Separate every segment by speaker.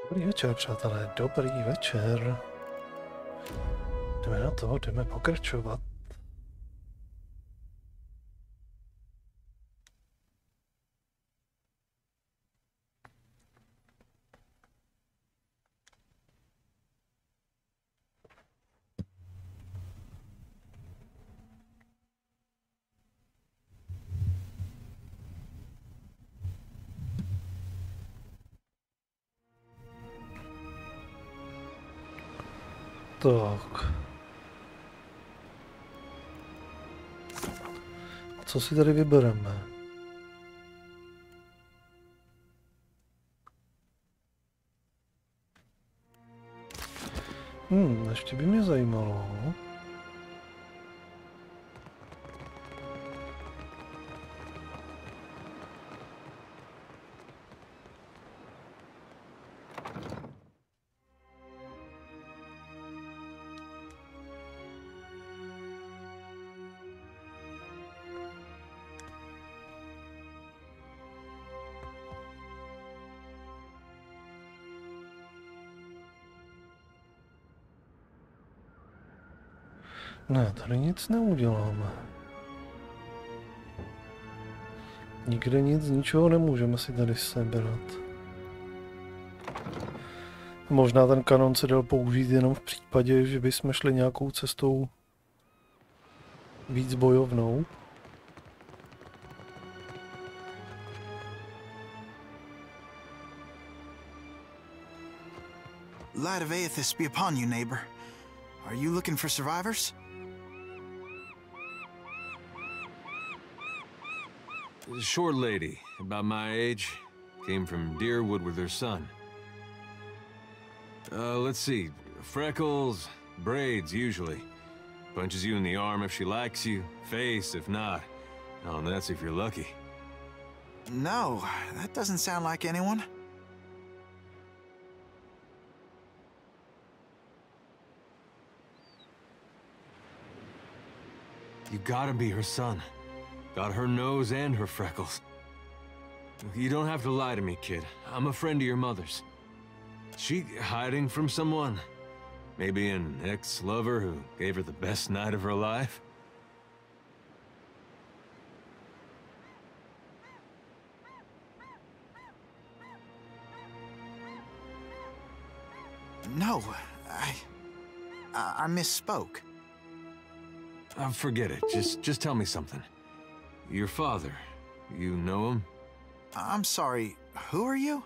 Speaker 1: Dobrý večer, přátelé, dobrý večer. Jdeme na to, jdeme pokračovat. Tak. Co si tady vybereme? Ještě by mě zajímalo. Ne, tady nic neuděláme. Nikde nic, z ničeho nemůžeme si tady sebrat. Možná ten kanon se dal použít jenom v případě, že bychom šli nějakou cestou víc bojovnou.
Speaker 2: Light of Aethys be upon you, neighbor. Are you looking for survivors?
Speaker 3: A short lady, about my age, came from Deerwood with her son. Let's see, freckles, braids usually. Punches you in the arm if she likes you, face if not. Oh, and that's if you're lucky.
Speaker 2: No, that doesn't sound like anyone.
Speaker 3: You gotta be her son. Got her nose and her freckles. You don't have to lie to me, kid. I'm a friend of your mother's. She hiding from someone? Maybe an ex-lover who gave her the best night of her life?
Speaker 2: No, I misspoke.
Speaker 3: Forget it. Just tell me something. Your father, you know him?
Speaker 2: I'm sorry, who are you?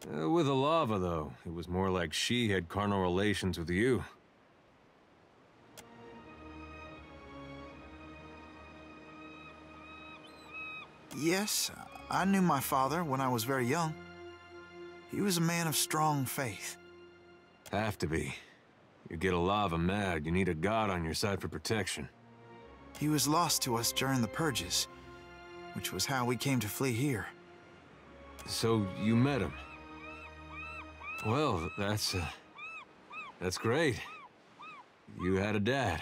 Speaker 3: With Alava, though, it was more like she had carnal relations with you.
Speaker 2: Yes, I knew my father when I was very young. He was a man of strong faith.
Speaker 3: Have to be. You get Alava mad, you need a god on your side for protection.
Speaker 2: He was lost to us during the purges, which was how we came to flee here.
Speaker 3: So you met him? Well, that's great. You had a dad.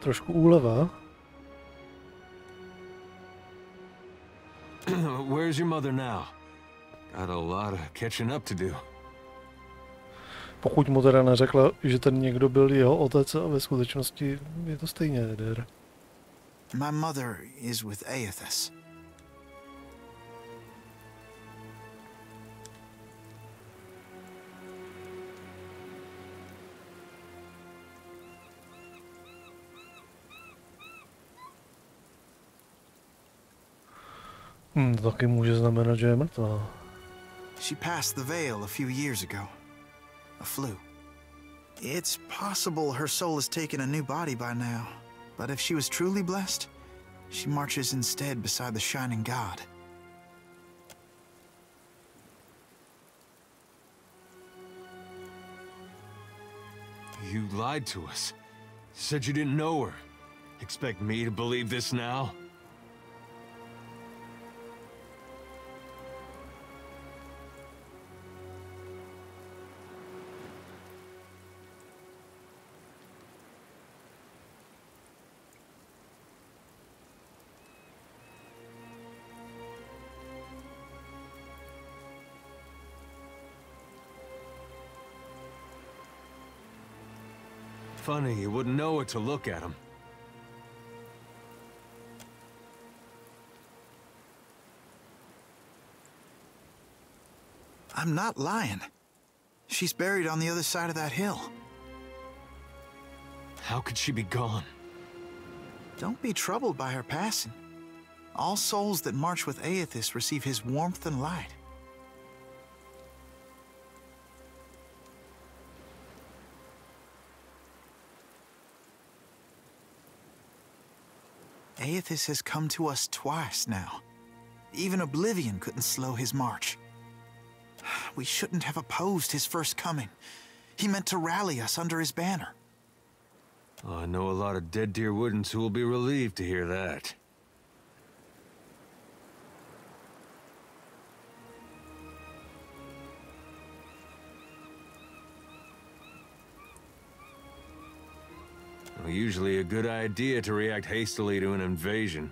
Speaker 1: Trošku úleva.
Speaker 3: Where's your mother now? Got a lot of catching up to do.
Speaker 1: Pokud mu teda neřekla, že ten někdo byl jeho otec, a ve skutečnosti je to stejně Eder.
Speaker 2: My mother is with Aethys.
Speaker 1: To taky může znamenat, že je mrtvá.
Speaker 2: She passed the veil a few years ago. A flu. It's possible her soul has taken a new body by now, but if she was truly blessed, she marches instead beside the shining god.
Speaker 3: You lied to us. Said you didn't know her. Expect me to believe this now? Funny, you wouldn't know it to look at him.
Speaker 2: I'm not lying. She's buried on the other side of that hill.
Speaker 3: How could she be gone?
Speaker 2: Don't be troubled by her passing. All souls that march with Aethys receive his warmth and light. Aethys has come to us twice now. Even oblivion couldn't slow his march. We shouldn't have opposed his first coming. He meant to rally us under his banner.
Speaker 3: Oh, I know a lot of dead deer woodens who will be relieved to hear that. Well, usually a good idea to react hastily to an invasion.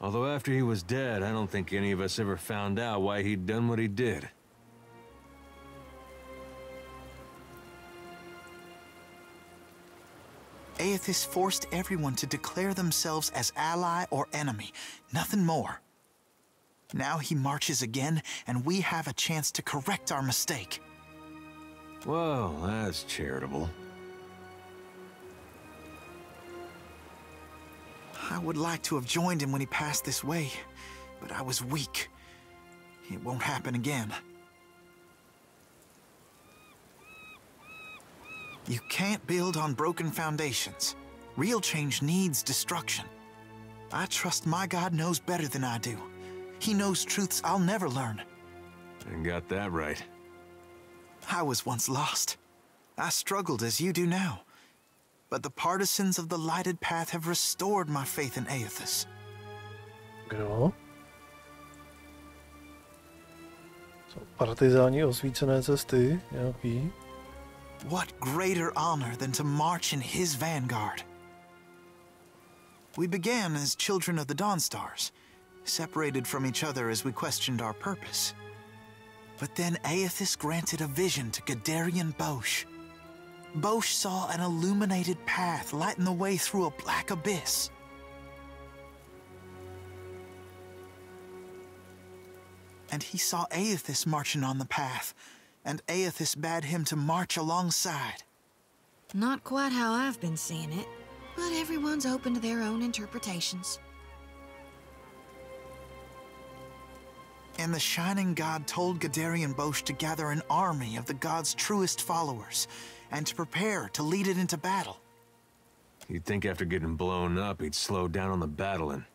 Speaker 3: Although after he was dead, I don't think any of us ever found out why he'd done what he did.
Speaker 2: Aethys forced everyone to declare themselves as ally or enemy, nothing more. Now he marches again, and we have a chance to correct our mistake.
Speaker 3: Well, that's charitable.
Speaker 2: I would like to have joined him when he passed this way, but I was weak. It won't happen again. You can't build on broken foundations. Real change needs destruction. I trust my God knows better than I do. He knows truths I'll never learn.
Speaker 3: And got that right.
Speaker 2: I was once lost. I struggled as you do now. But the partisans of the lighted path have restored my faith in Aethys.
Speaker 1: Kdo? Jsou partizáni osvícené cesty, nějaký.
Speaker 2: What greater honor than to march in his vanguard? We began as children of the Dawnstars, separated from each other as we questioned our purpose. But then Aethys granted a vision to Guderian Bosch. Bosch saw an illuminated path lighten the way through a black abyss. And he saw Aethys marching on the path, and Aethys bade him to march alongside.
Speaker 4: Not quite how I've been seeing it, but everyone's open to their own interpretations.
Speaker 2: And the Shining God told Guderian Bosch to gather an army of the God's truest followers, and to prepare to lead it into battle.
Speaker 3: You'd think after getting blown up, he'd slow down on the battling.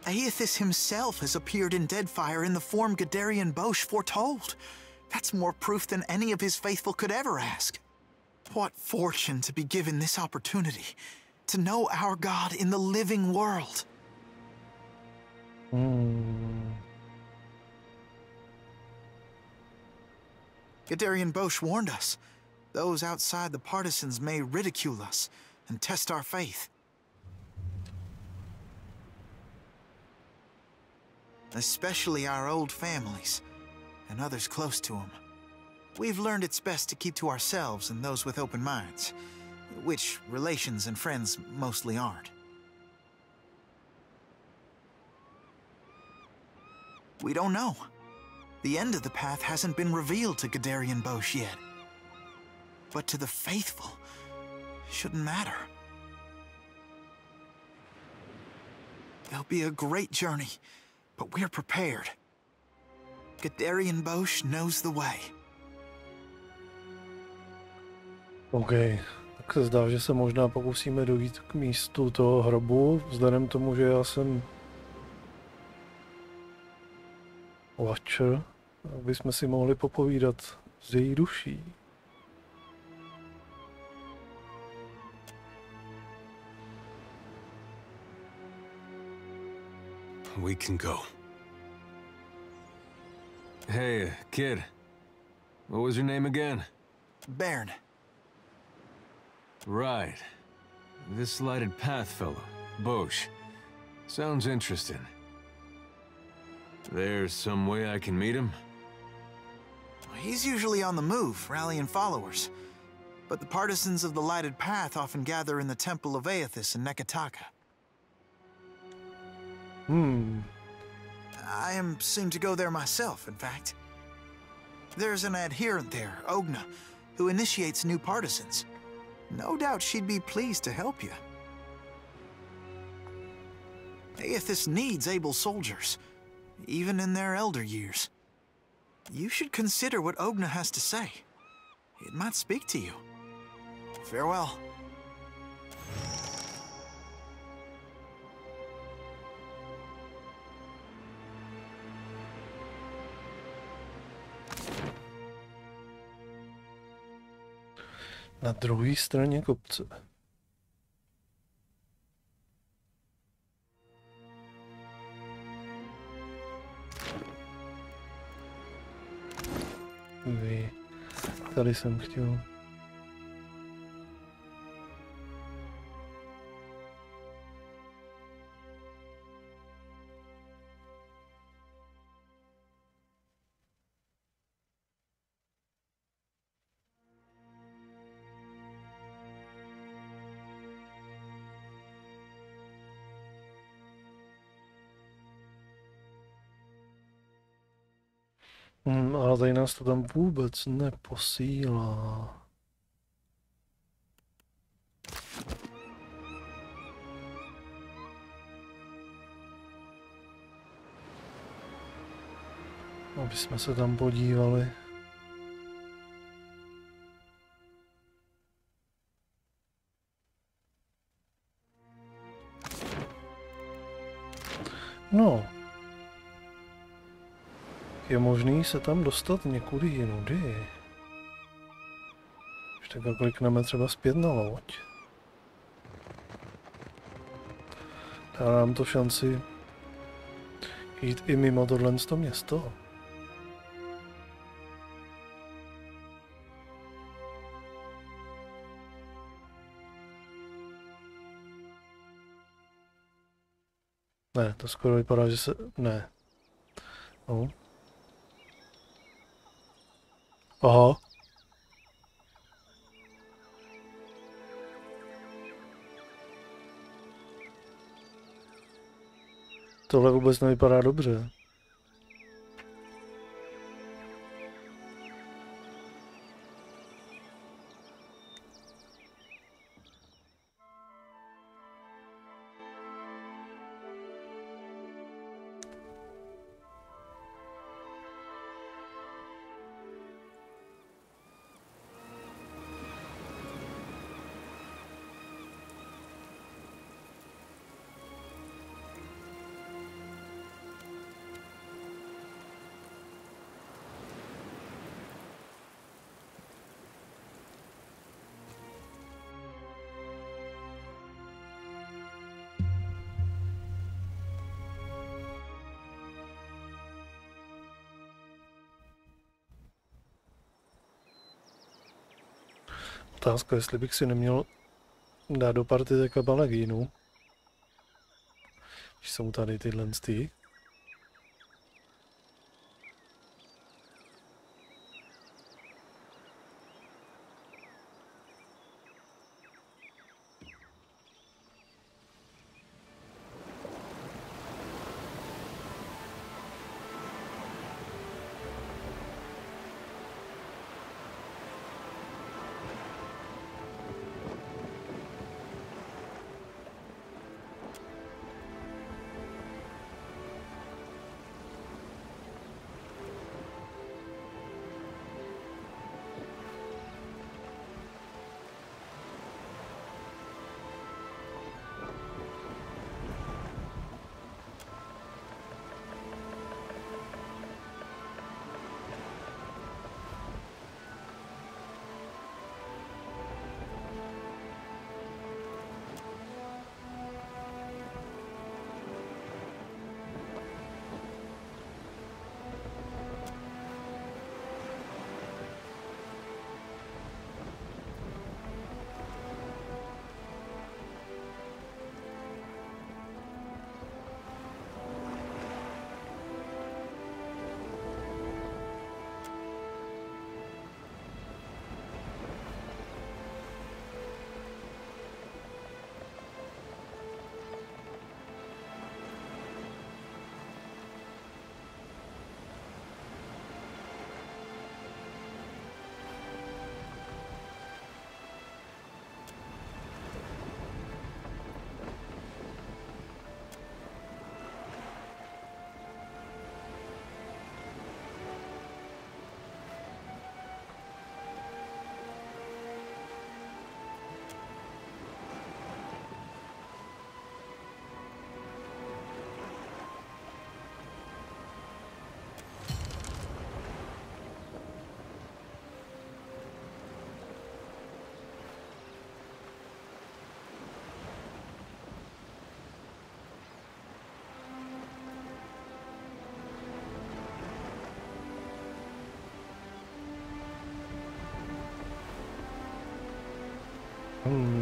Speaker 2: Aethys himself has appeared in Deadfire in the form Guderian Bosch foretold. That's more proof than any of his faithful could ever ask. What fortune to be given this opportunity, to know our God in the living world. Guderian Bosch warned us. Those outside the partisans may ridicule us and test our faith. Especially our old families, and others close to them. We've learned it's best to keep to ourselves and those with open minds, which relations and friends mostly aren't. We don't know. The end of the path hasn't been revealed to Guderian Bosch yet. But to the faithful, shouldn't matter. It'll be a great journey, but we're prepared. Guderian Bosch knows the way.
Speaker 1: OK, tak se zdá, že se možná pokusíme dojít k místu toho hrobu, vzhledem tomu, že já jsem Watcher, aby jsme si mohli popovídat s její duší.
Speaker 3: We can go. Hey, kid. What was your name again?
Speaker 2: Bairn.
Speaker 3: Right. This lighted path fellow, Bosch. Sounds interesting. There's some way I can meet him?
Speaker 2: He's usually on the move, rallying followers. But the partisans of the Lighted Path often gather in the Temple of Aethys in Neketaka. I am soon to go there myself, in fact. There's an adherent there, Ogna, who initiates new partisans. No doubt she'd be pleased to help you. Aethys needs able soldiers, even in their elder years. You should consider what Ogna has to say. It might speak to you. Farewell.
Speaker 1: Na druhé straně kopce. Tady jsem chtěl. Ale tady nás to tam vůbec neposílá. Aby jsme se tam podívali. No. Je možný se tam dostat někudy jinudy. Už tak klikneme třeba zpět na loď. Dá nám to šanci jít i mimo tohle město. Ne, to skoro vypadá, že se... ne. No. Aha. Tohle vůbec nevypadá dobře. Otázka, jestli bych si neměl dát do party teďka Balegínu. Když jsou tady tyhle ty.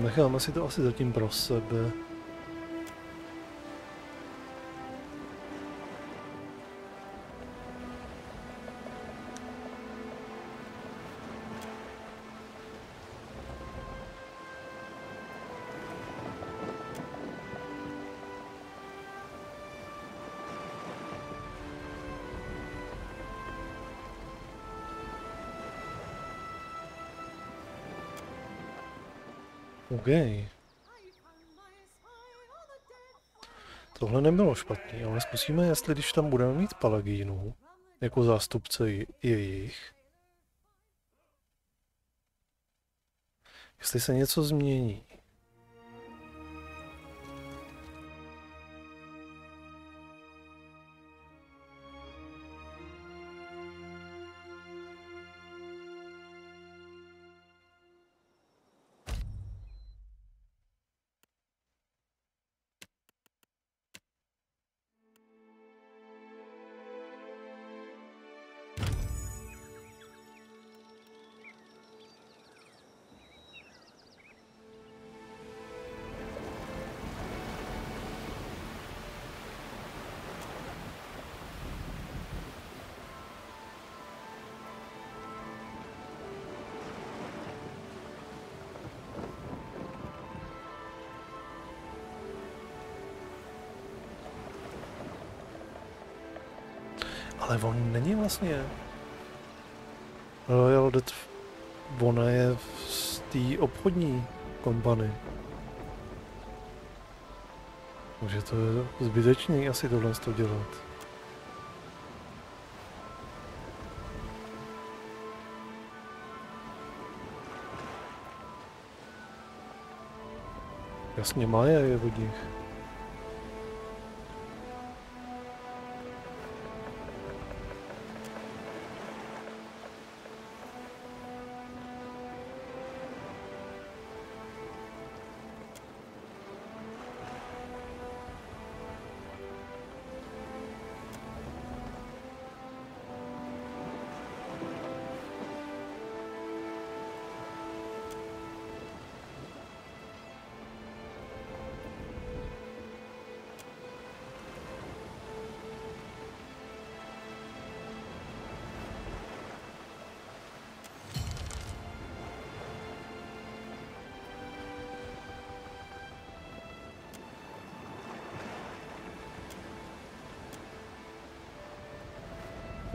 Speaker 1: Necháme si to asi zatím pro sebe. OK. Tohle nebylo špatný, ale zkusíme, jestli když tam budeme mít Palagínu jako zástupce jejich, jestli se něco změní. Ale on není vlastně Royal Death, ona je z té obchodní kompany. Takže to je zbytečný asi tohle to dělat. Jasně, Maja je od nich.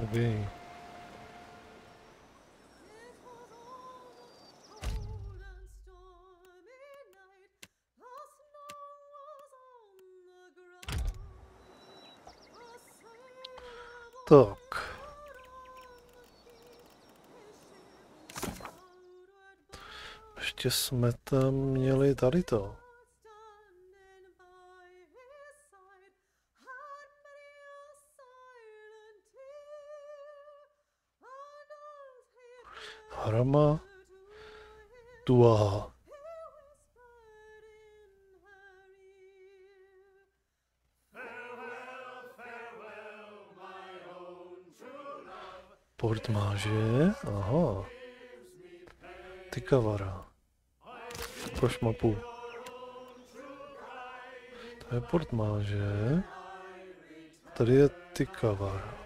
Speaker 1: Okay. Tak. Ještě jsme tam měli tady to. Hrama Tuaha. Portmáže, aha. Tykavara. Košmapu. To je portmáže. Tady je Tykavara.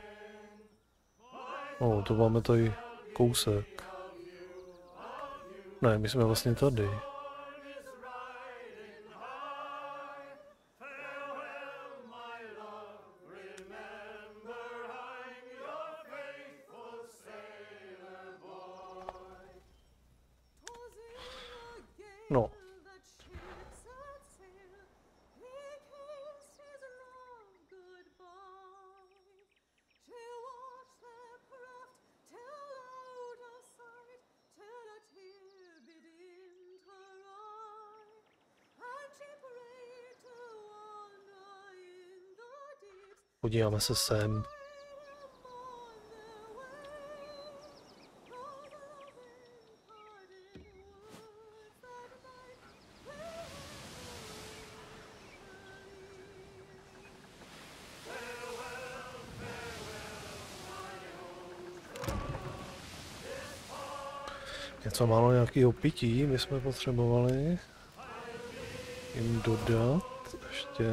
Speaker 1: No, to máme tady kousek. Ne, my jsme vlastně tady. No. Podíváme se sem. Něco málo nějakého pití, my jsme potřebovali jim dodat ještě.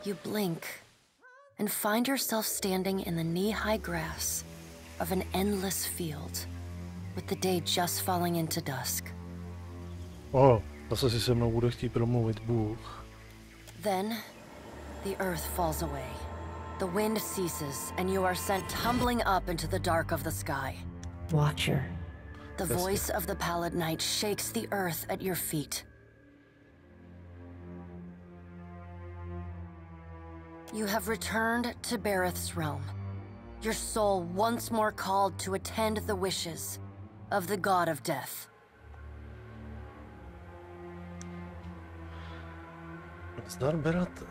Speaker 5: You blink and find yourself standing in the knee-high grass of an endless field, with the day just falling into dusk.
Speaker 1: Zase si se mnou bude chtít promluvit Bůh.
Speaker 5: Then, the earth falls away. The wind ceases, and you are sent tumbling up into the dark of the sky.
Speaker 6: Watcher.
Speaker 5: The voice of the pallid night shakes the earth at your feet. You have returned to Bareth's realm, your soul once more called to attend the wishes of the god of death.
Speaker 1: Zdar Berate.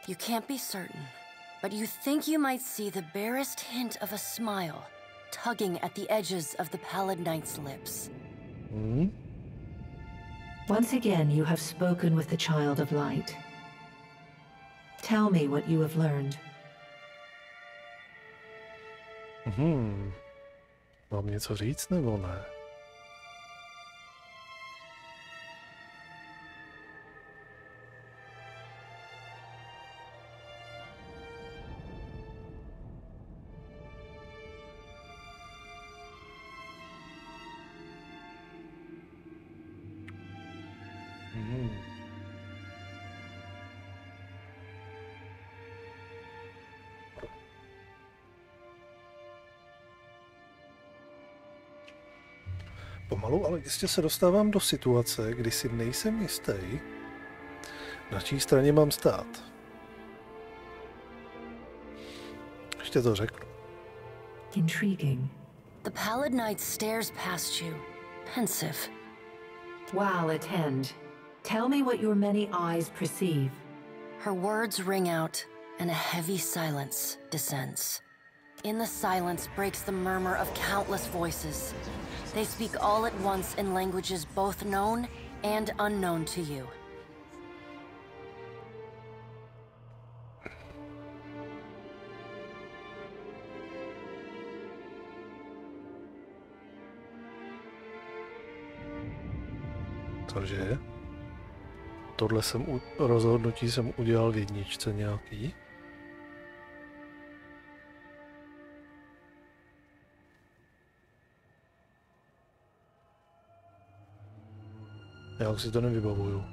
Speaker 5: You can't be certain, but you think you might see the barest hint of a smile tugging at the edges of the pallid knight's lips.
Speaker 6: Once again, you have spoken with the Child of Light. Tell me what you have learned.
Speaker 1: Mám něco říct, nebo ne? Pomalu, ale jistě se dostávám do situace, kdy si nejsem jistý, na čí straně mám stát. Ještě to řeknu.
Speaker 6: Intriguing.
Speaker 5: The pallid knight stares past you, pensive.
Speaker 6: While attend. Tell me what your many eyes perceive.
Speaker 5: Her words ring out, and a heavy silence descends. In the silence breaks the murmur of countless voices. They speak all at once in languages both known and unknown to you.
Speaker 1: Takže tohle rozhodnutí jsem udělal v jedničce nějaký. Já už si to nevybavuju.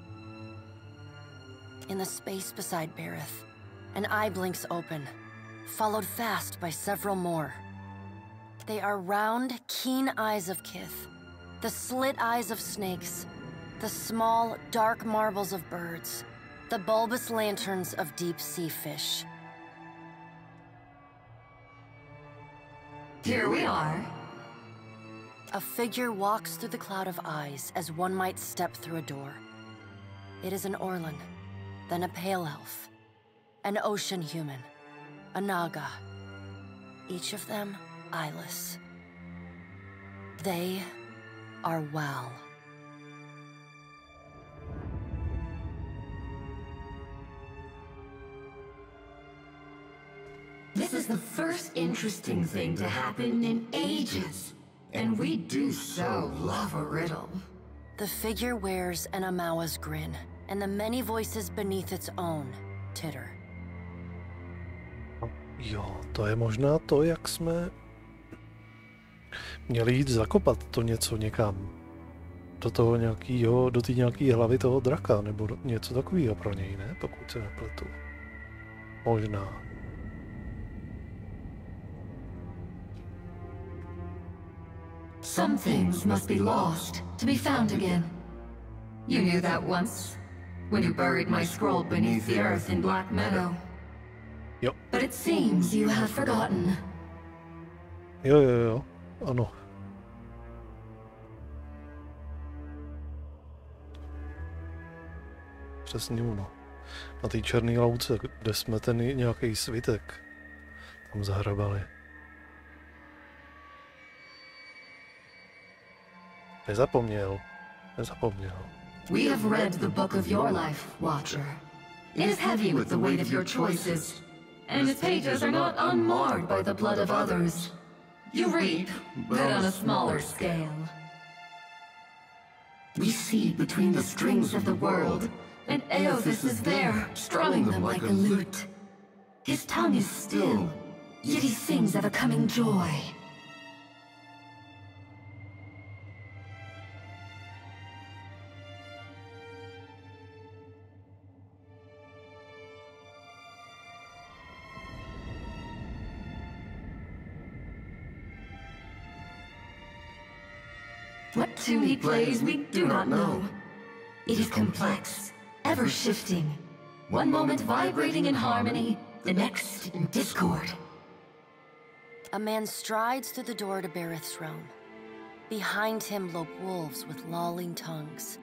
Speaker 5: In the space beside Bareth, an eye blinks open, followed fast by several more. They are round, keen eyes of kith, the slit eyes of snakes, the small, dark marbles of birds, the bulbous lanterns of deep-sea fish.
Speaker 7: Here we are.
Speaker 5: A figure walks through the cloud of eyes as one might step through a door. It is an Orlan, then a pale elf, an ocean human, a Naga, each of them eyeless. They are Wal.
Speaker 7: This is the first interesting thing to happen in ages. And we do so love a riddle.
Speaker 5: The figure wears an Amawa's grin and the many voices beneath its own titter.
Speaker 1: Jo, to je možná to, jak jsme měli jít zakopat to něco někam. Do toho nějakého, do té nějaké hlavy toho draka, nebo něco takového pro něj, ne? Pokud se nepletu. Možná.
Speaker 7: Some things must be lost to be found again. You knew that once, when you buried my scroll beneath the earth in Black Meadow.
Speaker 1: Jo.
Speaker 7: But it seems you have forgotten.
Speaker 1: Jo, ano. Přesně ono. Na té černé louce, kde jsme ten nějaký svitek tam zahrabali. Nezapomněl.
Speaker 7: We have read the book of your life, Watcher. It is heavy with the weight of your choices, and its pages are not unmarred by the blood of others. You read, but on a smaller scale. We see between the strings of the world, and Eothas is there, strumming them like a lute. His tongue is still, yet he sings of a coming joy. What tune he plays, we do not know. It is complex, ever-shifting. One moment vibrating in harmony, the next in discord.
Speaker 5: A man strides through the door to Berith's realm. Behind him lope wolves with lolling tongues,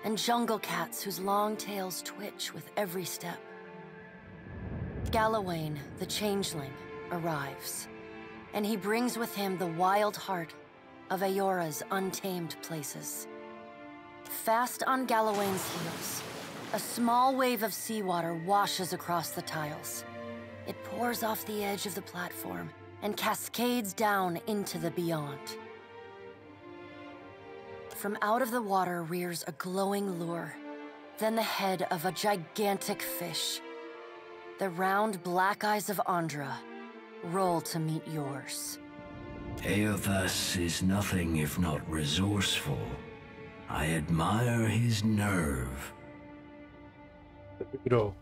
Speaker 5: and jungle cats whose long tails twitch with every step. Galawain, the changeling, arrives, and he brings with him the wild heart of Eora's untamed places. Fast on Galawain's heels, a small wave of seawater washes across the tiles. It pours off the edge of the platform and cascades down into the beyond. From out of the water rears a glowing lure, then the head of a gigantic fish. The round black eyes of Andra roll to meet yours.
Speaker 8: Eothas is nothing if not resourceful. I admire his nerve.
Speaker 1: Kdo?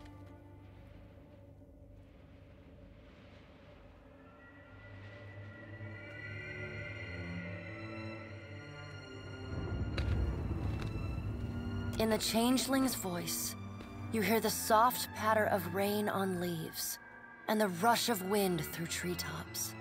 Speaker 5: In the changeling's voice, you hear the soft patter of rain on leaves and the rush of wind through treetops.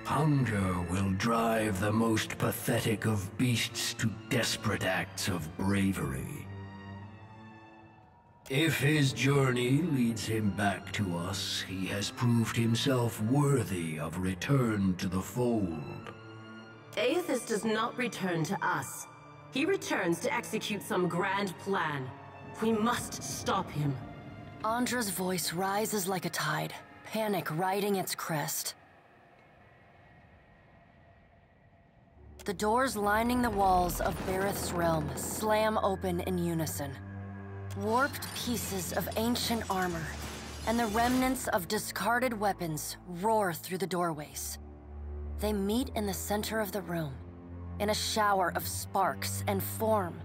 Speaker 8: Hunger will drive the most pathetic of beasts to desperate acts of bravery. If his journey leads him back to us, he has proved himself worthy of return to the fold.
Speaker 9: Eothas does not return to us. He returns to execute some grand plan. We must stop him.
Speaker 5: Andra's voice rises like a tide, panic riding its crest. The doors lining the walls of Berith's realm slam open in unison. Warped pieces of ancient armor and the remnants of discarded weapons roar through the doorways. They meet in the center of the room, in a shower of sparks, and form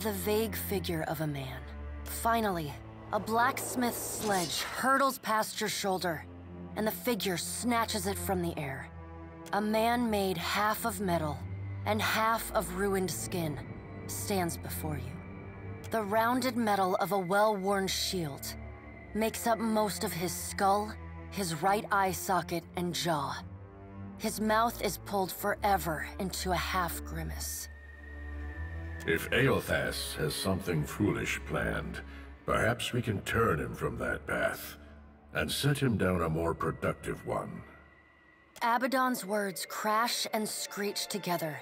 Speaker 5: the vague figure of a man. Finally, a blacksmith's sledge hurtles past your shoulder, and the figure snatches it from the air. A man made half of metal and half of ruined skin stands before you. The rounded metal of a well-worn shield makes up most of his skull, his right eye socket, and jaw. His mouth is pulled forever into a half-grimace.
Speaker 10: If Eothas has something foolish planned, perhaps we can turn him from that path and set him down a more productive one.
Speaker 5: Abaddon's words crash and screech together,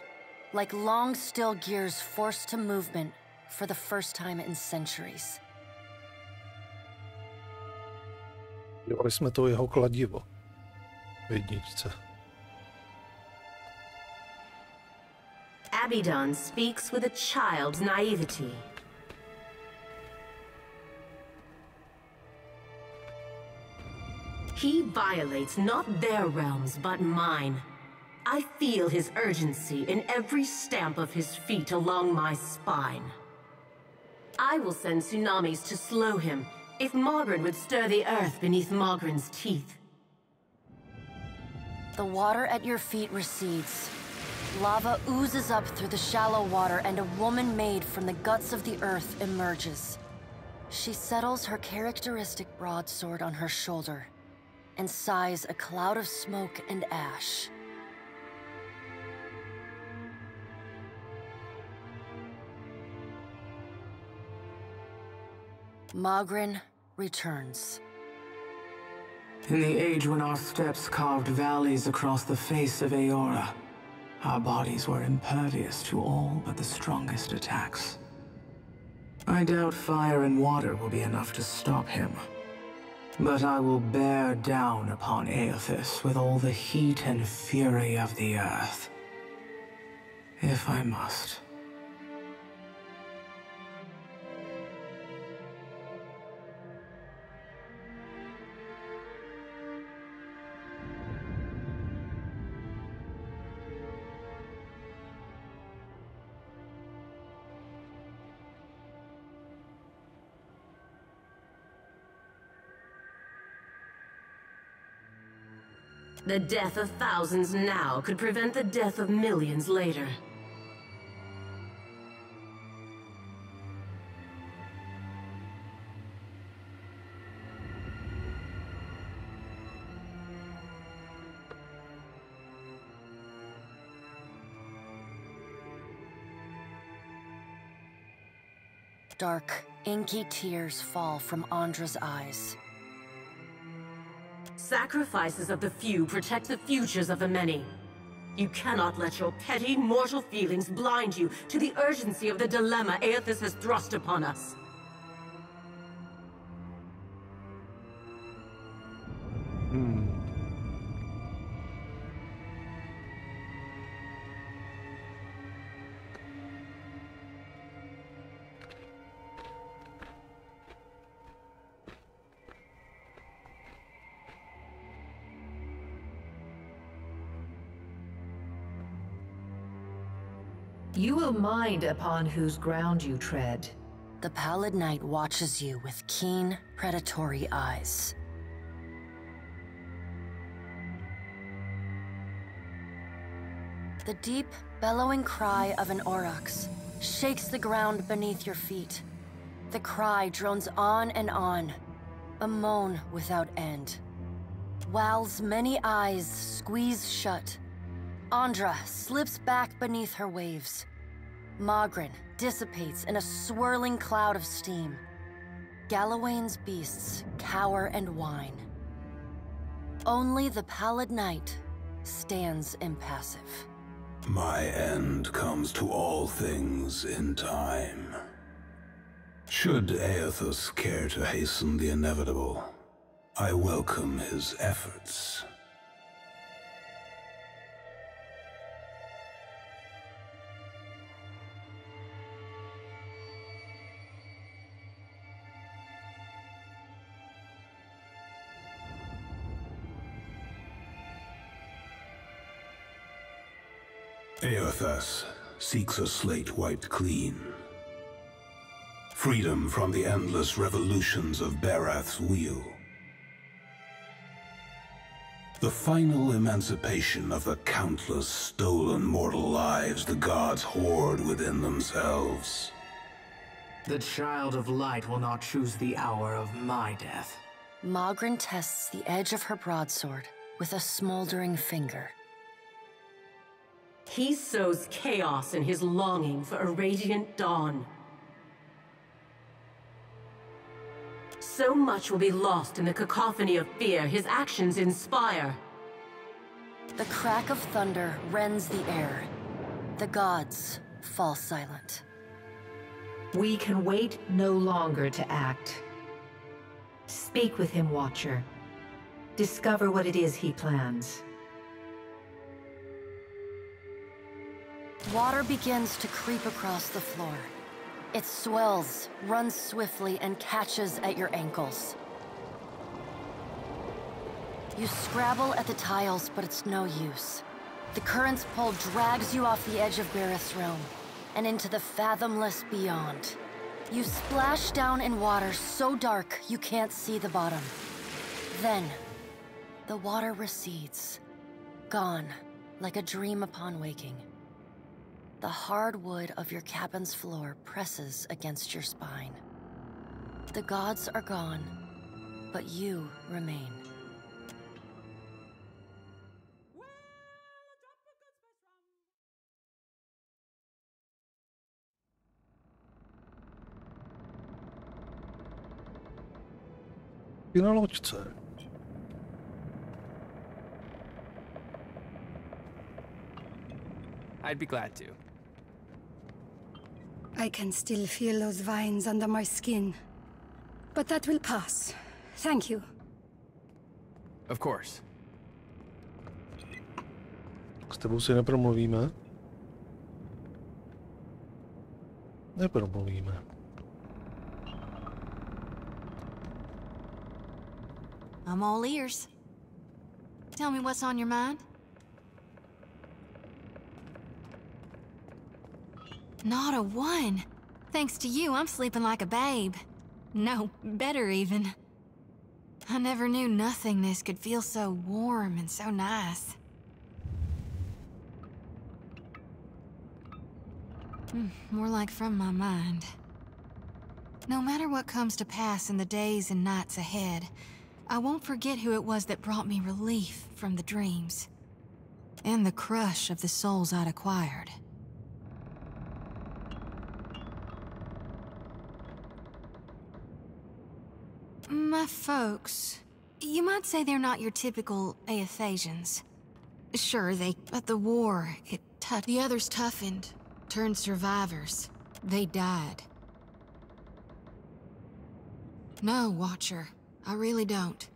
Speaker 5: like long still gears forced to movement for the first time in centuries.
Speaker 1: Dělali jsme to jeho kladivo v jedničce.
Speaker 9: Abaddon speaks with a child's naivety. He violates not their realms, but mine. I feel his urgency in every stamp of his feet along my spine. I will send tsunamis to slow him, if Mogren would stir the earth beneath Mogren's teeth.
Speaker 5: The water at your feet recedes. Lava oozes up through the shallow water, and a woman made from the guts of the earth emerges. She settles her characteristic broadsword on her shoulder and sighs a cloud of smoke and ash. Mogren returns.
Speaker 11: In the age when our steps carved valleys across the face of Eora, our bodies were impervious to all but the strongest attacks. I doubt fire and water will be enough to stop him. But I will bear down upon Aethys with all the heat and fury of the earth. If I must.
Speaker 9: The death of thousands now could prevent the death of millions later.
Speaker 5: Dark, inky tears fall from Andra's eyes.
Speaker 9: Sacrifices of the few protect the futures of the many. You cannot let your petty, mortal feelings blind you to the urgency of the dilemma Aethys has thrust upon us.
Speaker 6: You will mind upon whose ground you tread.
Speaker 5: The pallid night watches you with keen, predatory eyes. The deep, bellowing cry of an aurochs shakes the ground beneath your feet. The cry drones on and on, a moan without end. Wal's many eyes squeeze shut. Andra slips back beneath her waves. Mogren dissipates in a swirling cloud of steam. Galawain's beasts cower and whine. Only the pallid night stands impassive.
Speaker 12: My end comes to all things in time. Should Aethys care to hasten the inevitable, I welcome his efforts. Aethys seeks a slate wiped clean. Freedom from the endless revolutions of Barath's wheel. The final emancipation of the countless stolen mortal lives the gods hoard within themselves.
Speaker 11: The Child of Light will not choose the hour of my death.
Speaker 5: Mogren tests the edge of her broadsword with a smoldering finger.
Speaker 9: He sows chaos in his longing for a radiant dawn. So much will be lost in the cacophony of fear his actions inspire.
Speaker 5: The crack of thunder rends the air. The gods fall silent.
Speaker 6: We can wait no longer to act. Speak with him, Watcher. Discover what it is he plans.
Speaker 5: Water begins to creep across the floor. It swells, runs swiftly, and catches at your ankles. You scrabble at the tiles, but it's no use. The current's pull drags you off the edge of Bareth's realm, and into the fathomless beyond. You splash down in water so dark you can't see the bottom. Then, the water recedes, gone, like a dream upon waking. The hard wood of your cabin's floor presses against your spine. The gods are gone, but you remain.
Speaker 1: Na loďce.
Speaker 13: I'd be glad to.
Speaker 14: I can still feel those vines under my skin. But that will pass. Thank you.
Speaker 13: Of course.
Speaker 1: S tebou si nepromluvíme? Nepromluvíme.
Speaker 4: I'm all ears. Tell me what's on your mind. Not a one. Thanks to you, I'm sleeping like a babe. No, better even. I never knew nothingness could feel so warm and so nice. More like from my mind. No matter what comes to pass in the days and nights ahead, I won't forget who it was that brought me relief from the dreams. And the crush of the souls I'd acquired. My folks... You might say they're not your typical Aethasians. Sure, but the war, the others toughened, turned survivors. They died. No, Watcher. I really don't.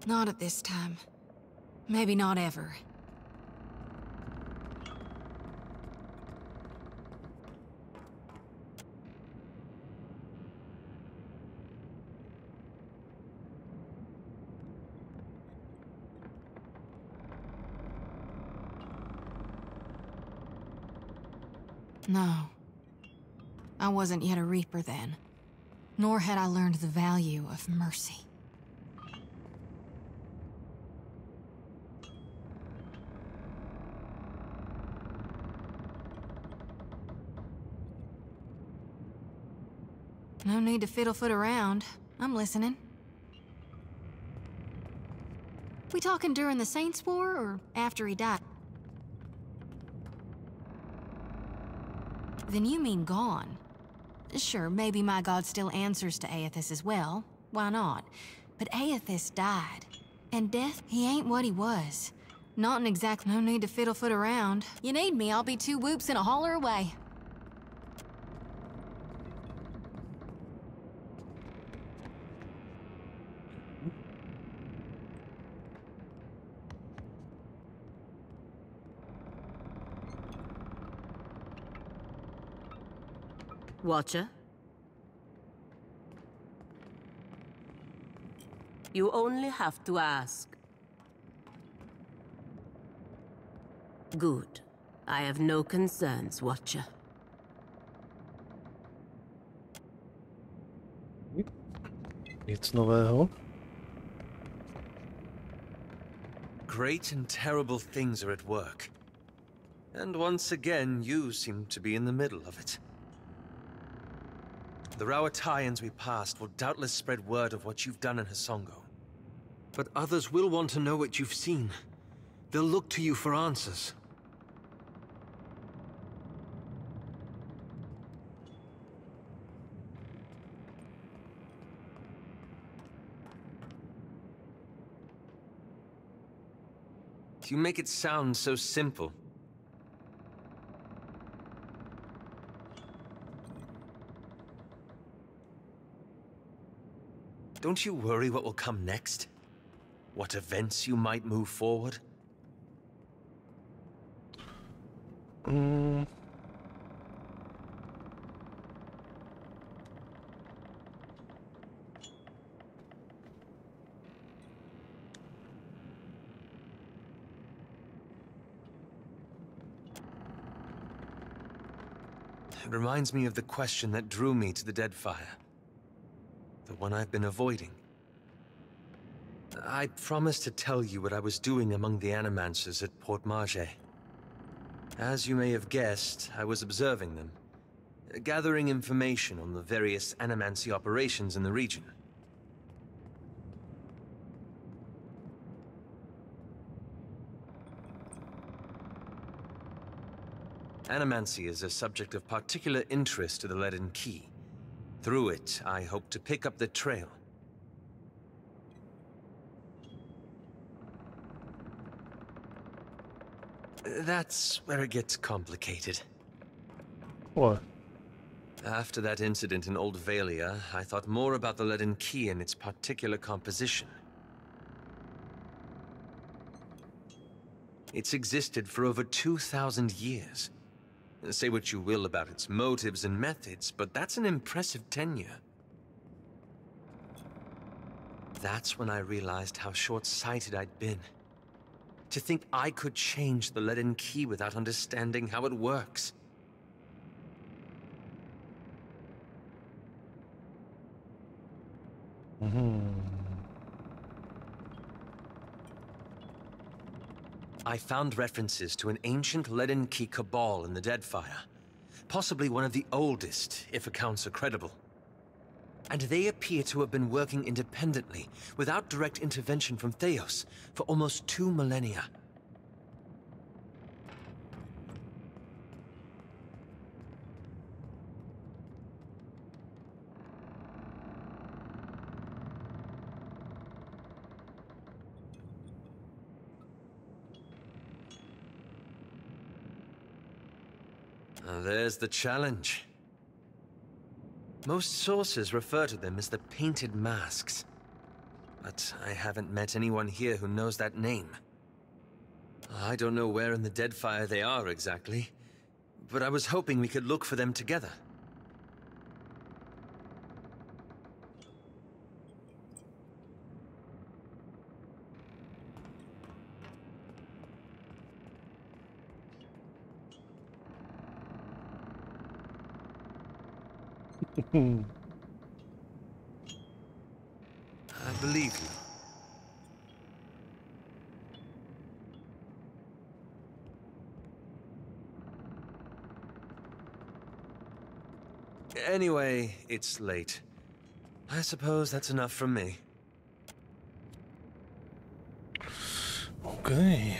Speaker 4: Not at this time. Maybe not ever. No. I wasn't yet a Reaper then. Nor had I learned the value of mercy. No need to fiddlefoot around. I'm listening. We talking during the Saints' War, or after he died? Then you mean gone. Sure, maybe my god still answers to Aethys as well. Why not? But Aethys died. And death, he ain't what he was. Not an exact no need to fiddlefoot around. You need me, I'll be 2 whoops and a holler away.
Speaker 9: Watcher? You only have to ask. Good. I have no concerns, Watcher.
Speaker 1: Nic nového.
Speaker 15: Great and terrible things are at work. And once again, you seem to be in the middle of it. The Rauataians we passed will doubtless spread word of what you've done in Hasongo.
Speaker 3: But others will want to know what you've seen. They'll look to you for answers.
Speaker 15: You make it sound so simple. Don't you worry what will come next? What events you might move forward? It reminds me of the question that drew me to the Deadfire. The one I've been avoiding. I promised to tell you what I was doing among the Animancers at Port Marge. As you may have guessed, I was observing them, gathering information on the various Animancy operations in the region. Animancy is a subject of particular interest to the Leaden Key. Through it, I hope to pick up the trail. That's where it gets complicated.
Speaker 1: What?
Speaker 15: After that incident in Old Valia, I thought more about the Leaden Key and its particular composition. It's existed for over 2,000 years. Say what you will about its motives and methods, but that's an impressive tenure. That's when I realized how short-sighted I'd been. To think I could change the Leaden Key without understanding how it works. I found references to an ancient Leaden Key cabal in the Deadfire. Possibly one of the oldest, if accounts are credible. And they appear to have been working independently, without direct intervention from Theos, for almost 2 millennia. There's the challenge. Most sources refer to them as the Painted Masks. But I haven't met anyone here who knows that name. I don't know where in the Deadfire they are exactly, but I was hoping we could look for them together. I believe you. Anyway, it's late. I suppose that's enough from me.
Speaker 1: Okay.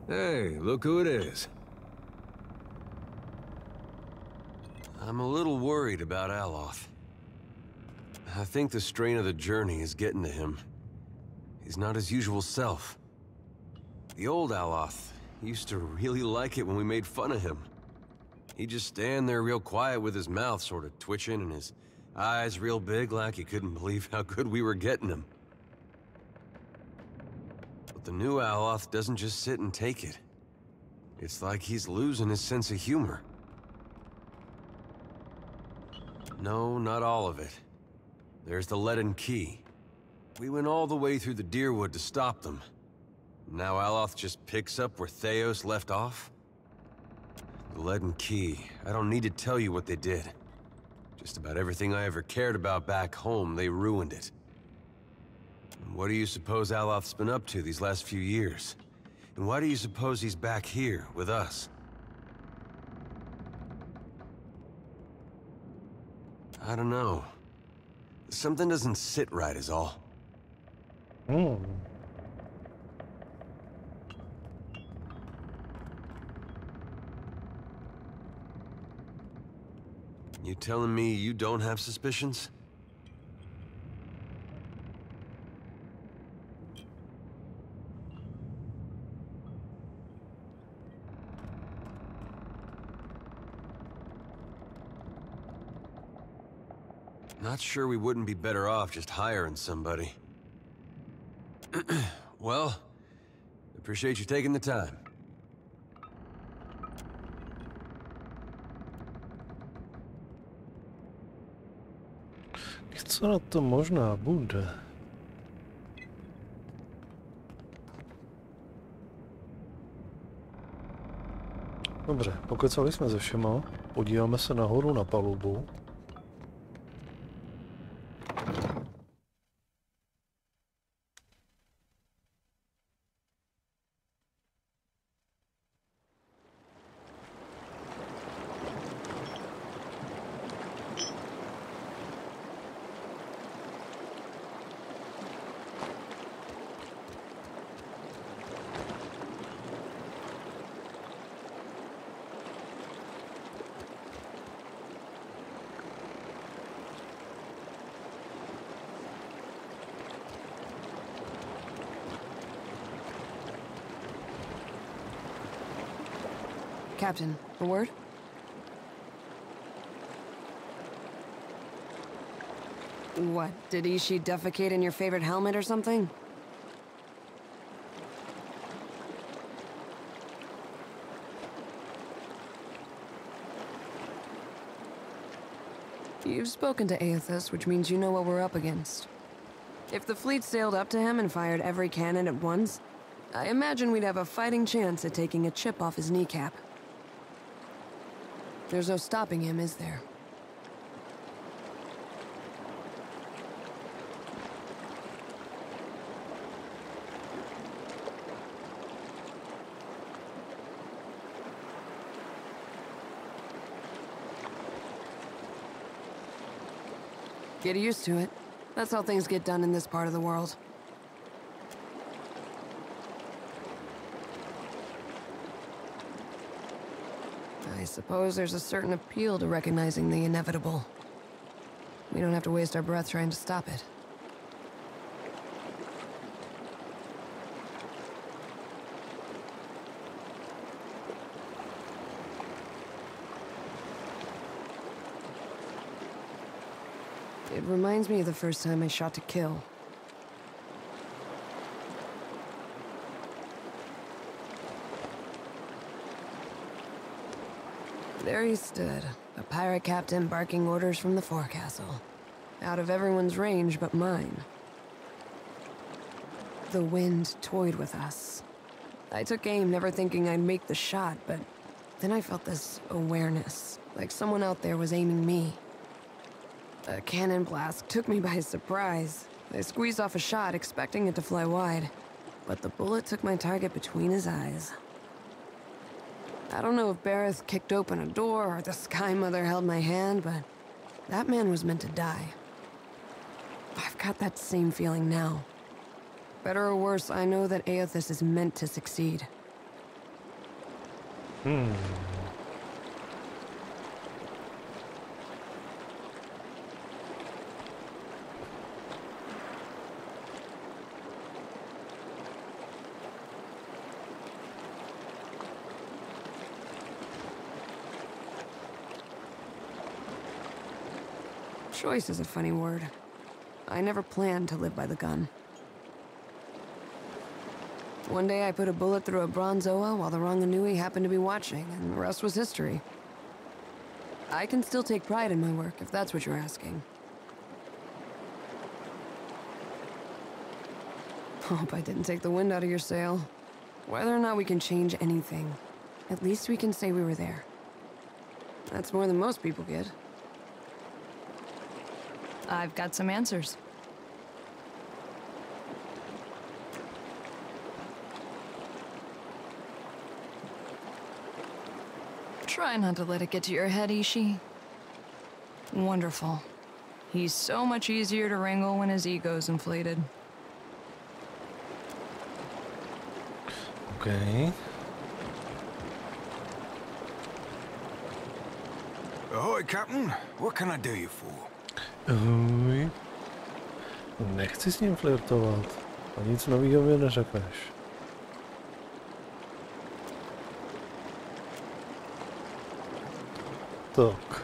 Speaker 3: Hey, look who it is. I'm a little worried about Aloth. I think the strain of the journey is getting to him. He's not his usual self. The old Aloth used to really like it when we made fun of him. He'd just stand there real quiet with his mouth sort of twitching and his eyes real big like he couldn't believe how good we were getting him. But the new Aloth doesn't just sit and take it. It's like he's losing his sense of humor. No, not all of it. There's the Leaden Key. We went all the way through the Deerwood to stop them. Now Aloth just picks up where Theos left off? The Leaden Key. I don't need to tell you what they did. Just about everything I ever cared about back home, they ruined it. And what do you suppose Aloth's been up to these last few years? And why do you suppose he's back here with us? I don't know. Something doesn't sit right is all.
Speaker 1: Hmm.
Speaker 3: You telling me you don't have suspicions? Not sure we wouldn't be better off just hiring somebody. Well, appreciate you taking the time.
Speaker 1: Co na to možná bude? Dobře, pokecali jsme se všema, podíváme se nahoru na palubu.
Speaker 16: Captain, a word? What, did Ishi defecate in your favorite helmet or something? You've spoken to Aethys, which means you know what we're up against. If the fleet sailed up to him and fired every cannon at once, I imagine we'd have a fighting chance at taking a chip off his kneecap. There's no stopping him, is there? Get used to it. That's how things get done in this part of the world. I suppose there's a certain appeal to recognizing the inevitable. We don't have to waste our breath trying to stop it. It reminds me of the first time I shot to kill. There he stood, a pirate captain barking orders from the forecastle. Out of everyone's range but mine. The wind toyed with us. I took aim, never thinking I'd make the shot, but then I felt this awareness, like someone out there was aiming me. A cannon blast took me by surprise. I squeezed off a shot, expecting it to fly wide, but the bullet took my target between his eyes. I don't know if Bareth kicked open a door or the Sky Mother held my hand, but that man was meant to die. I've got that same feeling now. Better or worse, I know that Aethys is meant to succeed. Choice is a funny word. I never planned to live by the gun. One day I put a bullet through a bronze Oa while the Ranganui happened to be watching, and the rest was history. I can still take pride in my work, if that's what you're asking. Hope I didn't take the wind out of your sail. Whether or not we can change anything, at least we can say we were there. That's more than most people get.
Speaker 17: I've got some answers. Try not to let it get to your head, Ishi. Wonderful. He's so much easier to wrangle when his ego's inflated.
Speaker 1: Okay.
Speaker 18: Ahoy, Captain. What can I do you for?
Speaker 1: Ahoj. Nechci s ním flirtovat. A nic novýho mi neřekneš. Tak.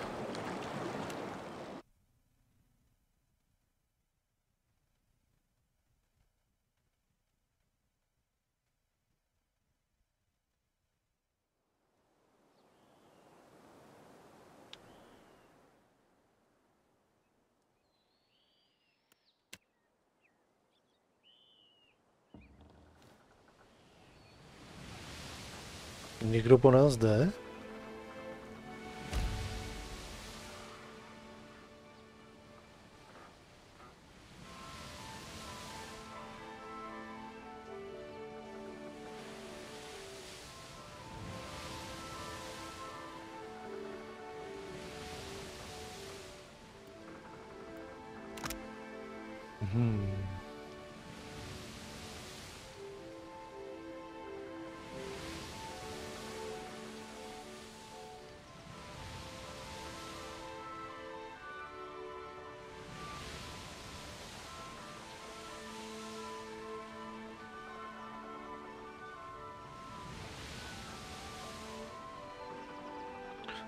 Speaker 1: Někdo po nás jde?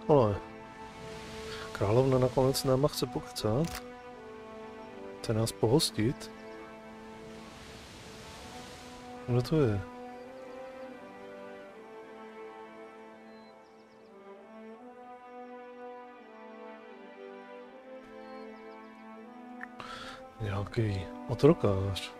Speaker 1: Ale královna nakonec s náma chce pokecat. Chce nás pohostit. Kdo to je? Nějaký otrokář.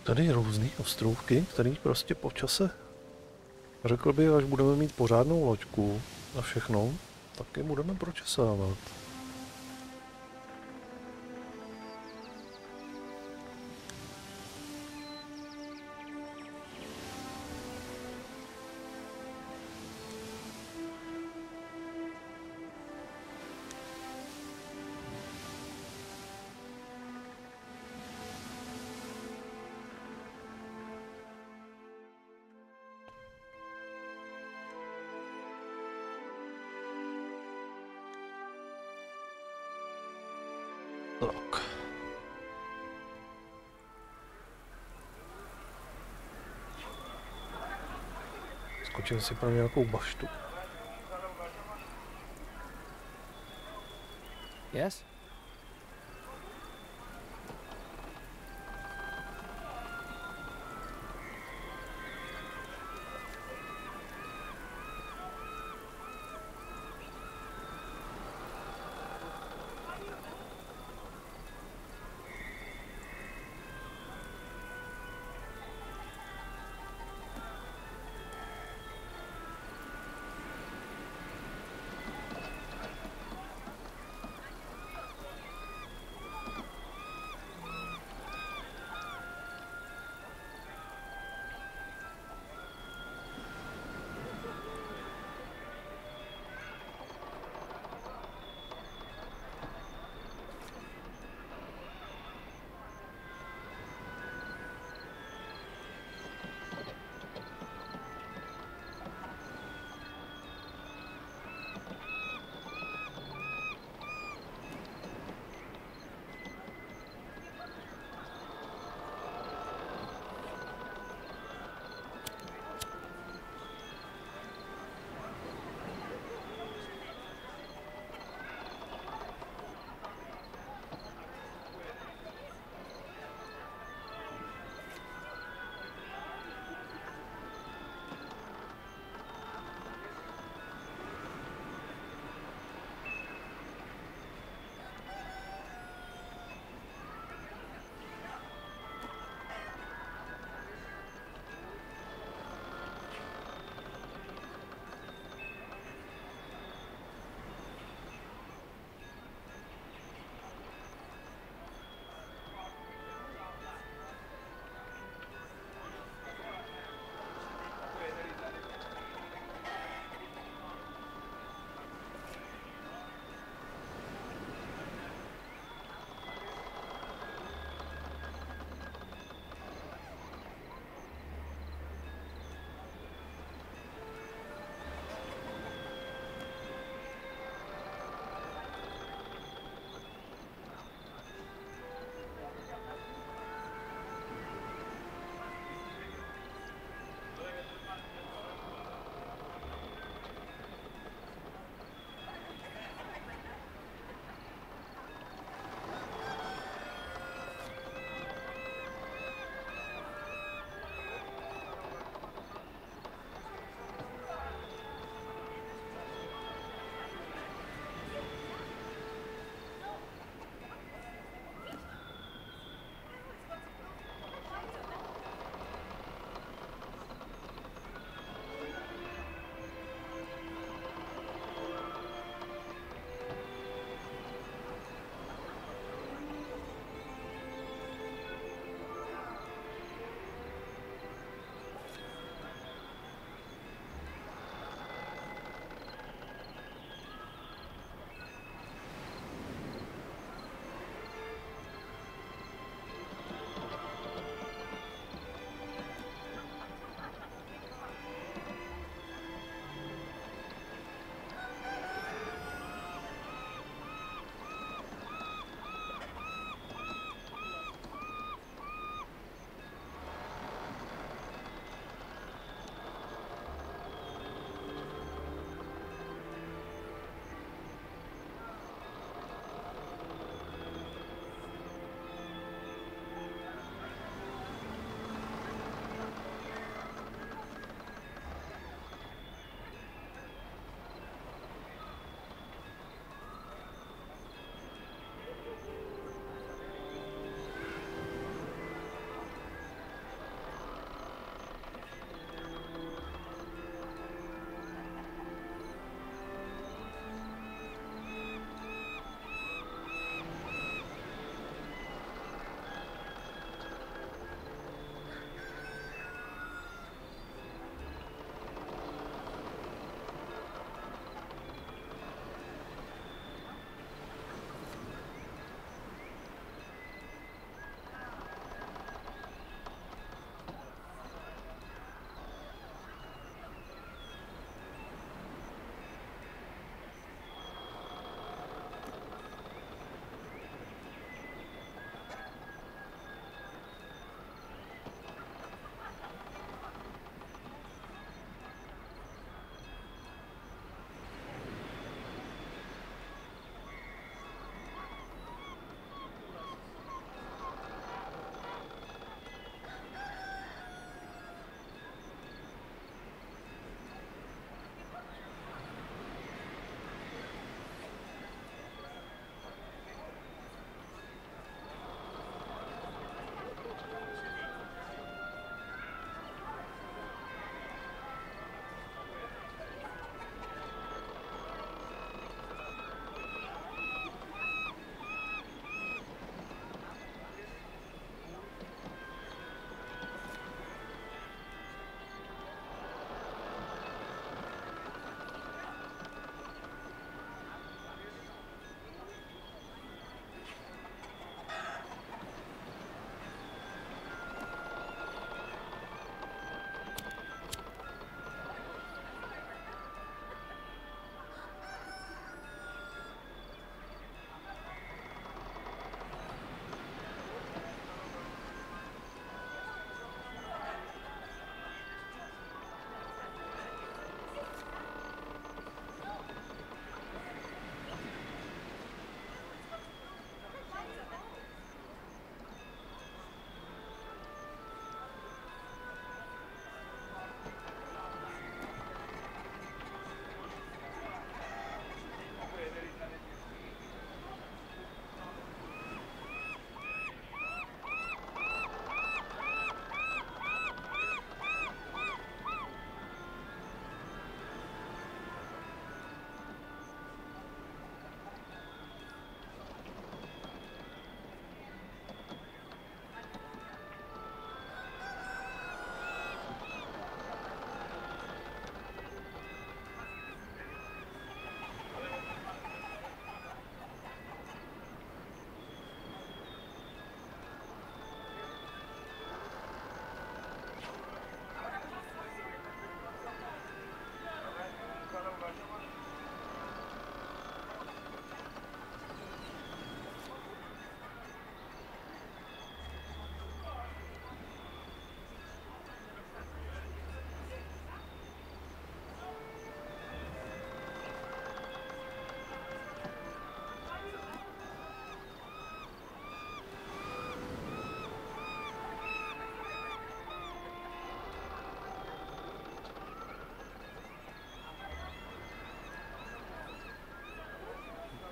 Speaker 1: Tady různý ostrůvky, který prostě po čase, řekl bych, až budeme mít pořádnou loďku a všechno, tak je budeme pročesávat. Tak. Skočím si pro nějakou baštu.
Speaker 13: Yes?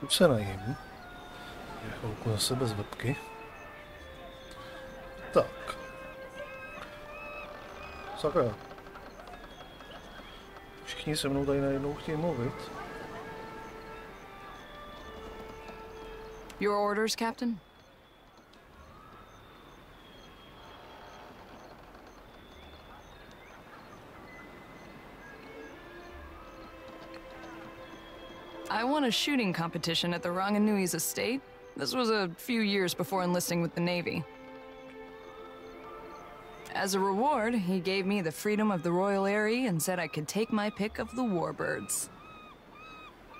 Speaker 1: Už se najím. Je chvilku zase bez webky. Tak. Sakra. Všichni se mnou tady najednou chtějí mluvit.
Speaker 17: Your orders, Captain? I won a shooting competition at the Ranganui's estate. This was a few years before enlisting with the Navy. As a reward, he gave me the freedom of the Royal Eyrie and said I could take my pick of the warbirds.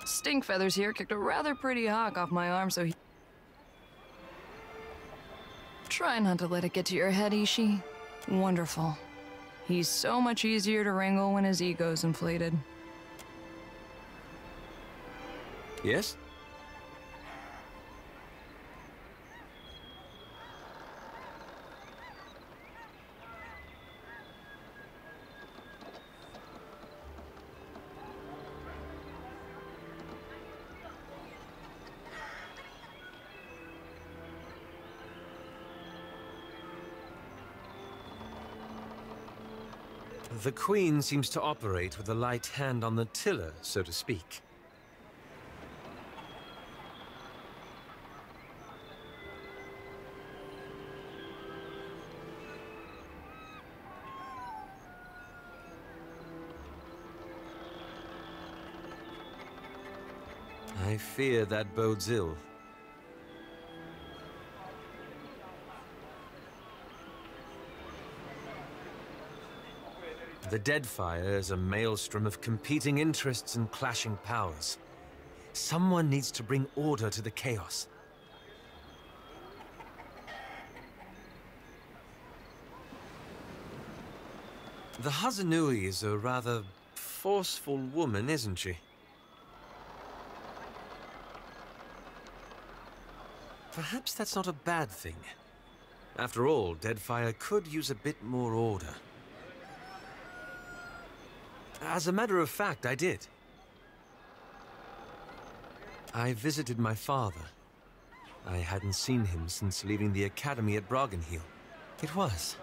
Speaker 17: Stinkfeathers here kicked a rather pretty hawk off my arm, so he... Try not to let it get to your head, Ishi. Wonderful. He's so much easier to wrangle when his ego's inflated.
Speaker 15: Yes? The Queen seems to operate with a light hand on the tiller, so to speak. I fear that bodes ill. The Deadfire is a maelstrom of competing interests and clashing powers. Someone needs to bring order to the chaos. The Hazanui is a rather forceful woman, isn't she? Perhaps that's not a bad thing. After all, Deadfire could use a bit more order. As a matter of fact, I did. I visited my father. I hadn't seen him since leaving the academy at Broggenhiel. It was.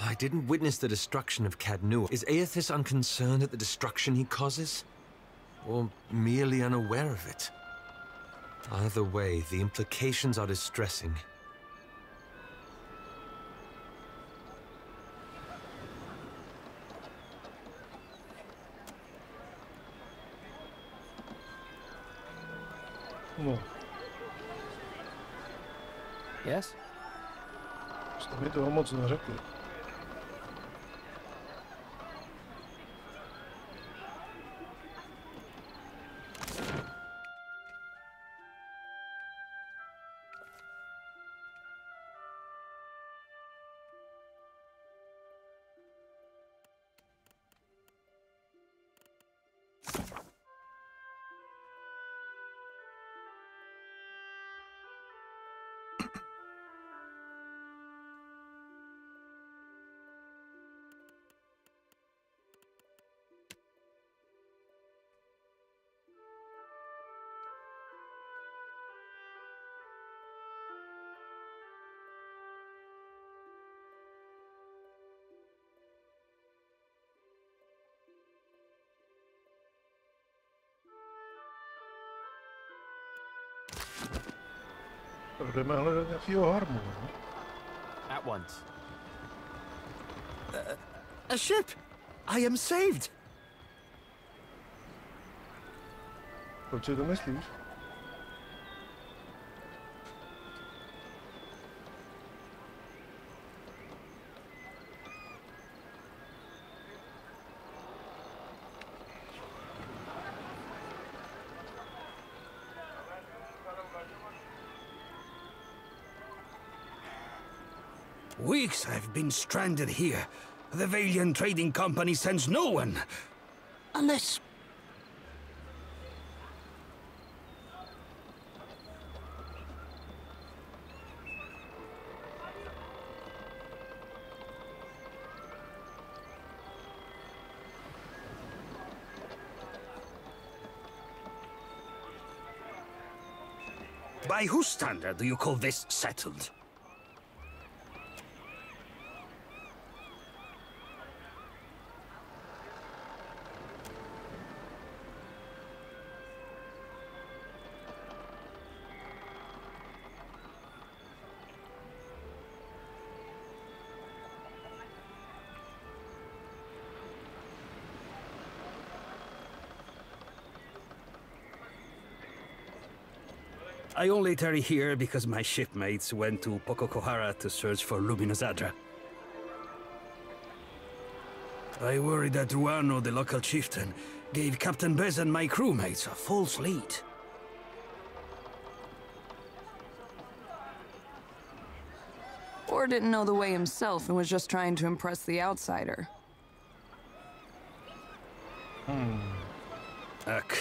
Speaker 15: I didn't witness the destruction of Cadnua. Is Aethys unconcerned at the destruction he causes? Or merely unaware of it? Either way, the implications are distressing.
Speaker 1: No.
Speaker 13: Yes?
Speaker 1: Jste mi toho moc neřekli. Jdeme hledat nějakýho harmu, no?
Speaker 13: At once.
Speaker 19: A ship! I am saved!
Speaker 1: Proč si to myslíš?
Speaker 19: Weeks I've been stranded here. The Valiant Trading Company sends no one. Unless... By whose standard do you call this settled? I only tarry here because my shipmates went to Pococohara to search for Luminous Adra. I worry that Ruano, the local chieftain, gave Captain Bez and my crewmates a false lead.
Speaker 17: Or didn't know the way himself and was just trying to impress the outsider.
Speaker 19: Ugh,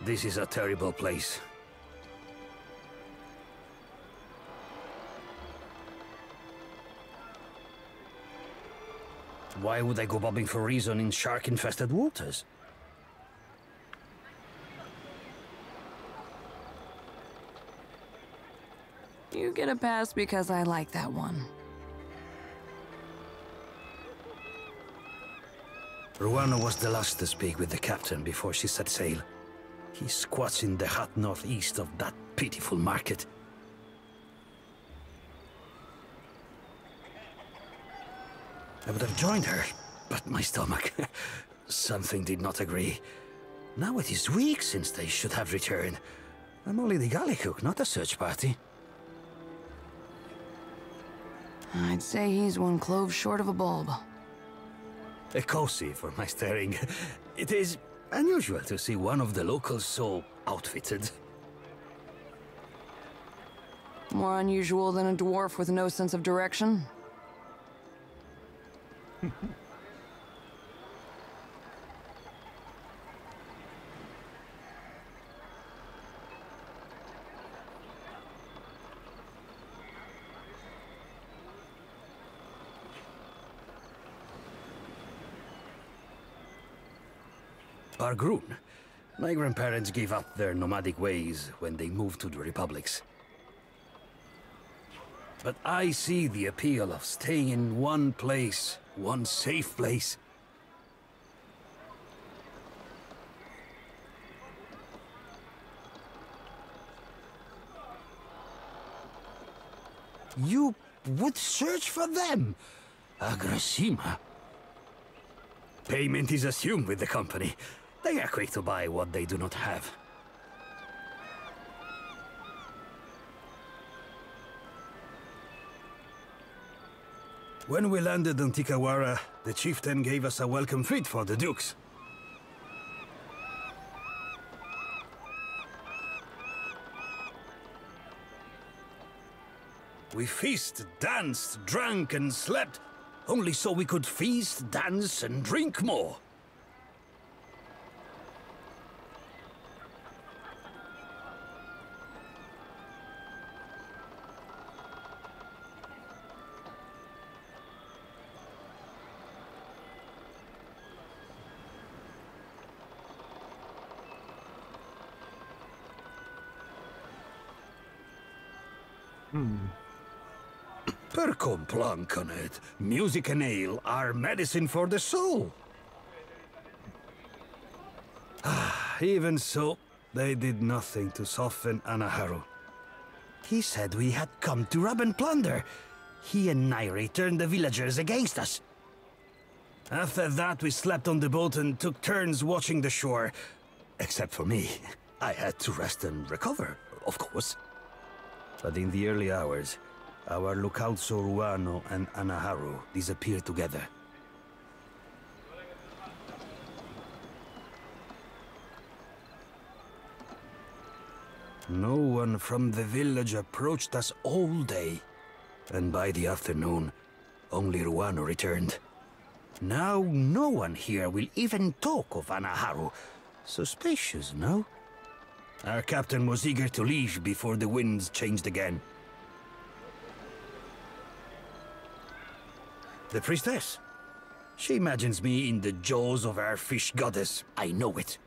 Speaker 19: this is a terrible place. Why would I go bobbing for reason in shark-infested waters?
Speaker 17: You get a pass because I like that one.
Speaker 19: Ruano was the last to speak with the captain before she set sail. He squats in the hot northeast of that pitiful market. I would have joined her, but my stomach... something did not agree. Now it is weeks since they should have returned. I'm only the galley cook, not a search party.
Speaker 17: I'd say he's one clove short of a bulb.
Speaker 19: A cozy for my staring. It is unusual to see one of the locals so outfitted.
Speaker 17: More unusual than a dwarf with no sense of direction.
Speaker 19: Bargroon. My grandparents gave up their nomadic ways when they moved to the Republics. But I see the appeal of staying in one place, one safe place. You would search for them? Agrasima. Payment is assumed with the company. They are quick to buy what they do not have. When we landed on Tikawara, the chieftain gave us a welcome feast for the dukes. We feasted, danced, drank, and slept, only so we could feast, dance, and drink more. Per complancanet, music and ale are medicine for the soul. Even so, they did nothing to soften Anaharu. He said we had come to rob and plunder. He and Nairi turned the villagers against us. After that, we slept on the boat and took turns watching the shore. Except for me. I had to rest and recover, of course. But in the early hours, our lookouts Ruano and Anaharu disappeared together. No one from the village approached us all day. And by the afternoon, only Ruano returned. Now no one here will even talk of Anaharu. Suspicious, no? Our captain was eager to leave before the winds changed again. The priestess. She imagines me in the jaws of our fish goddess. I know it.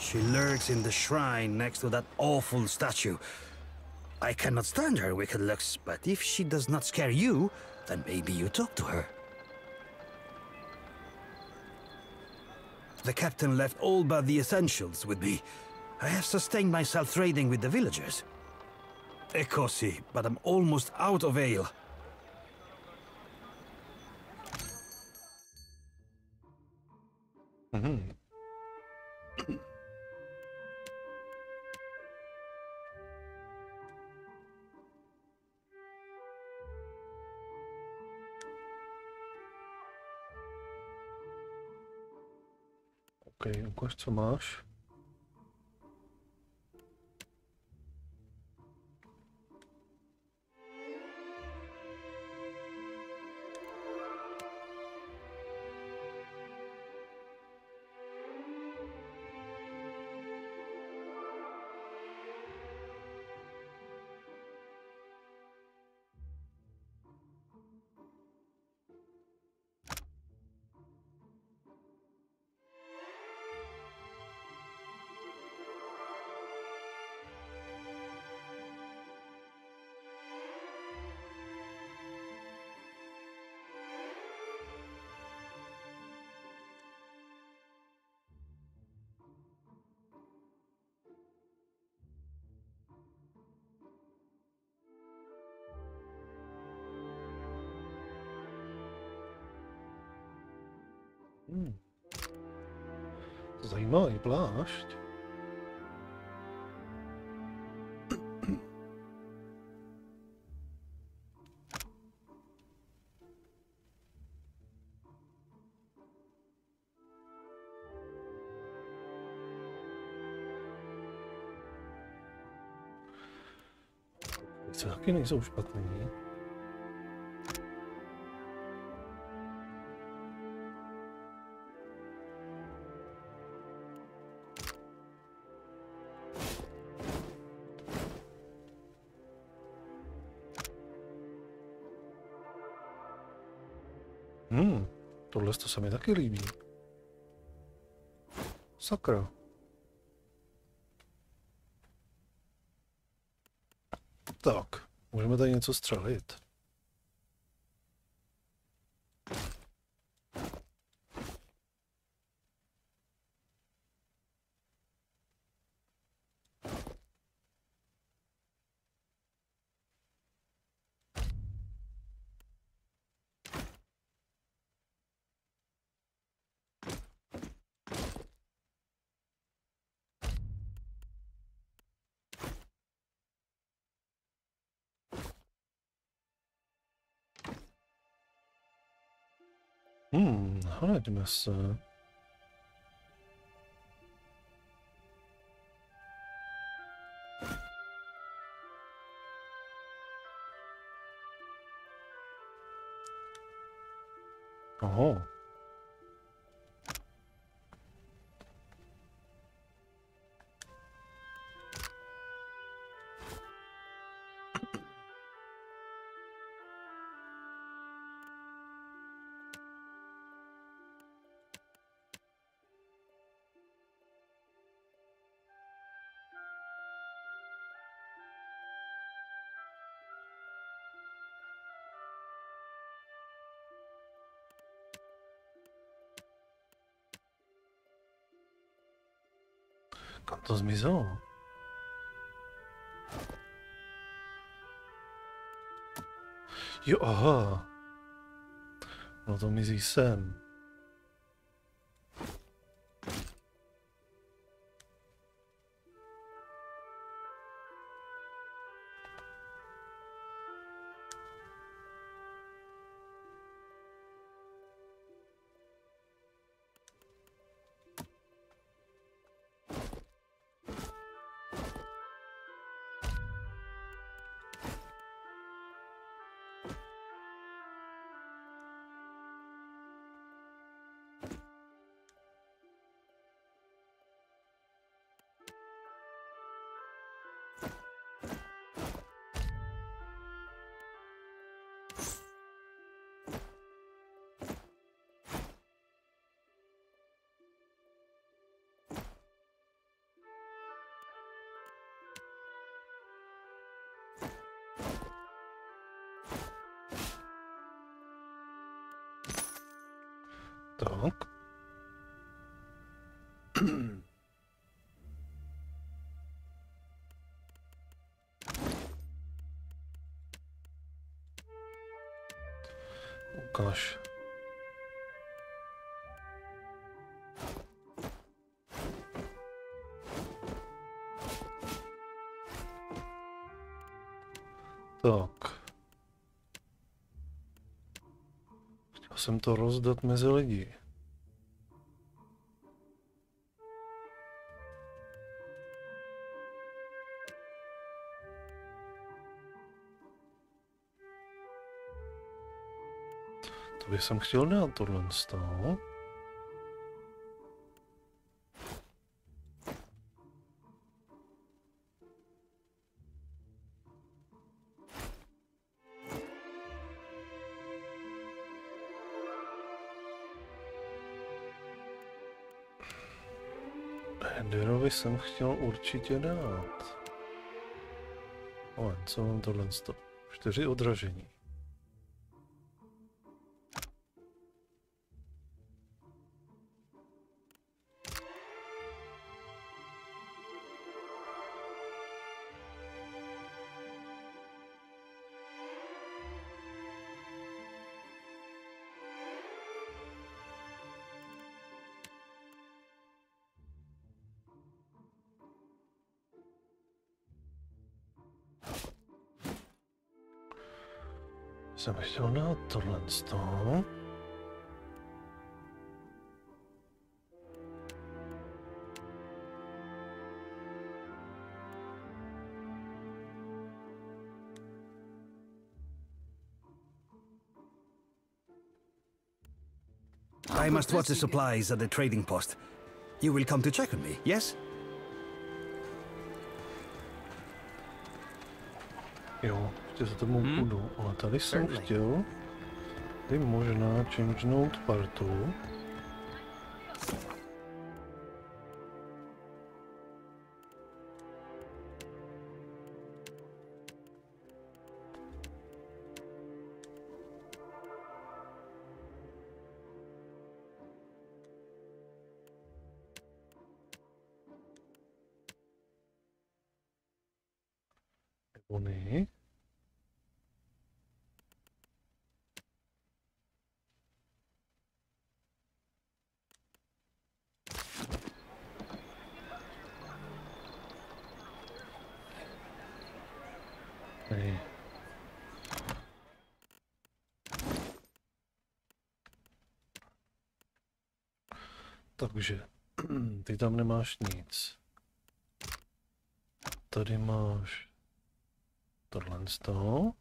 Speaker 19: She lurks in the shrine next to that awful statue. I cannot stand her wicked looks, but if she does not scare you, then maybe you talk to her. The captain left all but the essentials with me. I have sustained myself trading with the villagers. Ekosi, but I'm almost out of ale.
Speaker 1: OK, ukaž, co máš. Zajímavý plášť. Ty taky nejsou špatný. Tohle to se mi taky líbí. Sakra. Tak, můžeme tady něco střelit. Hleďme se. Aha. Kam to zmizelo? Jo, aha. No to mizí sem. Tak. Ukáž. Tak. Chtěl jsem to rozdat mezi lidi. To bych jsem chtěl dát tohle stál. Henderovi jsem chtěl určitě dát. Ale co mám tohle stál? 4 odražení. Jsem chtěl dát tohle z toho.
Speaker 19: I must watch the supplies at the trading post. You will come to check on me, yes?
Speaker 1: Jo, ještě za tebou půjdu, ale tady jsem chtěl tady možná changenout partu. Ony. Hej. Takže, ty tam nemáš nic. Tady máš tohle z toho.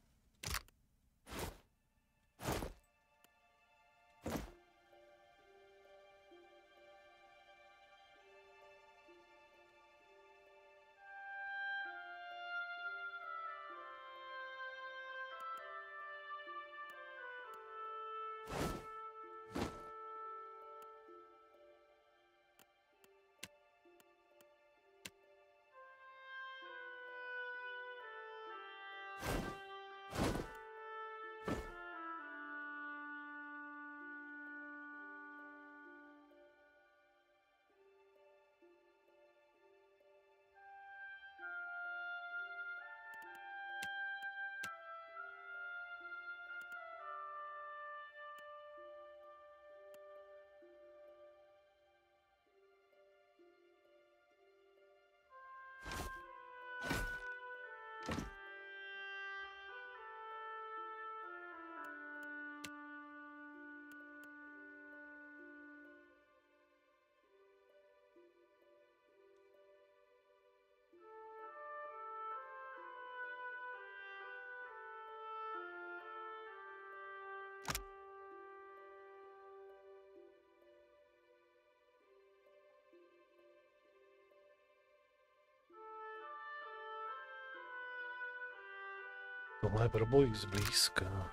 Speaker 1: Tohle je pro boj zblízka.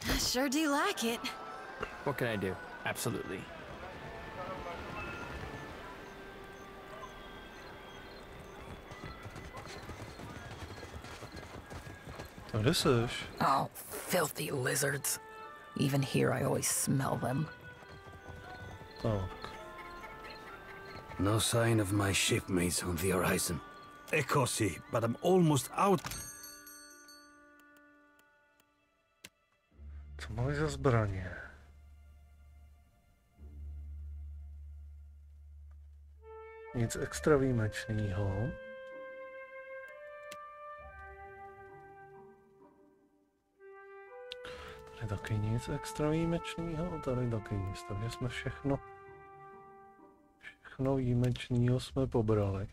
Speaker 4: I sure do like it.
Speaker 13: What can I do? Absolutely.
Speaker 1: Tady seš.
Speaker 20: Oh, filthy lizards. Even here I always smell them.
Speaker 1: Tak.
Speaker 19: No sign of my shipmates on the horizon. Ekosi, but I'm almost out.
Speaker 1: Co máš za zbraně? Nic extra výjimečného. Tady taky nic extra výjimečného, tady taky nic, takže jsme všechno výjimečného jsme pobrali.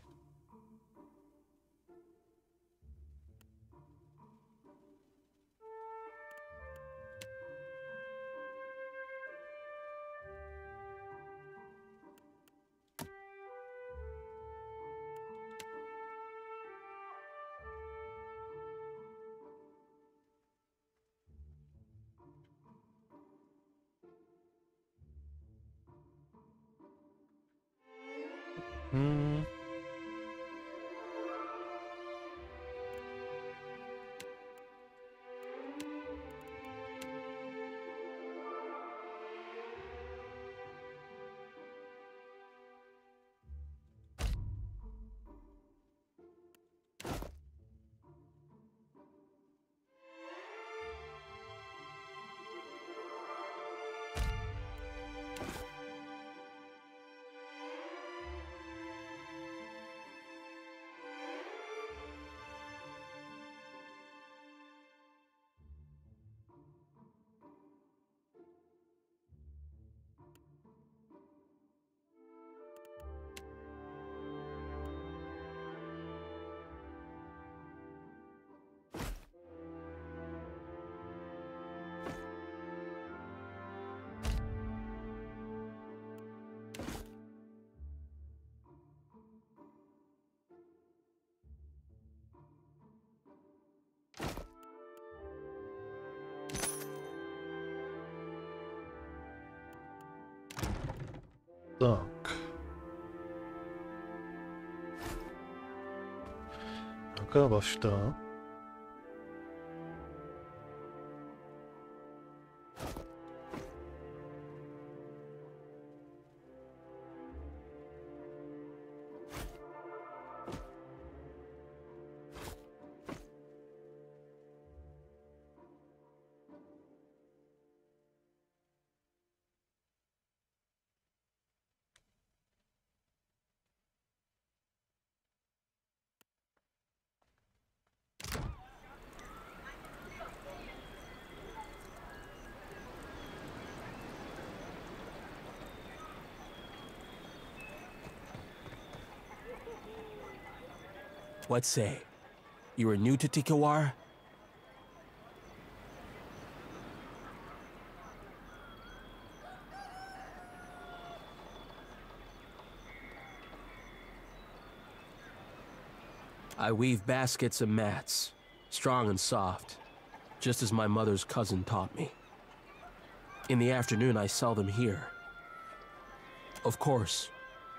Speaker 1: Tak. Jaká bašta?
Speaker 21: What say? You are new to Tikawara? I weave baskets and mats, strong and soft, just as my mother's cousin taught me. In the afternoon, I sell them here. Of course,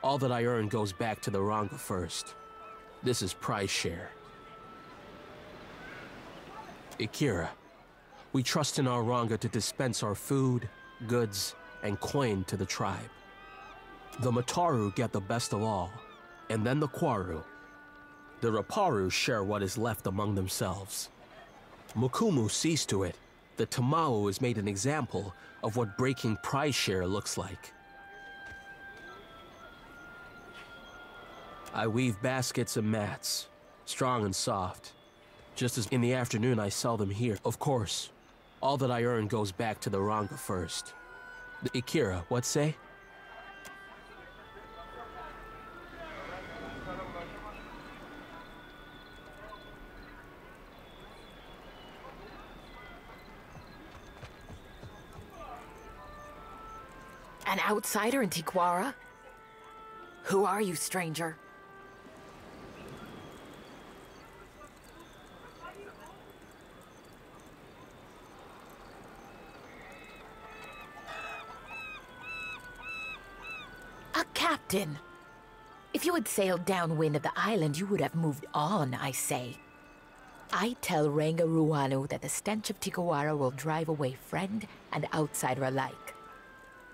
Speaker 21: all that I earn goes back to the Ranga first. This is prize share. Ikira, we trust in our Ranga to dispense our food, goods, and coin to the tribe. The Mataru get the best of all, and then the Kwaru. The Raparu share what is left among themselves. Mukumu sees to it that Tamao is made an example of what breaking prize share looks like. I weave baskets and mats, strong and soft. Just as in the afternoon I sell them here. Of course, all that I earn goes back to the Ranga first. The Ikira, what say?
Speaker 20: An outsider in Tikwara? Who are you, stranger? A captain. If you had sailed downwind of the island, you would have moved on, I say. I tell Ranga Ruanu that the stench of Tikawara will drive away friend and outsider alike.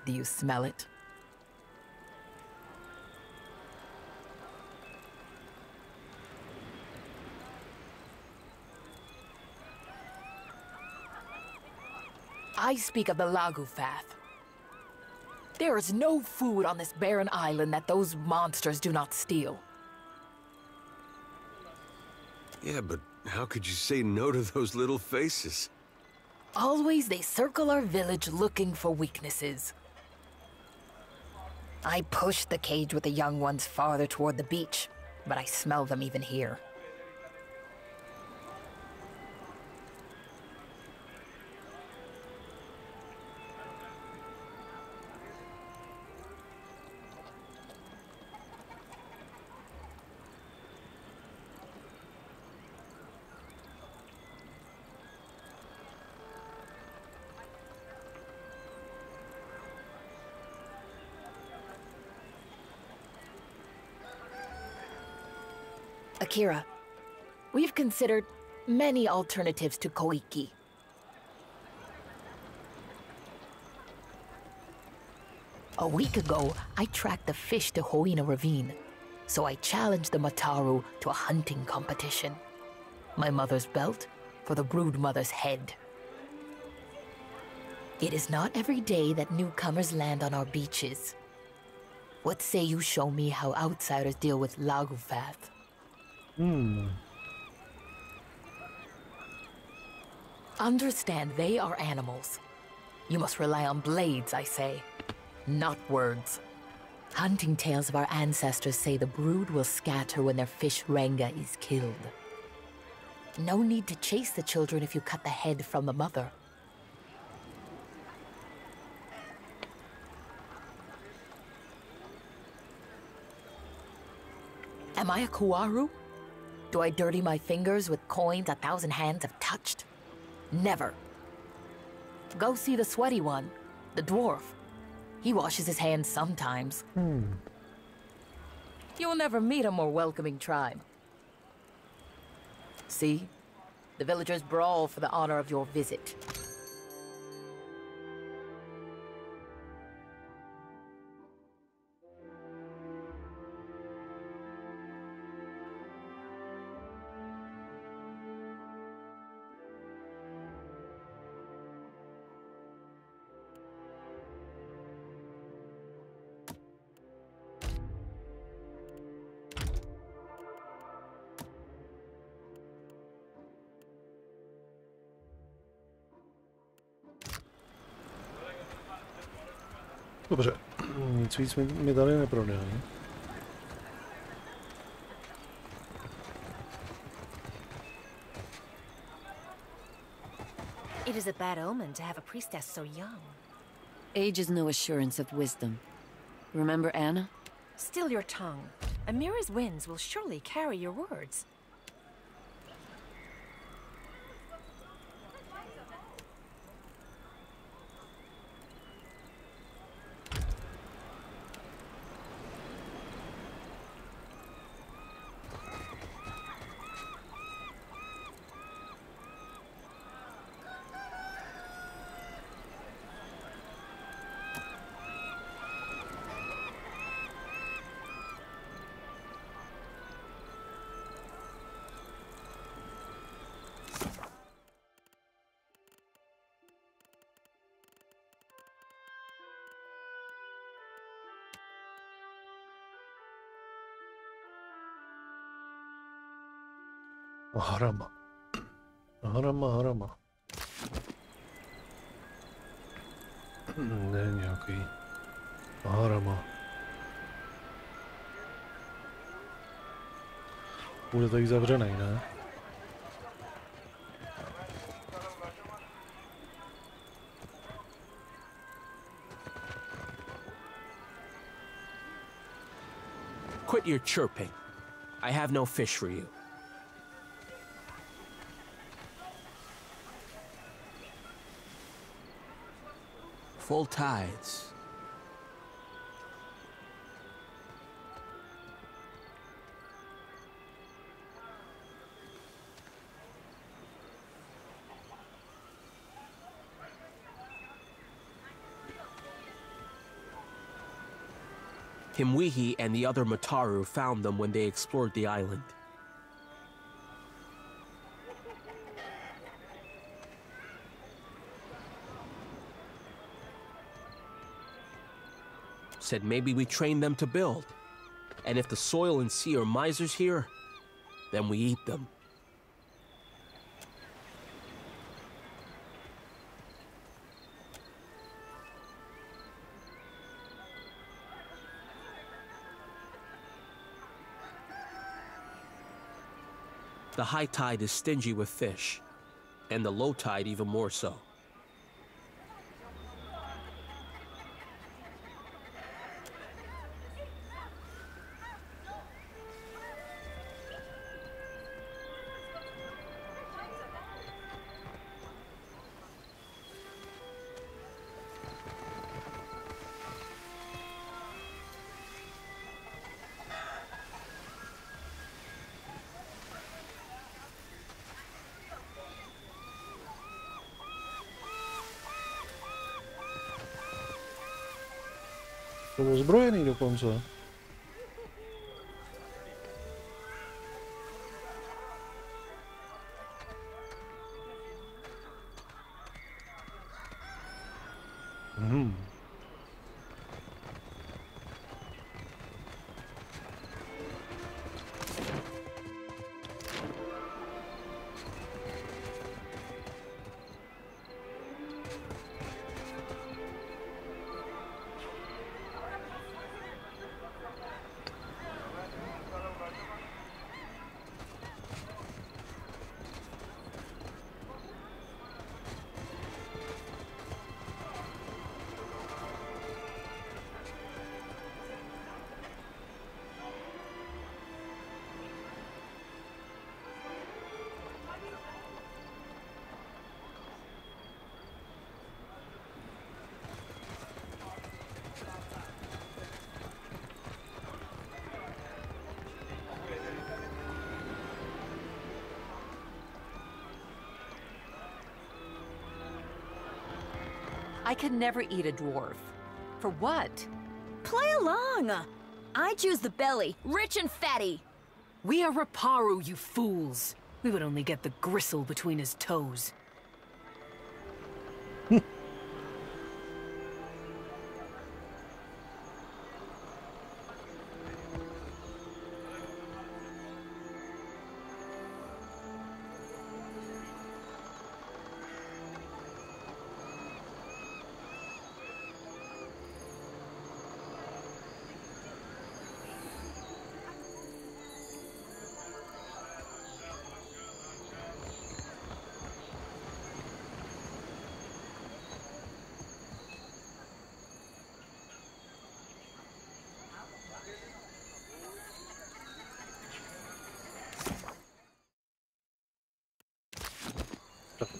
Speaker 20: Do you smell it? I speak of the Lagufath. There is no food on this barren island that those monsters do not steal.
Speaker 3: Yeah, but how could you say no to those little faces?
Speaker 20: Always they circle our village looking for weaknesses. I pushed the cage with the young ones farther toward the beach, but I smell them even here. Akira, we've considered many alternatives to Koiki. A week ago, I tracked the fish to Hoina Ravine, so I challenged the Mataru to a hunting competition. My mother's belt for the broodmother's head. It is not every day that newcomers land on our beaches. What say you show me how outsiders deal with Lagufath? Understand they are animals. You must rely on blades, I say, not words. Hunting tales of our ancestors say the brood will scatter when their fish Ranga is killed. No need to chase the children if you cut the head from the mother. Am I a Kuaru? Do I dirty my fingers with coins 1,000 hands have touched? Never. Go see the sweaty one, the dwarf. He washes his hands sometimes. You'll never meet a more welcoming tribe. See? The villagers brawl for the honor of your visit.
Speaker 1: Dobře, nic víc mi tady neprodají.
Speaker 2: It is a bad omen to have a priestess so young.
Speaker 22: Age is no assurance of wisdom. Remember Anna?
Speaker 2: Still your tongue. Amira's winds will surely carry your words.
Speaker 1: Harama. Harama. Ne, nějaký Harama. Bude tady zavřený, ne?
Speaker 21: Quit your chirping. I have no fish for you. Full tides. Himwehi and the other Mataru found them when they explored the island. Said maybe we train them to build. And if the soil and sea are misers here, then we eat them. The high tide is stingy with fish, and the low tide even more so.
Speaker 1: To ozbrojený dokonce.
Speaker 2: I could never eat a dwarf. For what?
Speaker 7: Play along! I choose the belly, rich and fatty.
Speaker 2: We are Raparu, you fools. We would only get the gristle between his toes.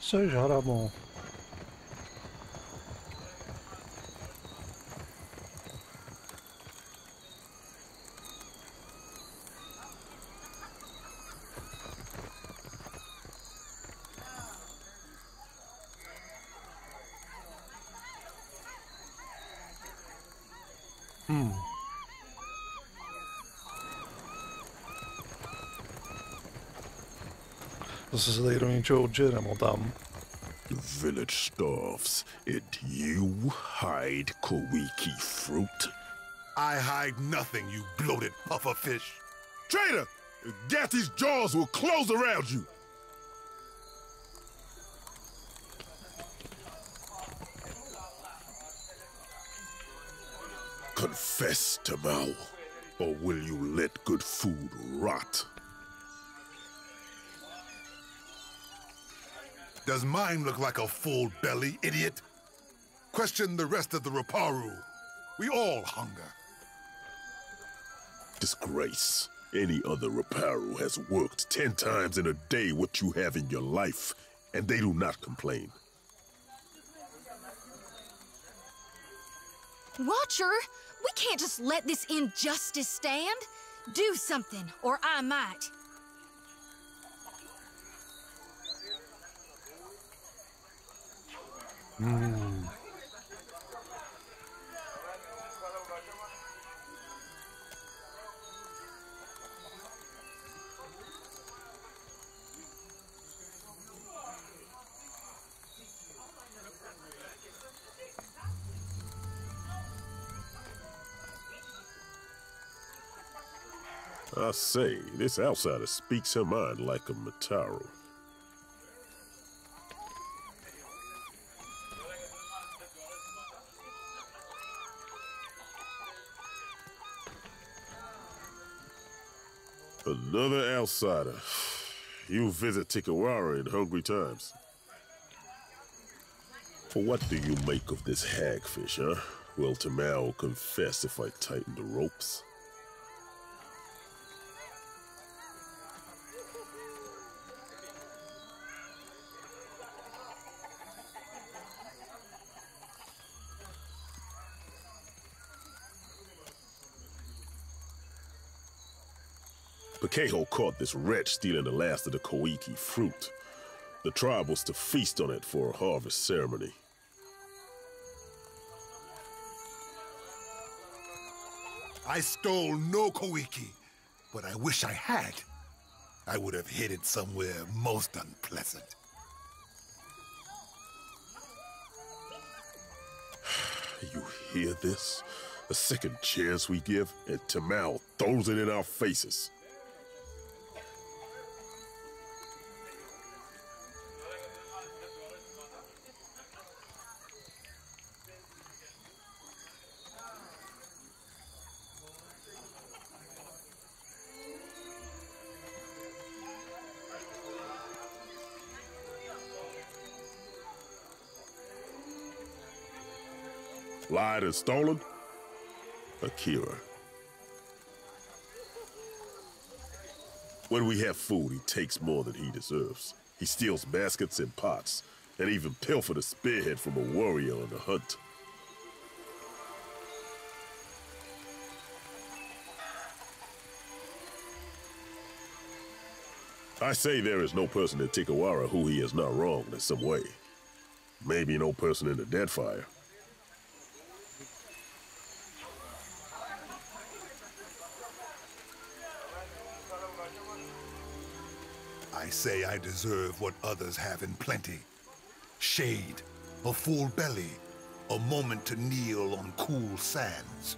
Speaker 1: Se žáramo. Zase se tady do něčeho odžerem tam.
Speaker 8: The village starves, and you hide Kowiki fruit?
Speaker 23: I hide nothing, you bloated pufferfish. Traitor! Gatty's jaws will close around you!
Speaker 8: Confess, Tamao, or will you let good food rot?
Speaker 23: Does mine look like a full belly, idiot? Question the rest of the Raparu. We all hunger.
Speaker 8: Disgrace. Any other Raparu has worked 10 times in a day what you have in your life, and they do not complain.
Speaker 4: Watcher, we can't just let this injustice stand. Do something, or I might.
Speaker 8: I say, this outsider speaks her mind like a Mataru. Another outsider. You visit Tikawara in hungry times. For what do you make of this hagfish, huh? Will Tamao confess if I tighten the ropes? Pakeho caught this wretch stealing the last of the Koiki fruit. The tribe was to feast on it for a harvest ceremony.
Speaker 23: I stole no Koiki, but I wish I had. I would have hid it somewhere most unpleasant.
Speaker 8: You hear this? A second chance we give, and Tamao throws it in our faces. Lied and stolen? Akira. When we have food, he takes more than he deserves. He steals baskets and pots, and even pilfered a spearhead from a warrior on the hunt. I say there is no person in Tikawara who he has not wronged in some way. Maybe no person in the Deadfire.
Speaker 23: I say I deserve what others have in plenty. Shade, a full belly, a moment to kneel on cool sands.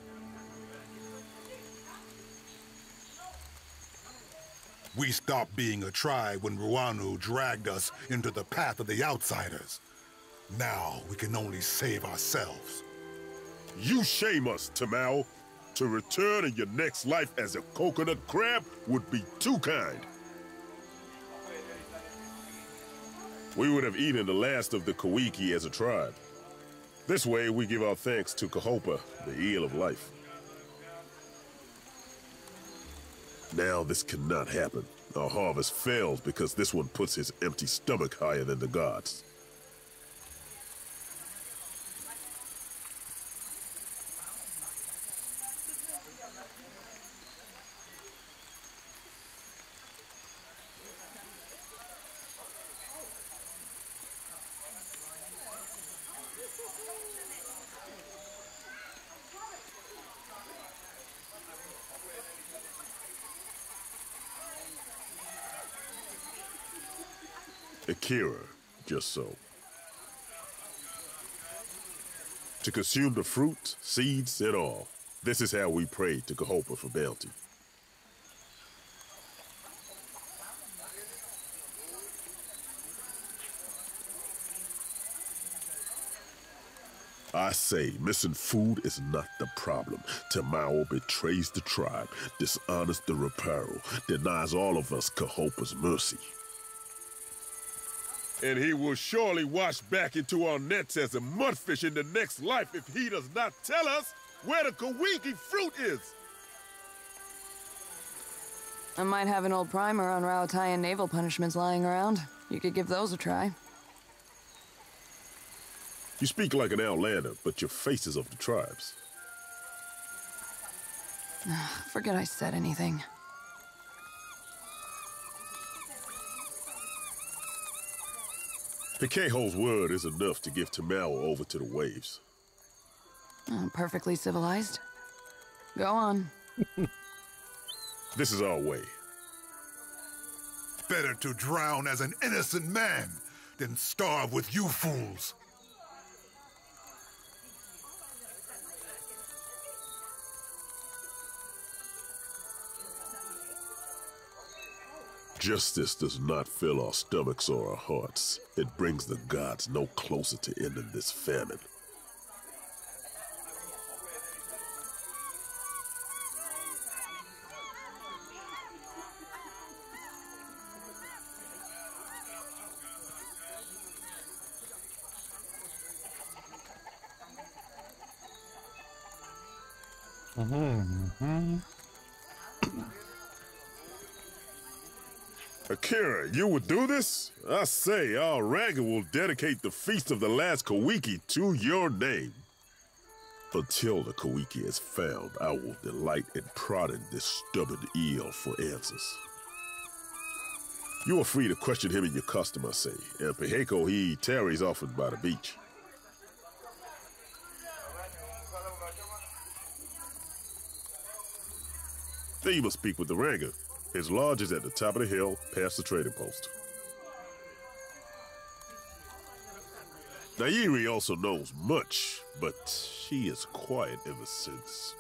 Speaker 23: We stopped being a tribe when Ruanu dragged us into the path of the outsiders. Now we can only save ourselves.
Speaker 8: You shame us, Tamao. To return in your next life as a coconut crab would be too kind. We would have eaten the last of the Koiki as a tribe. This way, we give our thanks to Kahopa, the eel of life. Now this cannot happen. Our harvest fails because this one puts his empty stomach higher than the gods. Akira, just so. To consume the fruit, seeds, and all. This is how we pray to Kahopa for bounty. I say, missing food is not the problem. Tamao betrays the tribe, dishonors the Reparo, denies all of us Kahopa's mercy. And he will surely wash back into our nets as a mudfish in the next life if he does not tell us where the Koiki fruit is.
Speaker 17: I might have an old primer on Raotayan naval punishments lying around. You could give those a try.
Speaker 8: You speak like an outlander, but your face is of the tribes.
Speaker 17: Forget I said anything.
Speaker 8: Pakeho's word is enough to give Tamao over to the waves.
Speaker 17: Perfectly civilized. Go on.
Speaker 8: This is our way.
Speaker 23: Better to drown as an innocent man than starve with you fools.
Speaker 8: Justice does not fill our stomachs or our hearts. It brings the gods no closer to ending this famine. Akira, you would do this? I say, our Ranga will dedicate the Feast of the Last Kawiki to your name. Until the Kawiki is found, I will delight in prodding this stubborn eel for answers. You are free to question him in your custom, I say, and Peheko, he tarries often by the beach. Then you must speak with the Ranga. His lodge is at the top of the hill, past the trading post. Nairi also knows much, but she is quiet ever since.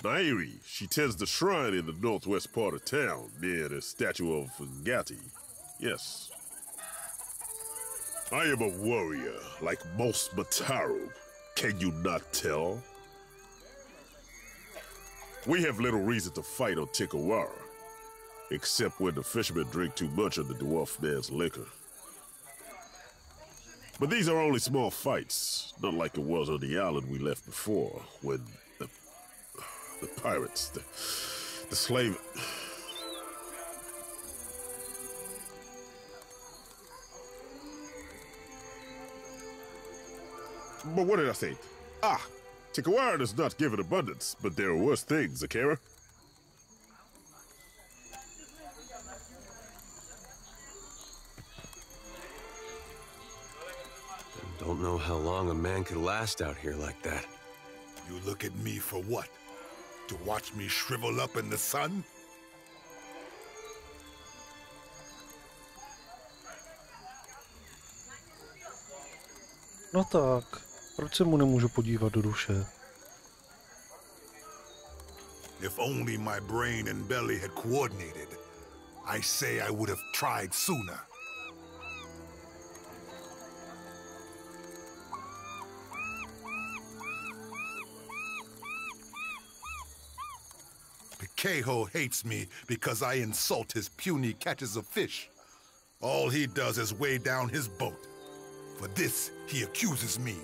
Speaker 8: Nairi, she tends the shrine in the northwest part of town, near the statue of Ngati. Yes. I am a warrior, like most Mataru. Can you not tell? We have little reason to fight on Tikawara, except when the fishermen drink too much of the dwarf man's liquor. But these are only small fights, not like it was on the island we left before, when the pirates, the slave... But what did I say? Ah! Tikawara does not give in abundance, but there are worse things, Akira.
Speaker 3: Don't know how long a man could last out here like that.
Speaker 23: You look at me for what? To watch me shrivel up in the sun?
Speaker 1: No tak, proč se mu nemůžu podívat do duše?
Speaker 23: If only my brain and belly had coordinated, I say I would have tried sooner. Keho hates me because I insult his puny catches of fish. All he does is weigh down his boat. For this, he accuses me.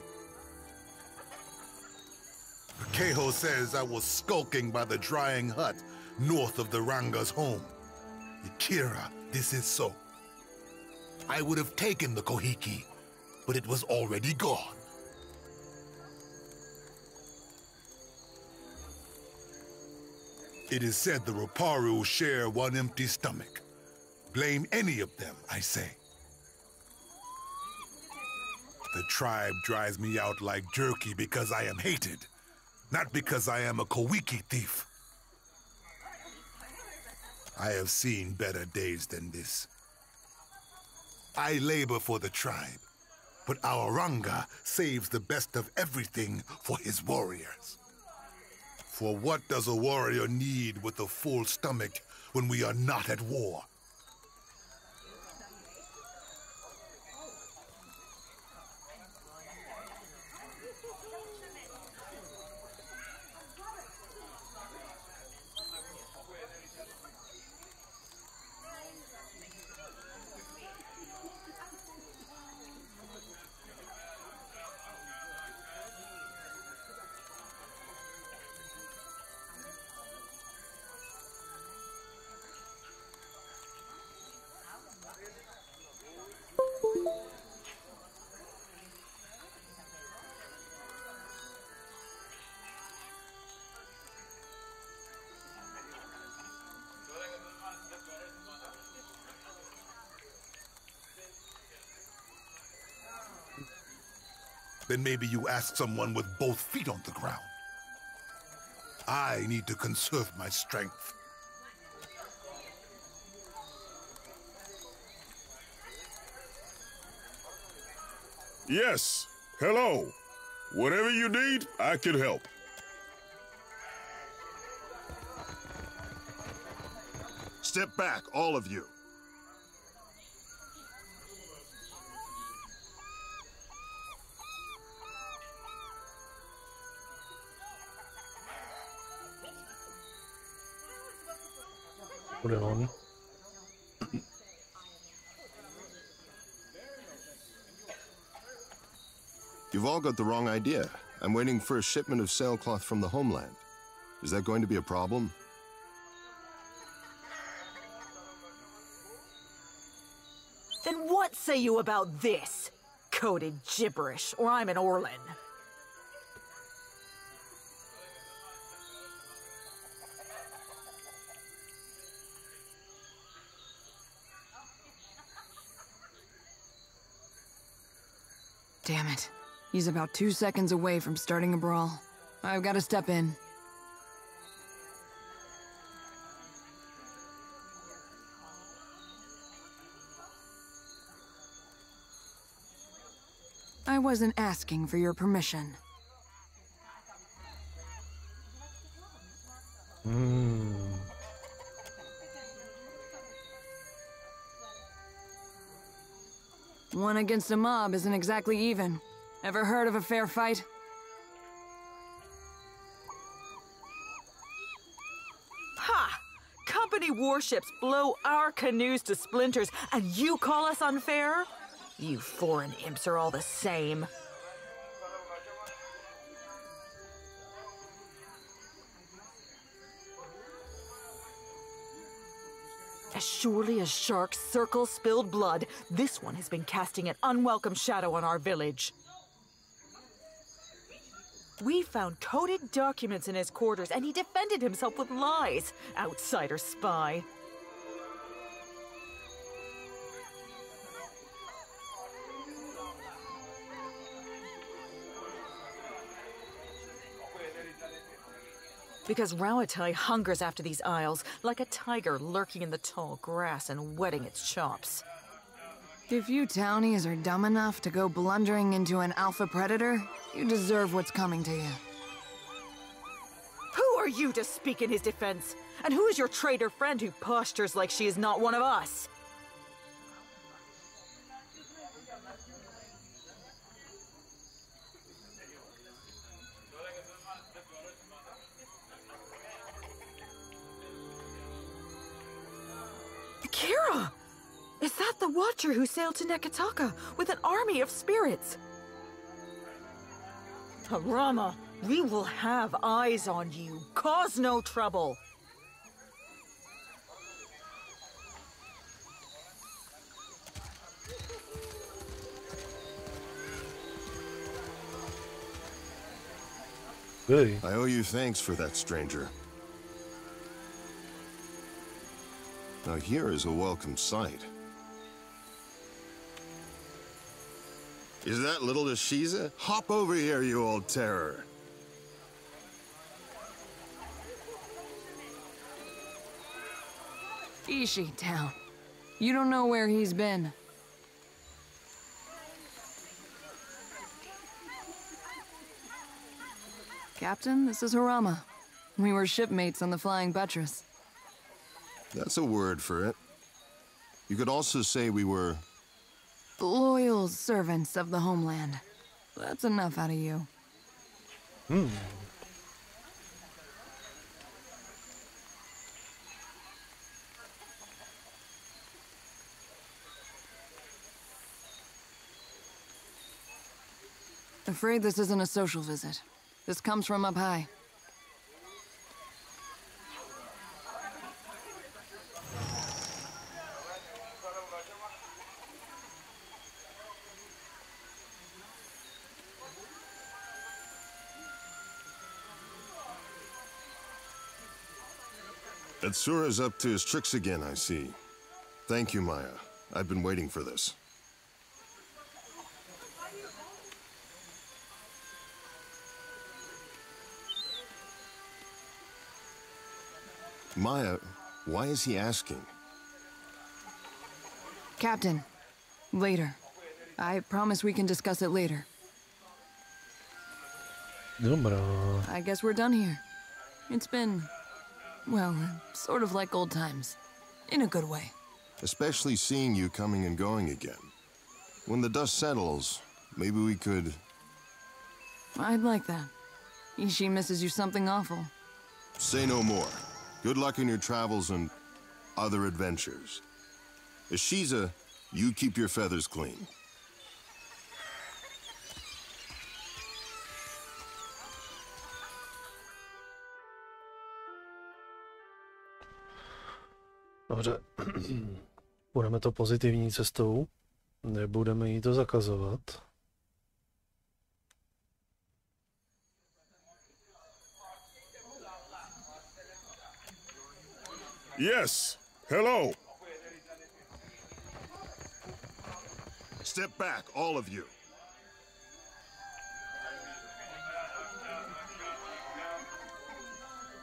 Speaker 23: Keho says I was skulking by the drying hut north of the Ranga's home. Akira, this is so. I would have taken the Kohiki, but it was already gone. It is said the Roparu share one empty stomach. Blame any of them, I say. The tribe drives me out like jerky because I am hated, not because I am a Kowiki thief. I have seen better days than this. I labor for the tribe, but our Ranga saves the best of everything for his warriors. For what does a warrior need with a full stomach when we are not at war? Then maybe you ask someone with both feet on the ground. I need to conserve my strength.
Speaker 8: Yes, hello. Whatever you need, I can help. Step back, all of you.
Speaker 1: Put it on.
Speaker 10: You've all got the wrong idea. I'm waiting for a shipment of sailcloth from the homeland. Is that going to be a problem?
Speaker 11: Then what say you about this? Coded gibberish, or I'm an Orlin.
Speaker 16: Damn it. He's about 2 seconds away from starting a brawl. I've got to step in. I wasn't asking for your permission. One against a mob isn't exactly even. Ever heard of a fair fight?
Speaker 11: Ha! Company warships blow our canoes to splinters, and you call us unfair? You foreign imps are all the same. As surely as sharks circle spilled blood, this one has been casting an unwelcome shadow on our village. We found coded documents in his quarters, and he defended himself with lies. Outsider spy. Because Rauatai hungers after these isles, like a tiger lurking in the tall grass and whetting its chops.
Speaker 16: If you townies are dumb enough to go blundering into an alpha predator, you deserve what's coming to you.
Speaker 11: Who are you to speak in his defense? And who is your traitor friend who postures like she is not one of us? Kira! Is that the Watcher who sailed to Nekataka with an army of spirits? Harama, we will have eyes on you. Cause no trouble.
Speaker 1: Hey.
Speaker 10: I owe you thanks for that, stranger. Now here is a welcome sight. Is that little Ashiza? Hop over here, you old terror.
Speaker 16: Ishi town. You don't know where he's been. Captain, this is Harama. We were shipmates on the Flying Buttress.
Speaker 10: That's a word for it. You could also say we were...
Speaker 16: loyal servants of the homeland. That's enough out of you. Afraid this isn't a social visit. This comes from up high.
Speaker 10: Atsura's up to his tricks again, I see. Thank you, Maya. I've been waiting for this. Maya, why is he asking?
Speaker 16: Captain, later. I promise we can discuss it later. I guess we're done here. It's been, well, sort of like old times.
Speaker 17: In a good way.
Speaker 10: Especially seeing you coming and going again. When the dust settles, maybe we could...
Speaker 17: I'd like that. Ishi misses you something awful.
Speaker 10: Say no more. Good luck in your travels and other adventures. Ishiza, you keep your feathers clean.
Speaker 1: Dobře. Budeme to pozitivní cestou. Nebudeme jí to zakazovat.
Speaker 8: Yes. Hello. Step back, all of you.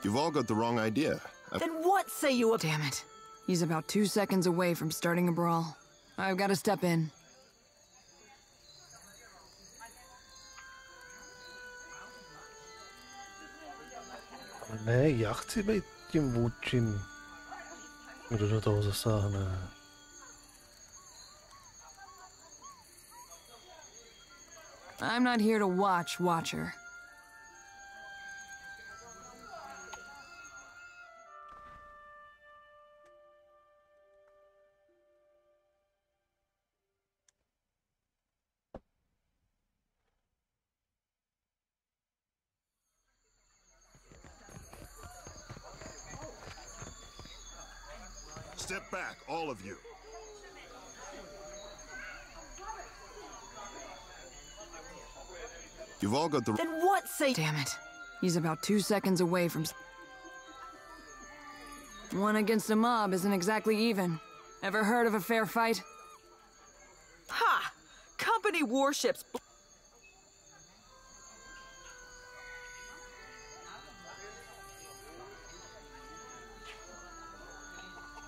Speaker 10: You've all got the wrong idea.
Speaker 11: Then what say you...
Speaker 17: Damn it. He's about 2 seconds away from starting a brawl. I've got to step in.
Speaker 1: Ne, já chci být tím vůdčím, kdo do toho zasáhne.
Speaker 17: I'm not here to watch, Watcher.
Speaker 8: Step back, all of you.
Speaker 10: You've all got the...
Speaker 11: Then what say...
Speaker 17: Damn it. He's about 2 seconds away from... One against a mob isn't exactly even. Ever heard of a fair fight?
Speaker 11: Ha! Company warships...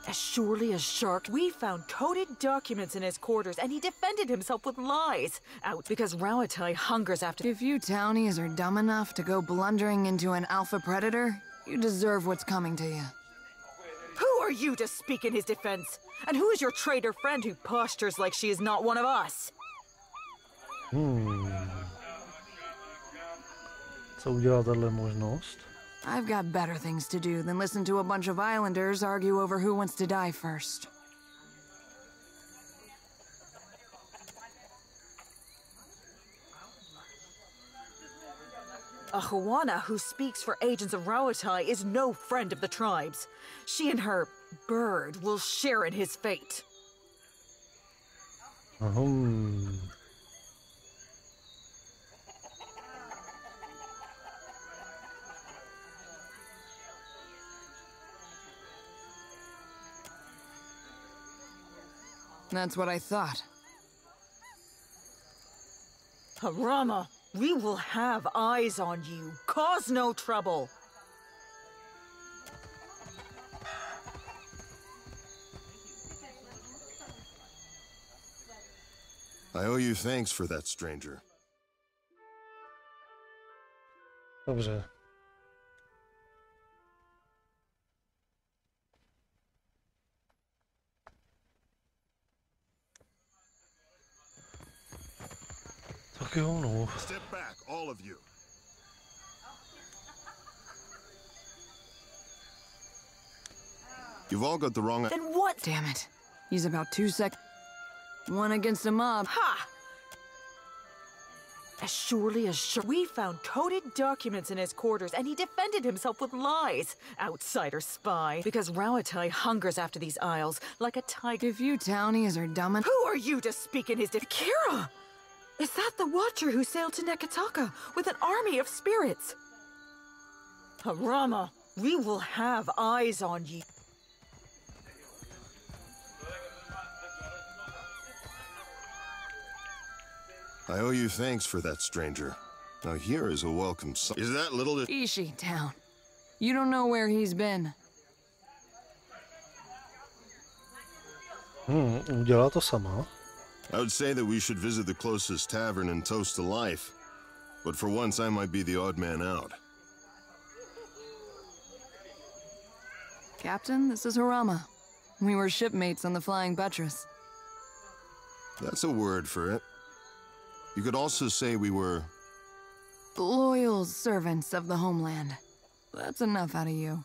Speaker 11: As surely as shark, we found coded documents in his quarters, and he defended himself with lies. Out because Rauatai hungers after...
Speaker 17: If you townies are dumb enough to go blundering into an alpha predator, you deserve what's coming to you.
Speaker 11: Who are you to speak in his defense? And who is your traitor friend who postures like she is not one of us?
Speaker 1: Co udělá tahle možnost?
Speaker 17: I've got better things to do than listen to a bunch of islanders argue over who wants to die first.
Speaker 11: A Huana who speaks for agents of Rauatai is no friend of the tribes. She and her bird will share in his fate.
Speaker 17: That's what I thought.
Speaker 11: Harama, we will have eyes on you. Cause no trouble.
Speaker 10: I owe you thanks for that, stranger.
Speaker 1: Dobře. Tak jo, no.
Speaker 8: Step back, all of you.
Speaker 10: You've all got the wrong...
Speaker 11: Then what?
Speaker 17: Damn it. He's about 2 seconds... One against a mob.
Speaker 11: Ha! As surely as sure... We found coded documents in his quarters, and he defended himself with lies. Outsider spy. Because Rauatai hungers after these isles like a tiger.
Speaker 17: If you townies are dumb...
Speaker 11: Who are you to speak in his... Kira! Is that the Watcher who sailed to Nekataka with an army of spirits? Harama, we will have eyes on you.
Speaker 10: I owe you thanks for that, stranger. Now here is a welcome sight. Is that little...
Speaker 17: Ishi town. You don't know where he's been.
Speaker 1: Udělá to sama.
Speaker 10: I would say that we should visit the closest tavern and toast to life. But for once, I might be the odd man out.
Speaker 17: Captain, this is Harama. We were shipmates on the Flying Buttress.
Speaker 10: That's a word for it. You could also say we were...
Speaker 17: loyal servants of the homeland. That's enough out of you.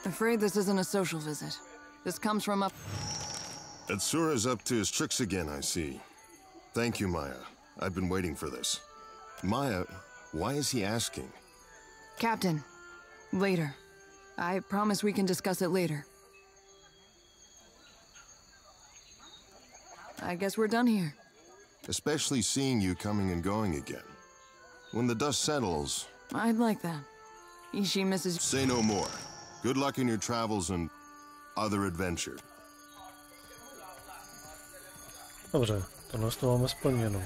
Speaker 17: Afraid this isn't a social visit. This comes from up...
Speaker 10: Atsura's up to his tricks again, I see. Thank you, Maya. I've been waiting for this. Maya, why is he asking?
Speaker 17: Captain, later. I promise we can discuss it later. I guess we're done here.
Speaker 10: Especially seeing you coming and going again. When the dust settles...
Speaker 17: I'd like that. She misses...
Speaker 10: Say no more. Good luck in your travels and other adventure.
Speaker 1: Dobře, tohle to máme splněno.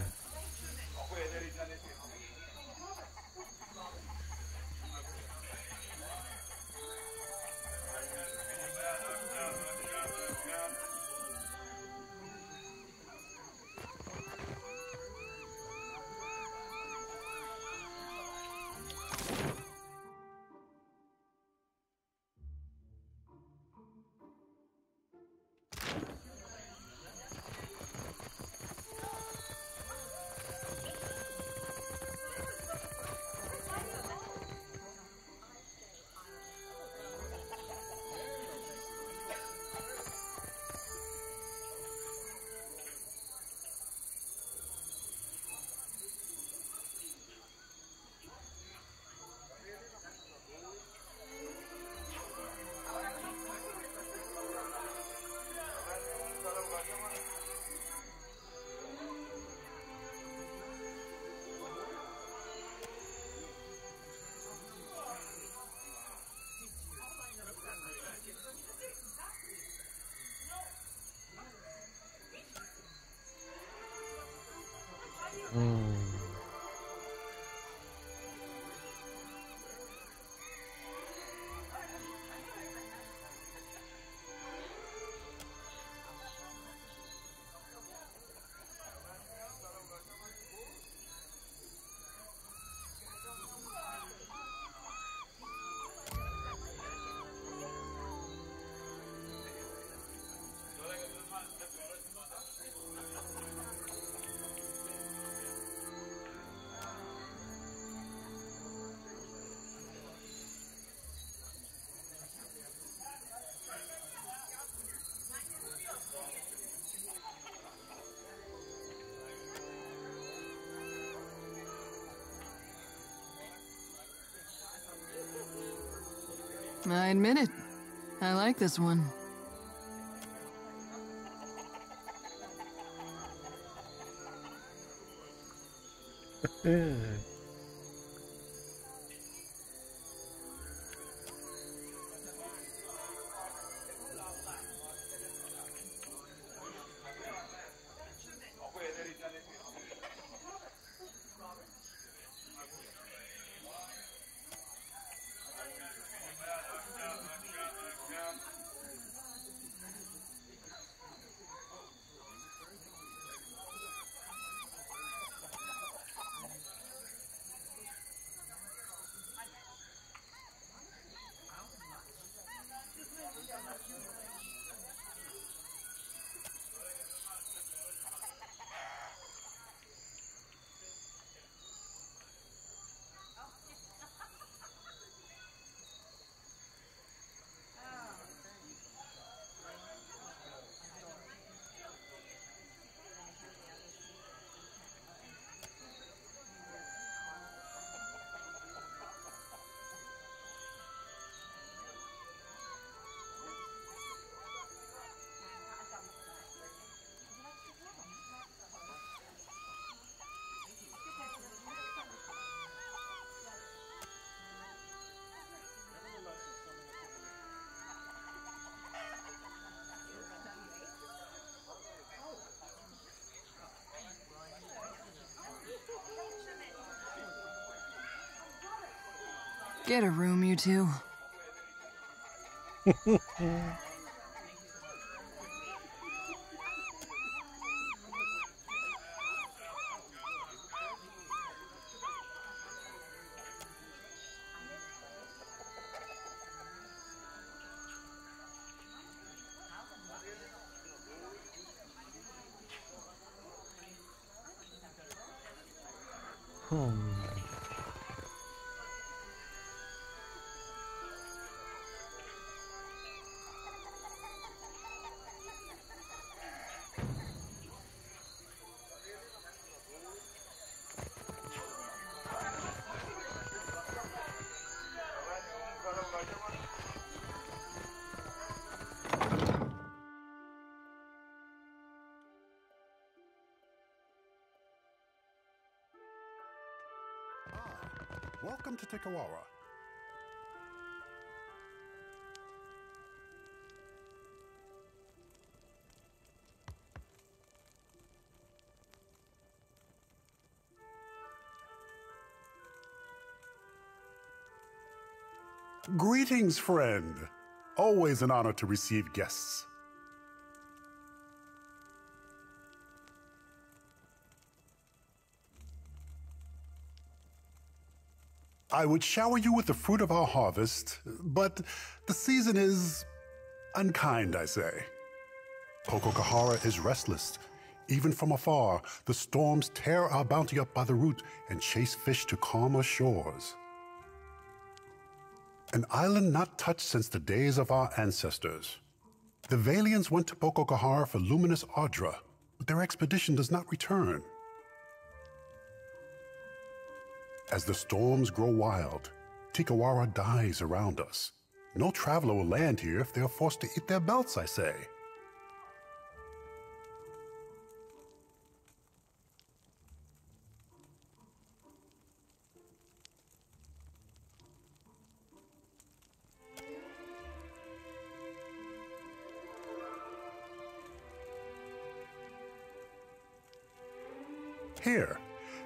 Speaker 17: I admit it. I like this one. Get a room, you two.
Speaker 5: Welcome to Tikawara. Greetings, friend. Always an honor to receive guests. I would shower you with the fruit of our harvest, but the season is unkind, I say. Pococahara is restless. Even from afar, the storms tear our bounty up by the root and chase fish to calmer shores. An island not touched since the days of our ancestors. The Valians went to Pococahara for luminous Ardra, but their expedition does not return. As the storms grow wild, Tikawara dies around us. No traveler will land here if they are forced to eat their belts, I say. Here.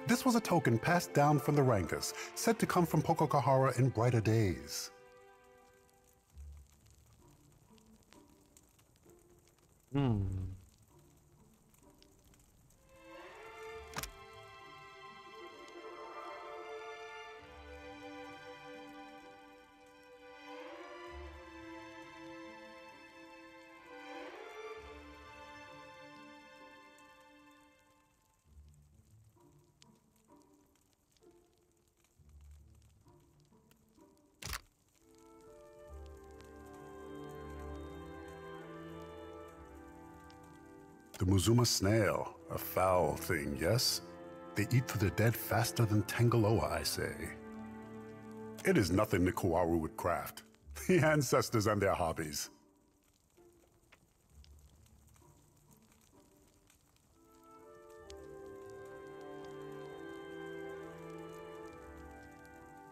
Speaker 5: This was a token passed down from the Rankas, said to come from Pococahara in brighter days. The Muzuma snail, a foul thing, yes? They eat to the dead faster than Tangaloa, I say. It is nothing the Kawaru would craft. The ancestors and their hobbies.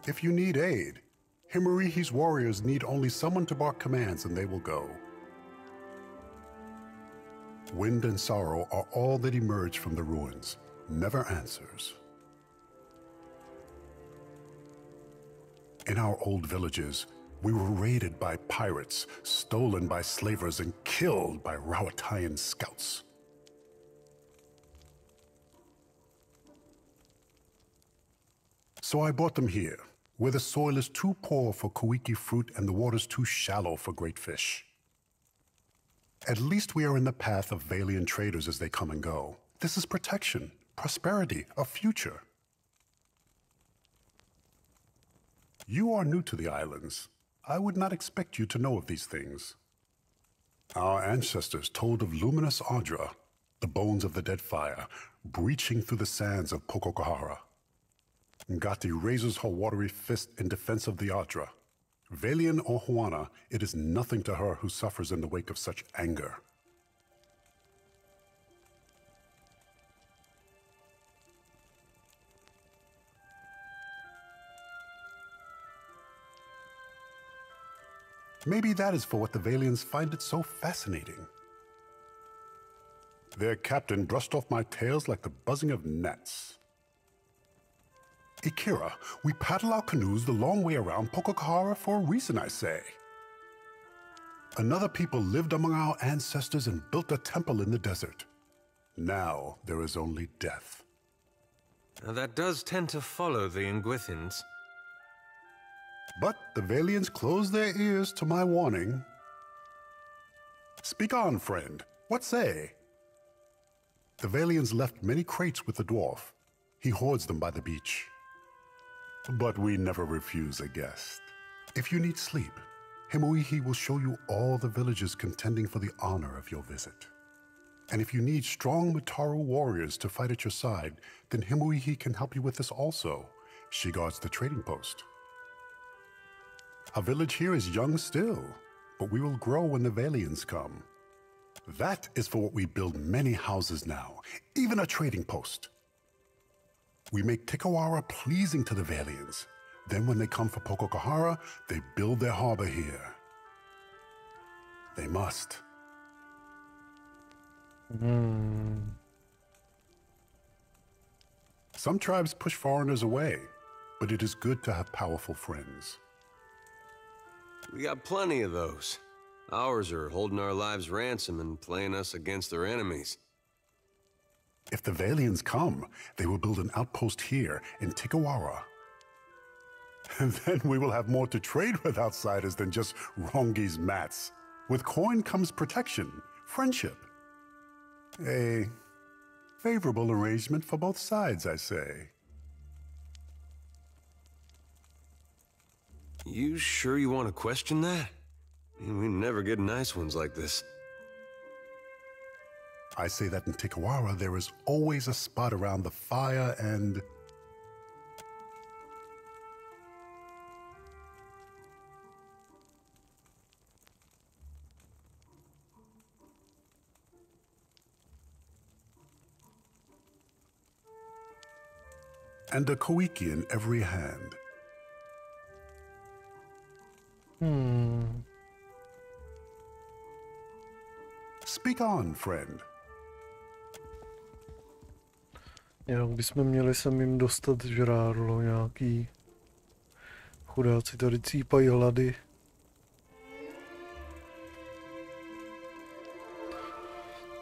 Speaker 5: If you need aid, Himarihi's warriors need only someone to bark commands and they will go. Wind and sorrow are all that emerge from the ruins, never answers. In our old villages, we were raided by pirates, stolen by slavers, and killed by Rawatayan scouts. So I brought them here, where the soil is too poor for Kawiki fruit and the waters too shallow for great fish. At least we are in the path of Valian traders as they come and go. This is protection, prosperity, a future. You are new to the islands. I would not expect you to know of these things. Our ancestors told of luminous Ardra, the bones of the Deadfire, breaching through the sands of Pococahara. Ngati raises her watery fist in defense of the Ardra. Valian or Huana, it is nothing to her who suffers in the wake of such anger. Maybe that is for what the Valians find it so fascinating. Their captain brushed off my tails like the buzzing of gnats. Ikira, we paddle our canoes the long way around Pococahara for a reason, I say. Another people lived among our ancestors and built a temple in the desert. Now there is only death.
Speaker 3: Now, that does tend to follow the Ingwithins.
Speaker 5: But the Valians closed their ears to my warning. Speak on, friend. What say? The Valians left many crates with the dwarf. He hoards them by the beach. But we never refuse a guest. If you need sleep, Himuihi will show you all the villages contending for the honor of your visit. And if you need strong Mataru warriors to fight at your side, then Himuihi can help you with this also. She guards the trading post. Our village here is young still, but we will grow when the Valians come. That is for what we build many houses now, even a trading post. We make Tikawara pleasing to the Valians. Then when they come for Pokokahara, they build their harbor here. They must. Some tribes push foreigners away, but it is good to have powerful friends.
Speaker 3: We got plenty of those. Ours are holding our lives ransom and playing us against their enemies.
Speaker 5: If the Valians come, they will build an outpost here in Tikawara. And then we will have more to trade with outsiders than just Rongi's mats. With coin comes protection, friendship. A favorable arrangement for both sides, I say.
Speaker 3: You sure you want to question that? We never get nice ones like this.
Speaker 5: I say that in Tikawara there is always a spot around the fire and... and a koiki in every hand. Speak on, friend.
Speaker 1: Jinak bychom měli sem jim dostat žrádlo nějaký. Chudáci tady cípají hlady.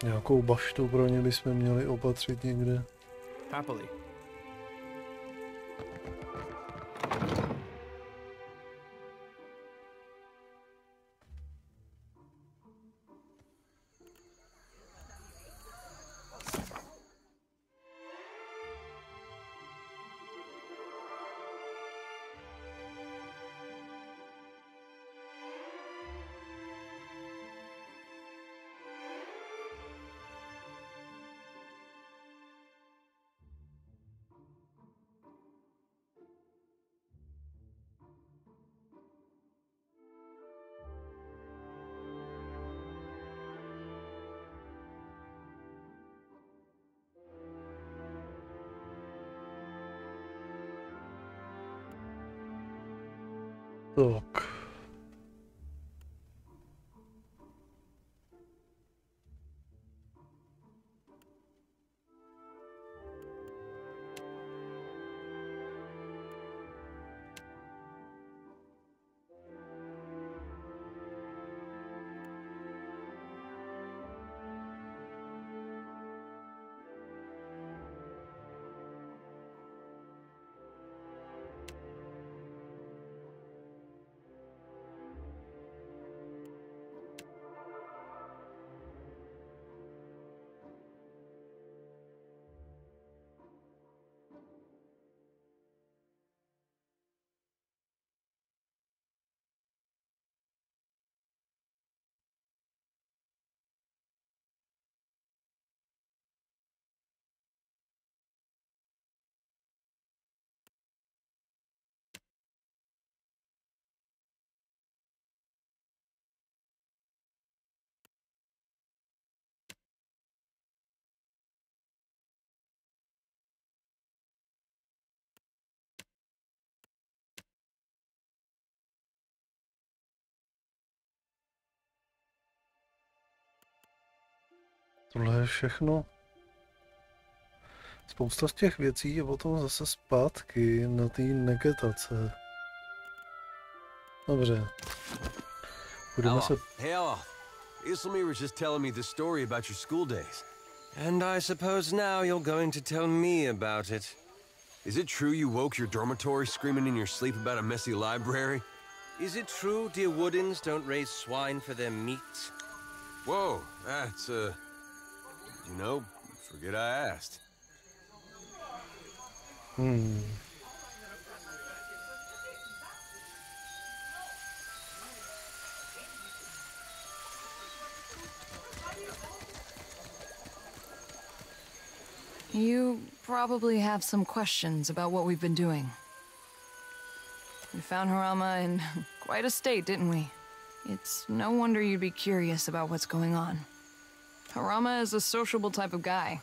Speaker 1: Nějakou baštu pro ně bychom měli opatřit někde.
Speaker 13: Happily.
Speaker 1: Tak. Tohle je všechno. Spousta z těch věcí je potom zase zpátky na té negetace. Dobře. Budeme se...
Speaker 3: Hey, Olaf. Islamir was just telling me the story about your school days. And I suppose now you're going to tell me about it. Is it true you woke your dormitory screaming in your sleep about a messy library?
Speaker 15: Is it true dear Woodins don't raise swine for their meat?
Speaker 3: Whoa, that's, you know, forget I asked.
Speaker 17: You probably have some questions about what we've been doing. We found Harama in quite a state, didn't we? It's no wonder you'd be curious about what's going on. Harama is a sociable type of guy.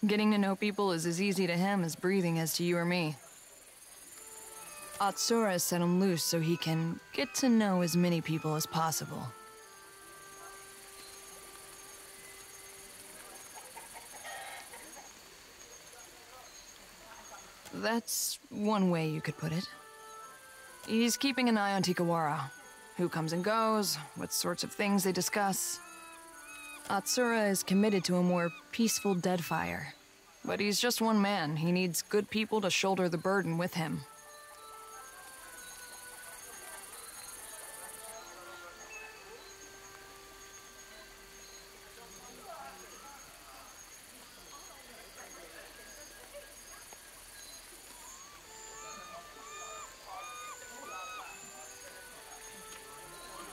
Speaker 17: Getting to know people is as easy to him as breathing is to you or me. Atsura set him loose so he can get to know as many people as possible. That's one way you could put it. He's keeping an eye on Tikawara. Who comes and goes, what sorts of things they discuss. Atsura is committed to a more peaceful Deadfire. But he's just one man. He needs good people to shoulder the burden with him.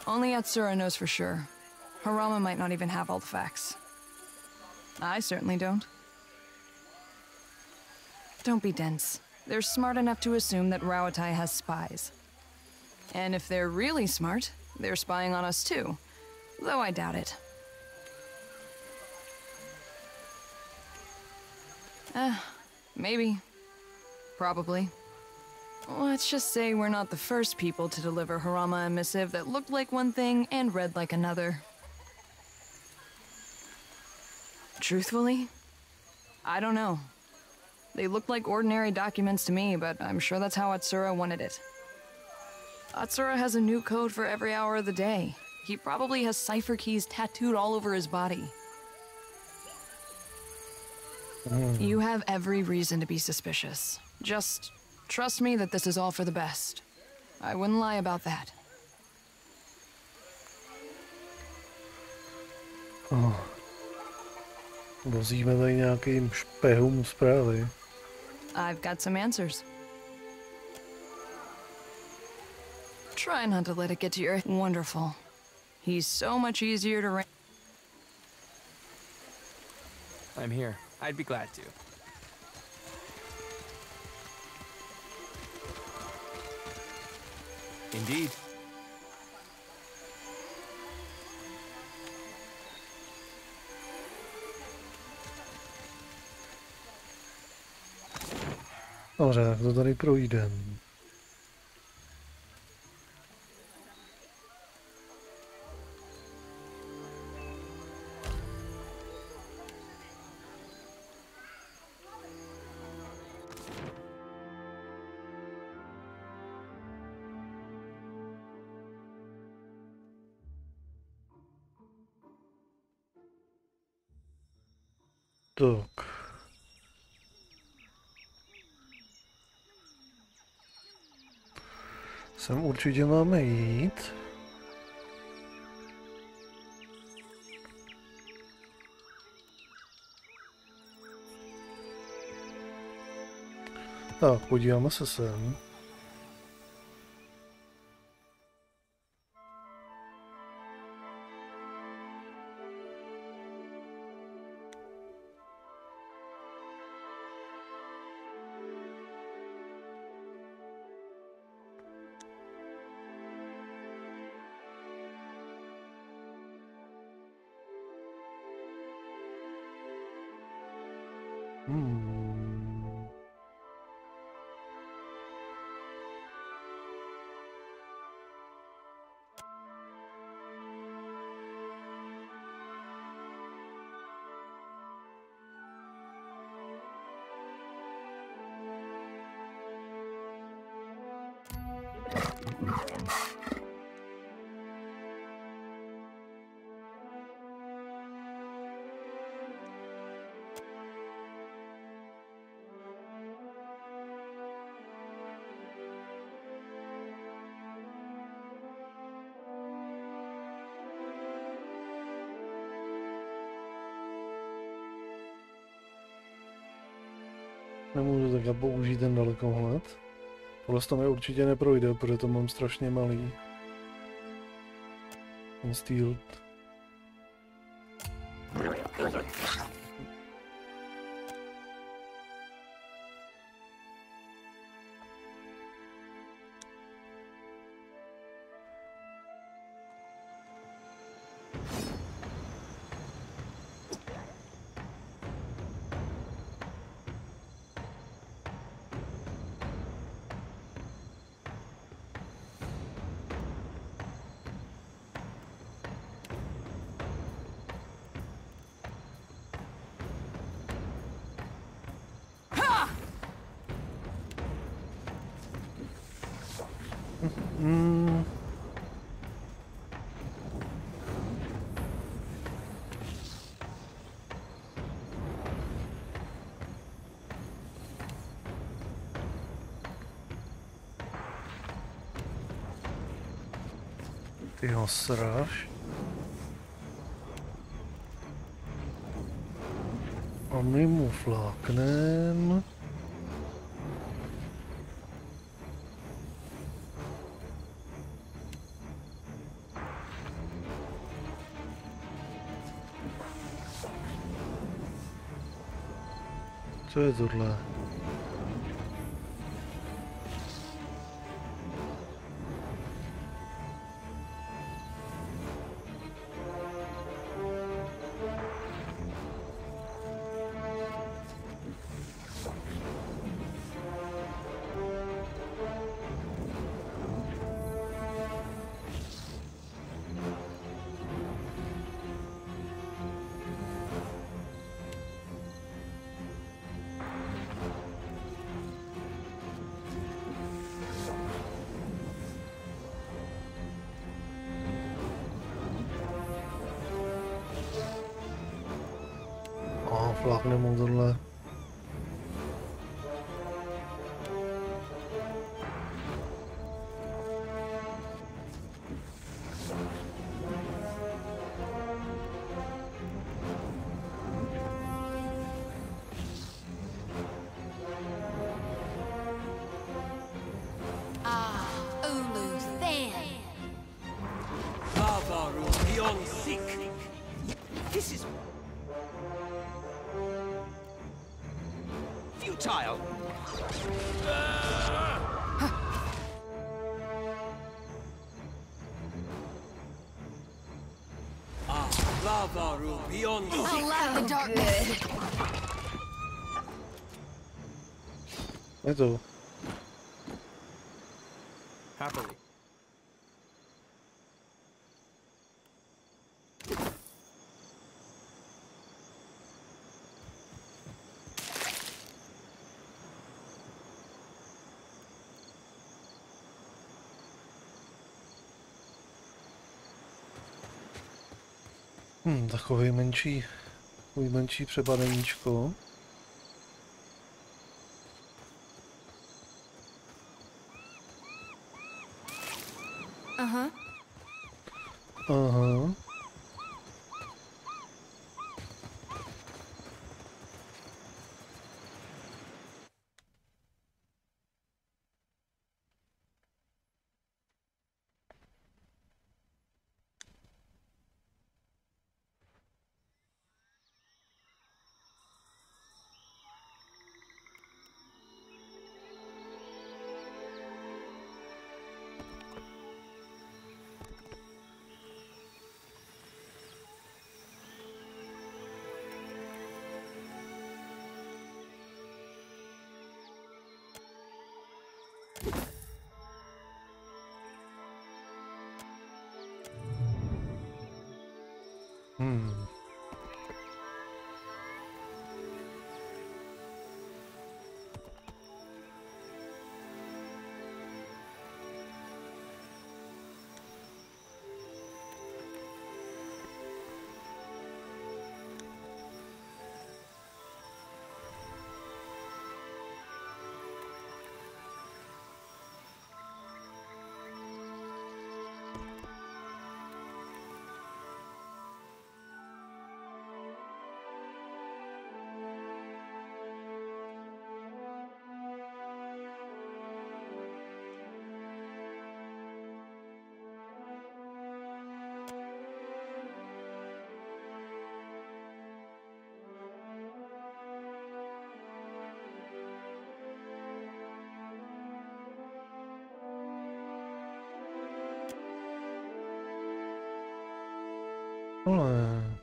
Speaker 17: Only Atsura knows for sure. Harama might not even have all the facts. I certainly don't. Don't be dense. They're smart enough to assume that Rauatai has spies. And if they're really smart, they're spying on us too. Though I doubt it. Maybe. Probably. Let's just say we're not the first people to deliver Harama a missive that looked like one thing and read like another. Truthfully, I don't know. They looked like ordinary documents to me, but I'm sure that's how Atsura wanted it. Atsura has a new code for every hour of the day. He probably has cipher keys tattooed all over his body. You have every reason to be suspicious. Just trust me that this is all for the best. I wouldn't lie about that.
Speaker 1: Vozíme tady nějakým špehům zprávy.
Speaker 17: I've got some answers. Try not to let it get to your... Wonderful. He's so much easier to...
Speaker 13: I'm here. I'd be glad to. Indeed.
Speaker 1: Dobře, tak to tady projdeme. Tak. Sem určitě máme jít. Tak, podíváme se sem. Nemůžu takhle použít ten dalekohled. Tohle to mi určitě neprojde, protože to mám strašně malý. Ten steel. Ty ho sráš. A my mu fláknem. Co je tohle? Flákne mu tohle. Je to.
Speaker 13: Happily.
Speaker 1: Takový menší přepadeníčko.
Speaker 4: Aha.
Speaker 1: Aha. Ale...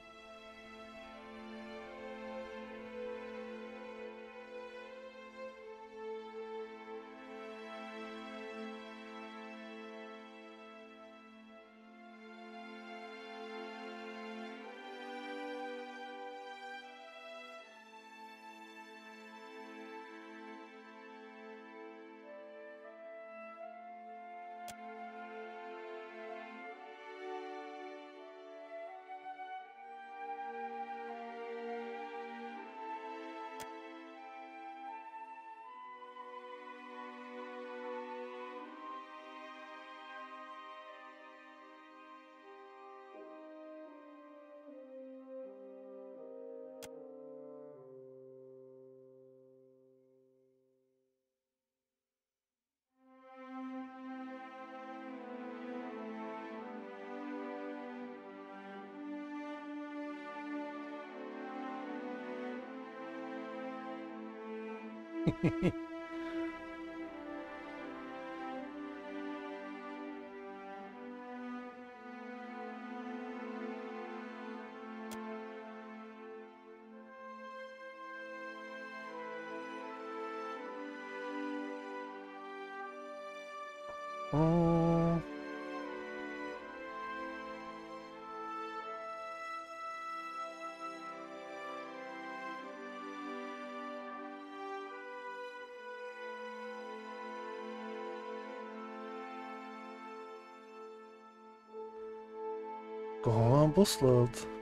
Speaker 1: Koho mám poslat?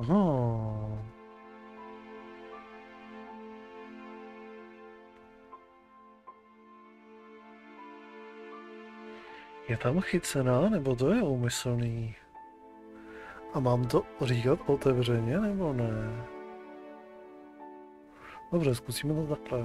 Speaker 1: Aha. Je tam chycená, nebo to je úmyslný? A mám to říkat otevřeně, nebo ne? Dobře, zkusíme to takhle.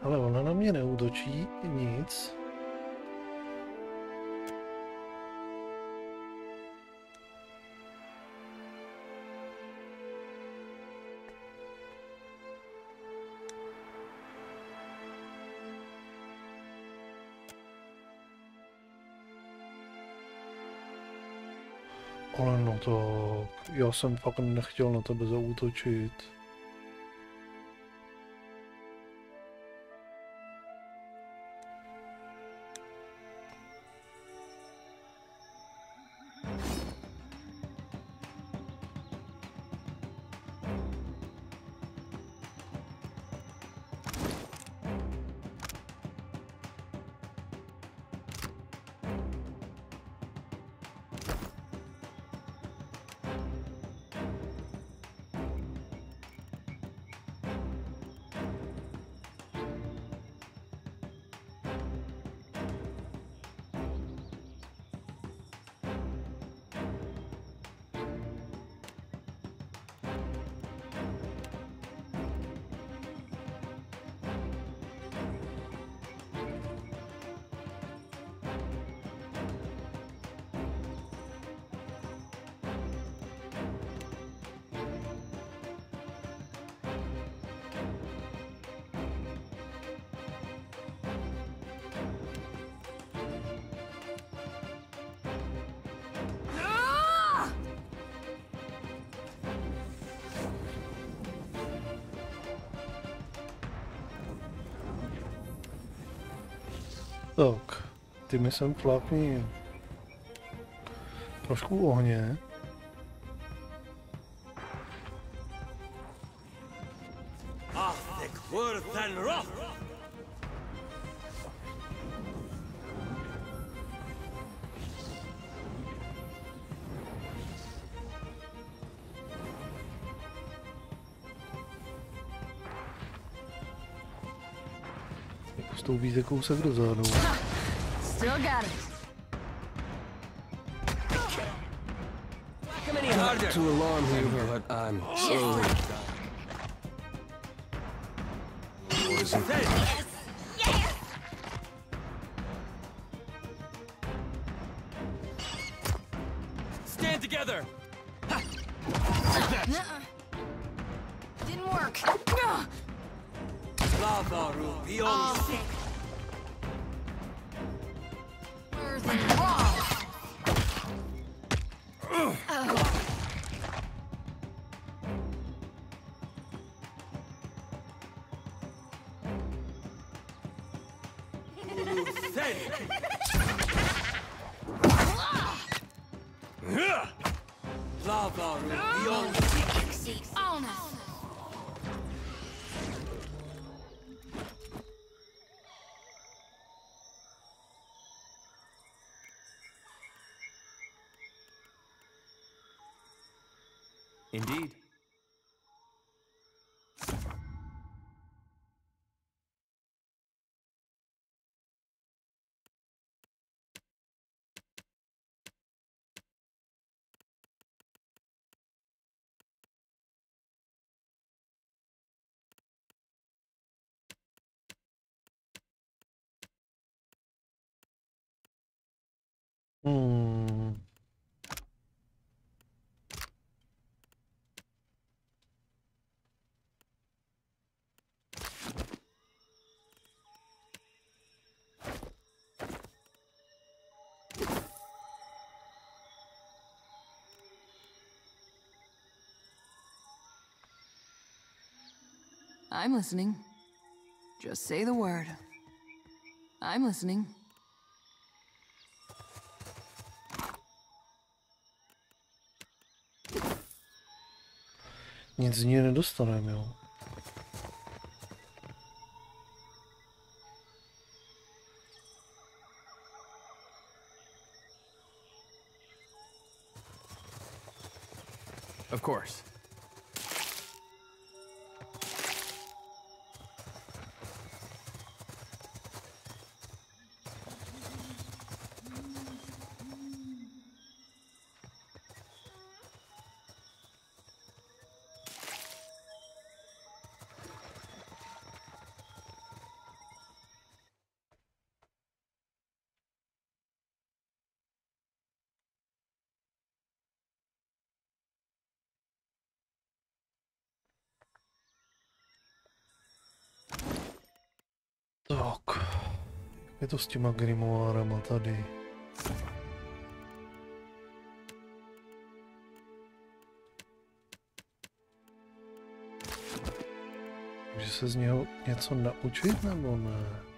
Speaker 1: Ale ona na mě neútočí nic. Ale no to... Já jsem fakt nechtěl na tebe zaútočit. Tak, ty mi sem flákni trošku ohně. Stoupíte kousek dozadu.
Speaker 7: Still got it.
Speaker 21: Not to alarm you, but I'm slowly dying. Poison.
Speaker 13: Stand together.
Speaker 7: Didn't work. Where's the wall?
Speaker 13: Indeed.
Speaker 17: I'm listening. Just say the word. I'm listening.
Speaker 1: Nic z ní nedostaneme, jo.
Speaker 13: Of course.
Speaker 1: Tak, jak je to s těma grimoárama tady? Může se z něho něco naučit, nebo ne?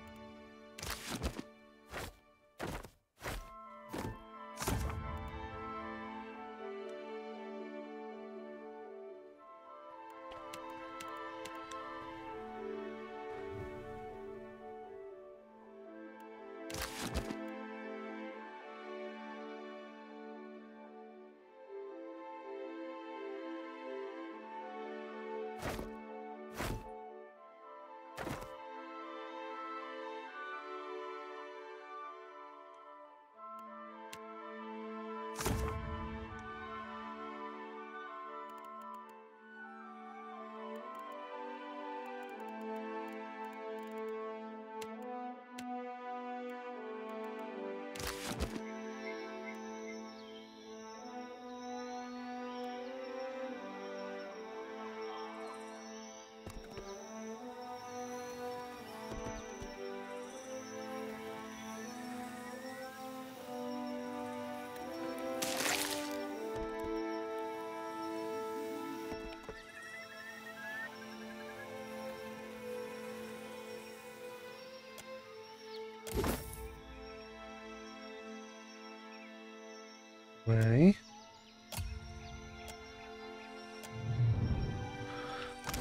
Speaker 1: Okay.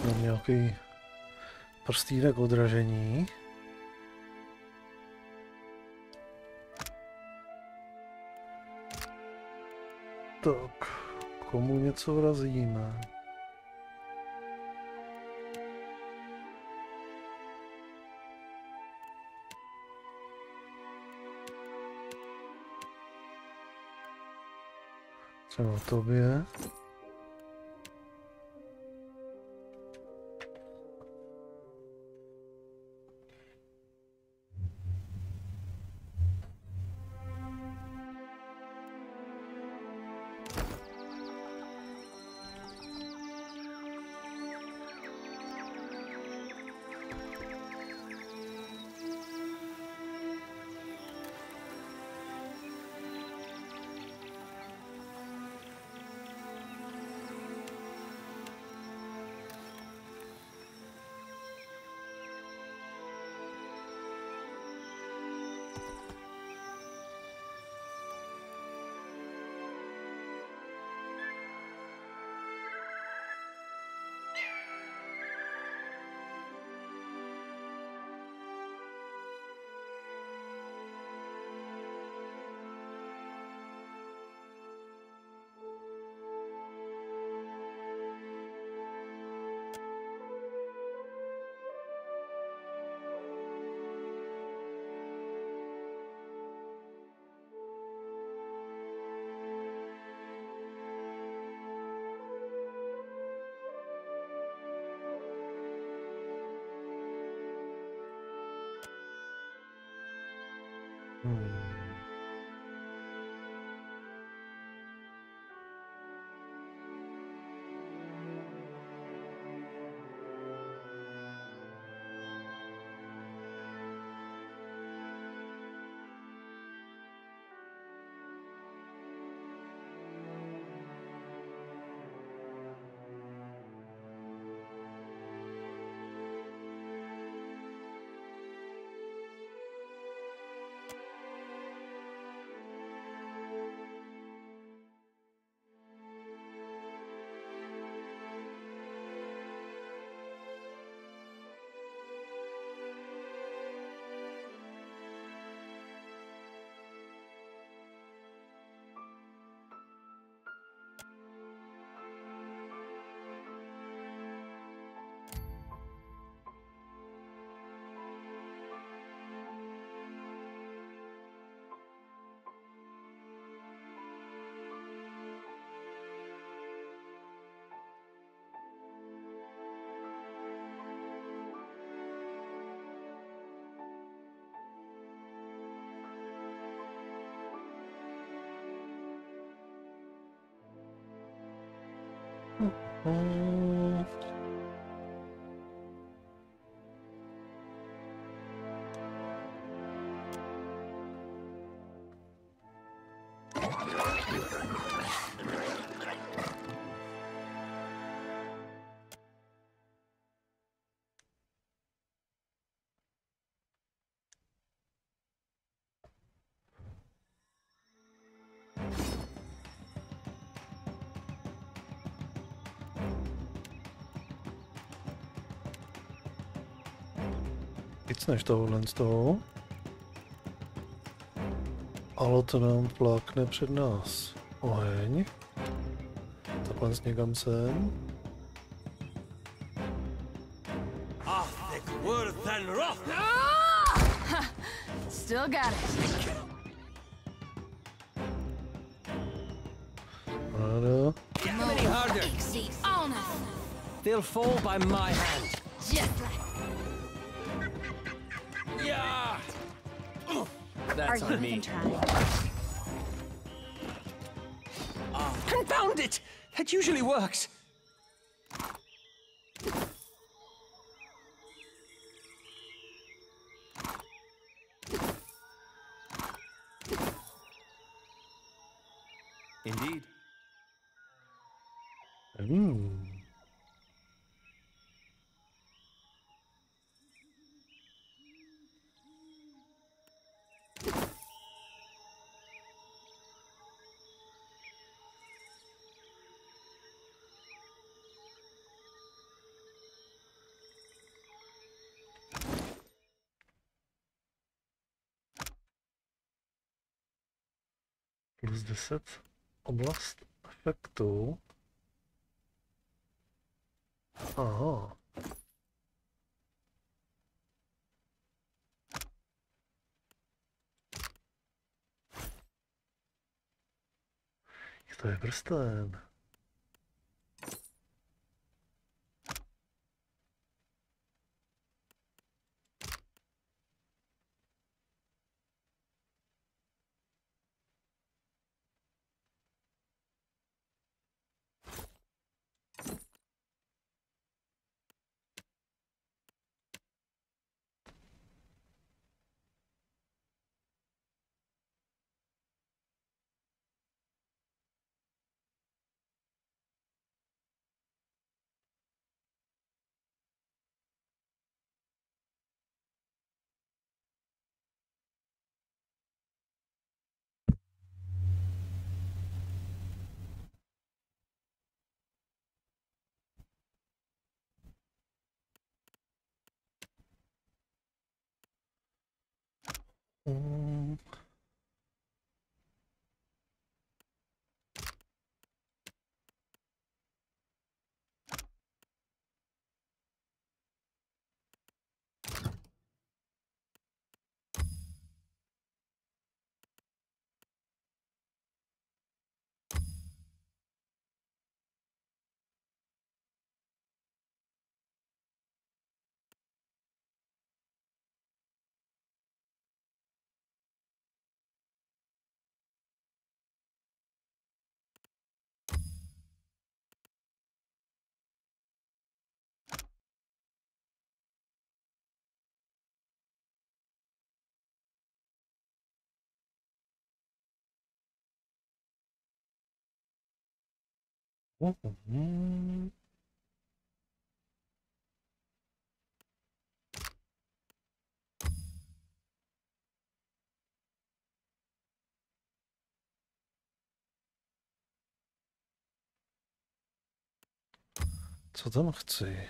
Speaker 1: Mám nějaký prstínek odražení. Tak, komu něco vrazíme? Třeba tobě. víc než tohle z toho. Ale to nám plákne před nás oheň. Takhle někam sem.
Speaker 17: Still got it.
Speaker 1: Ano.
Speaker 13: Get many harder. They'll fall by my hand.
Speaker 17: Just like.
Speaker 13: Yeah. That's on me. Confound it! That usually works. Indeed.
Speaker 1: Plus 10. Oblast efektu. Aha. To je prsten. Co tam chci?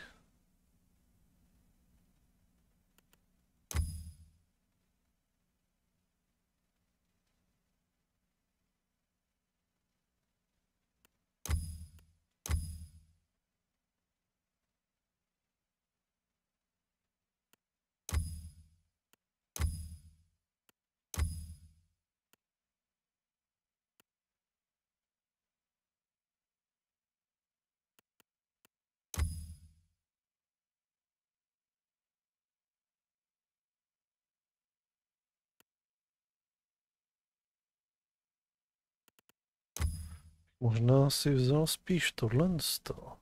Speaker 1: Možná si vzal spíš tohle sto.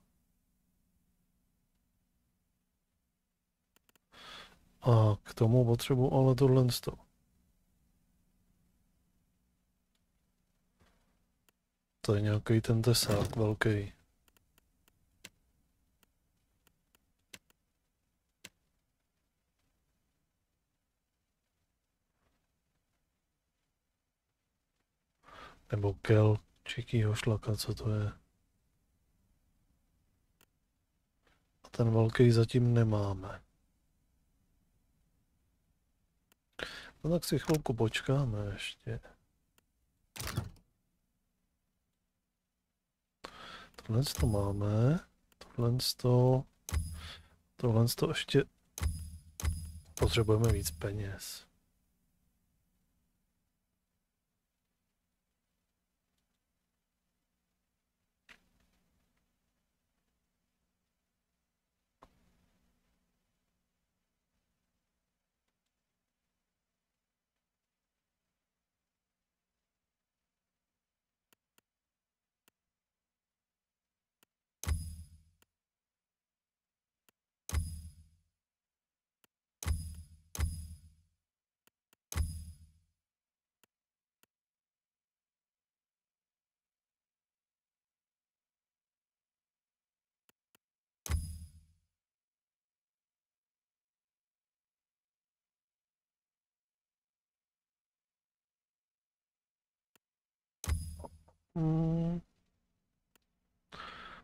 Speaker 1: A k tomu potřebuji ale tohle sto. To je nějaký ten tesák velký. Nebo kel čikýho šlaka, co to je. A ten velký zatím nemáme. No tak si chvilku počkáme ještě. Tohle to máme. Tohle to ještě potřebujeme víc peněz.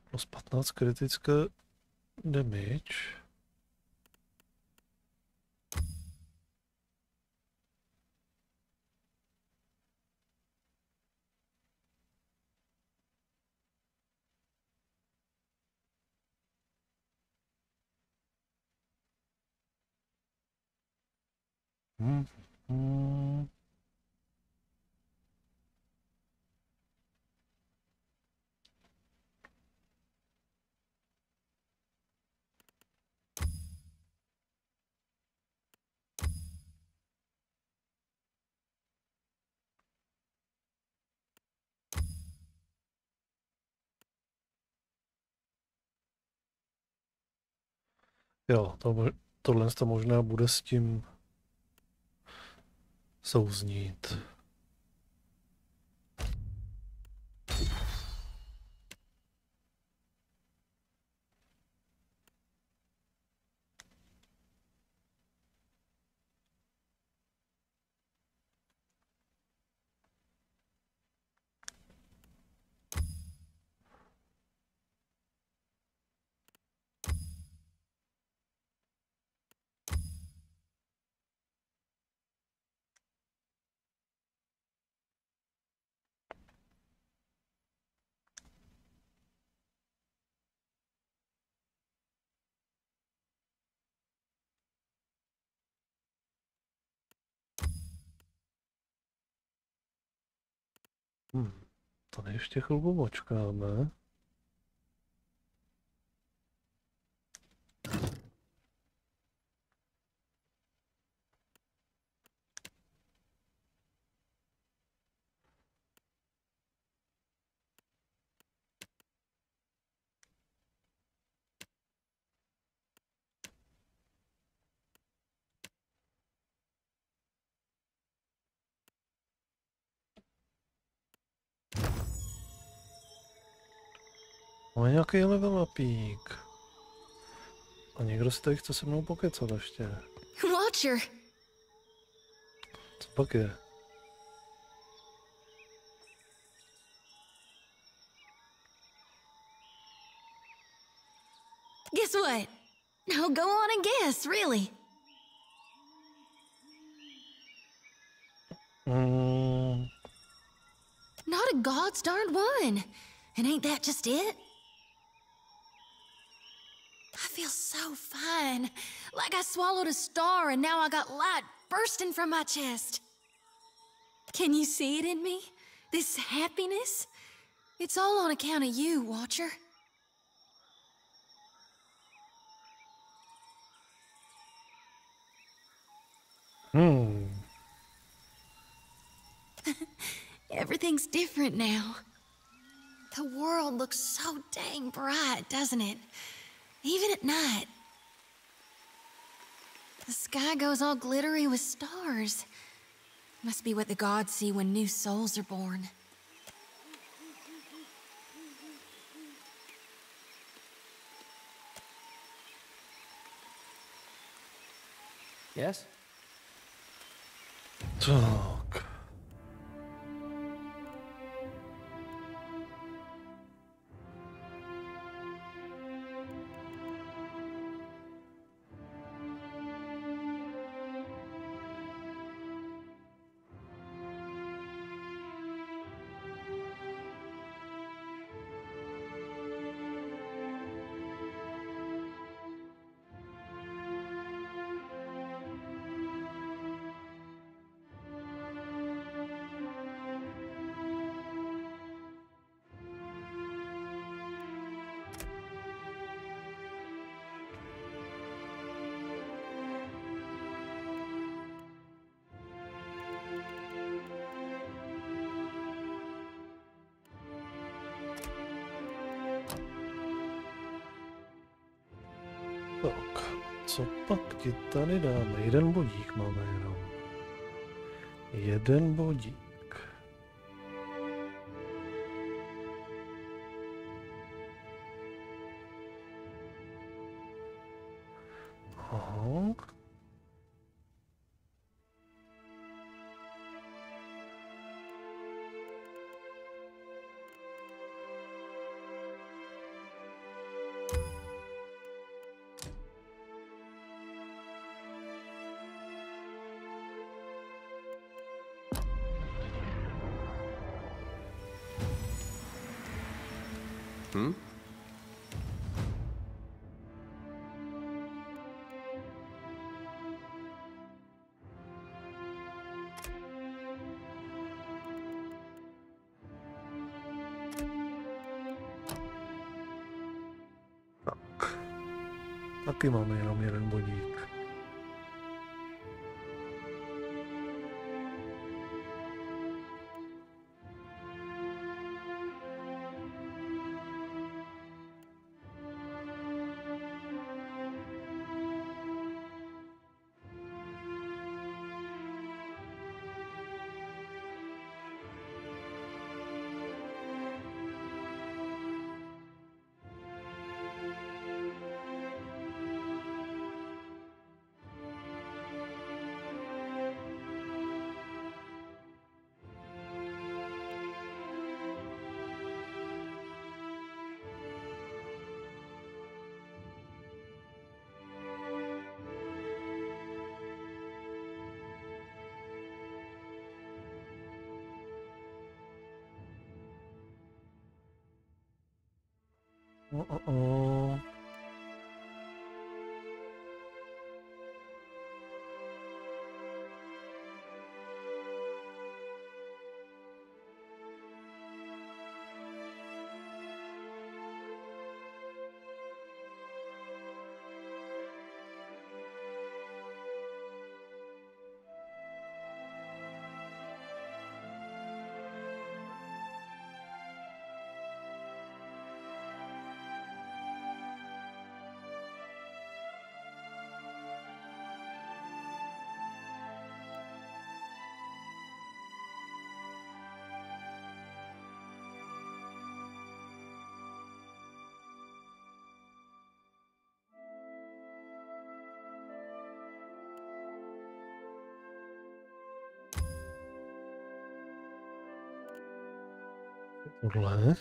Speaker 1: Plus 15 kritické damage. Jo, tohle to možná bude s tím souznít. To ještě chvilku počkáme. Máme nějaký level upík. A někdo si tady chce se mnou pokecat ještě.
Speaker 4: Watcher!
Speaker 1: Co pak je?
Speaker 4: Guess what? No, go on and guess, really. Not a god's darned one. And ain't that just it? I feel so fine. Like I swallowed a star and now I got light bursting from my chest. Can you see it in me? This happiness? It's all on account of you, Watcher. Everything's different now. The world looks so dang bright, doesn't it? Even at night. The sky goes all glittery with stars. Must be what the gods see when new souls are born.
Speaker 13: Yes?
Speaker 1: Tak. Tak, co pak ti tady dáme? Jeden bodík máme jenom. Jeden bodík. Aha. Taky máme jenom jeden bodík. Tohle.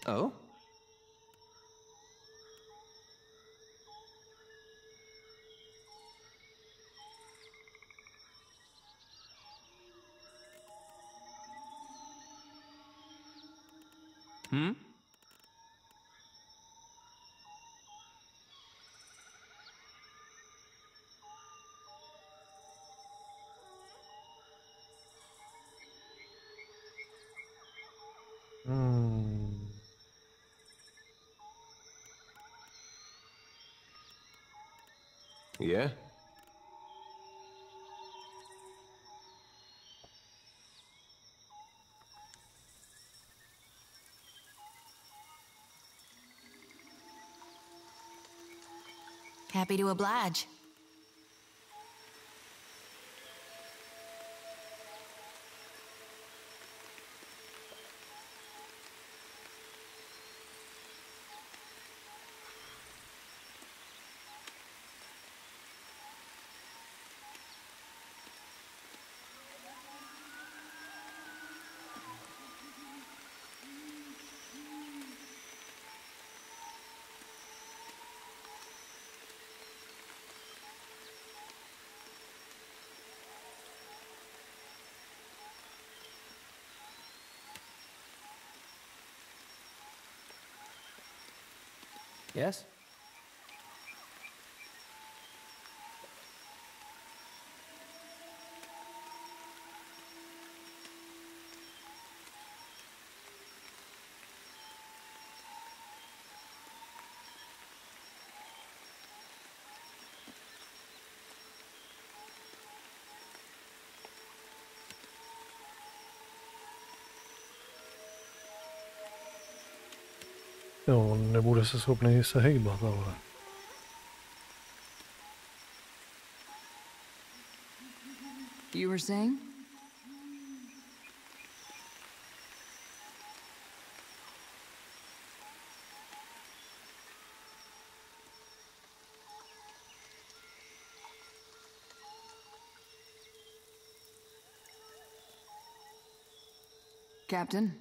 Speaker 15: Oh? Hmm? Yeah?
Speaker 4: Happy to oblige.
Speaker 13: Yes?
Speaker 1: Jo, nebude se schopný se hejbat, ale...
Speaker 17: You were saying? Captain?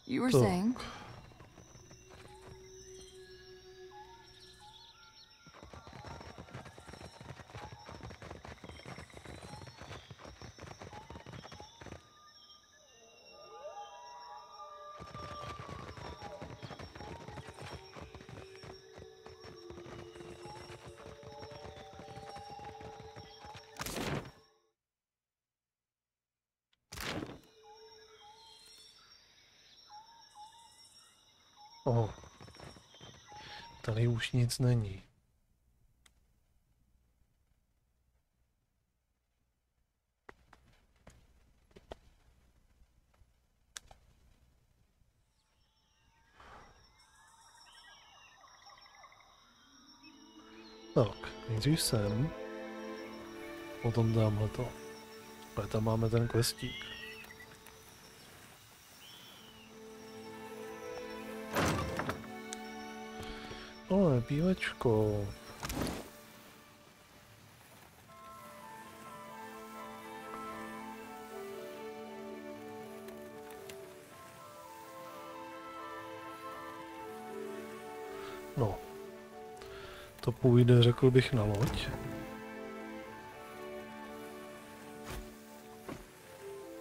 Speaker 17: You were saying?
Speaker 1: Oh. Tady už nic není. Tak, nejdřív sem. Potom tamhleto. Ale tam máme ten questík. Ale pívečko. No. To půjde, řekl bych, na loď.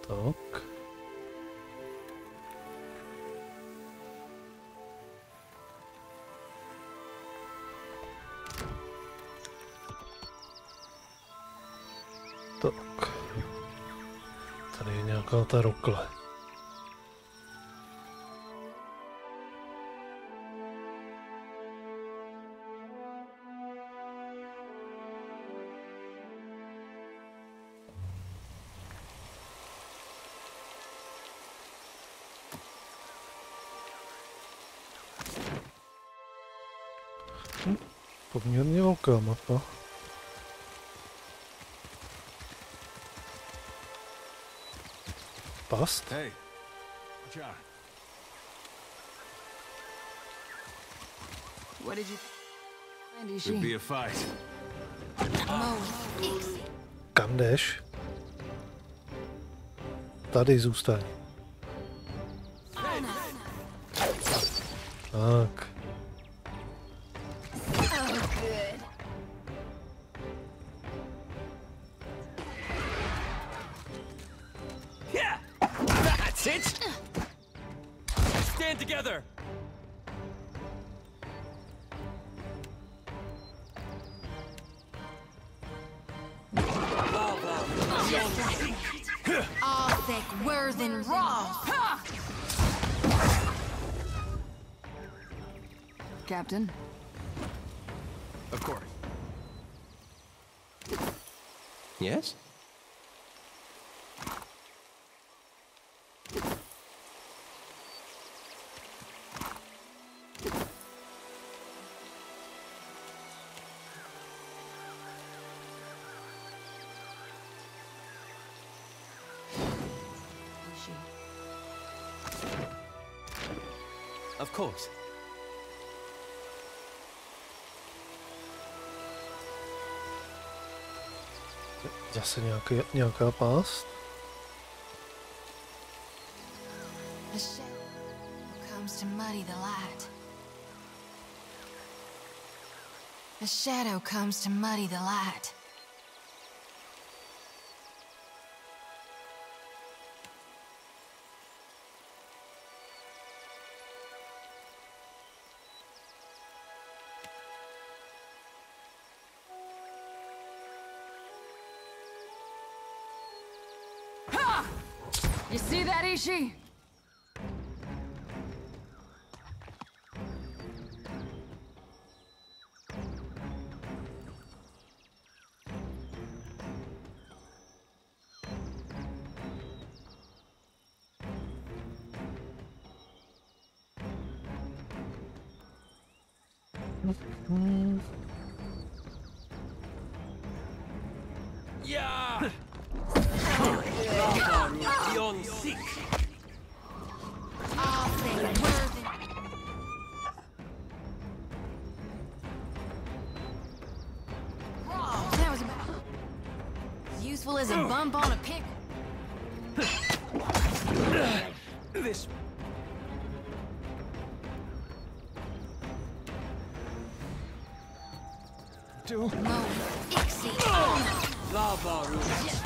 Speaker 1: Tak. Tak. Tady je nějaká ta rokle. Poměrně velká mapa. Past?
Speaker 3: Hey, watch out.
Speaker 17: What did you find?
Speaker 3: Could be a fight.
Speaker 1: Kam jdeš? Tady zůstaň. Tak.
Speaker 13: Stand together!
Speaker 4: All thick, worth and raw.
Speaker 17: Captain?
Speaker 3: Of course.
Speaker 21: Yes?
Speaker 15: Of course.
Speaker 1: Zase nějaká pást.
Speaker 4: A shadow comes to muddy the light. A shadow comes to muddy the light.
Speaker 17: You see that, Ishi?
Speaker 13: Yeah! Beyond sick.
Speaker 4: That was as useful as a bump on a pick.
Speaker 13: This. Do.
Speaker 4: No, Ixie.
Speaker 13: Lava roots.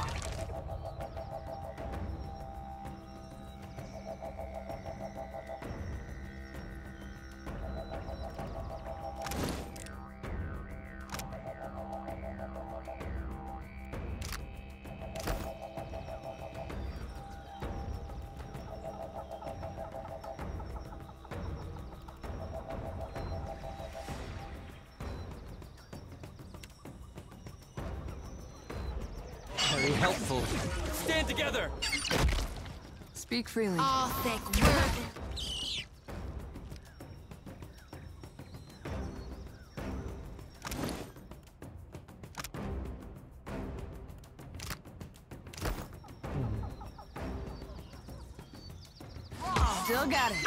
Speaker 15: Very helpful.
Speaker 13: Stand together.
Speaker 17: Speak freely.
Speaker 4: All thick worthy.
Speaker 17: Still got it.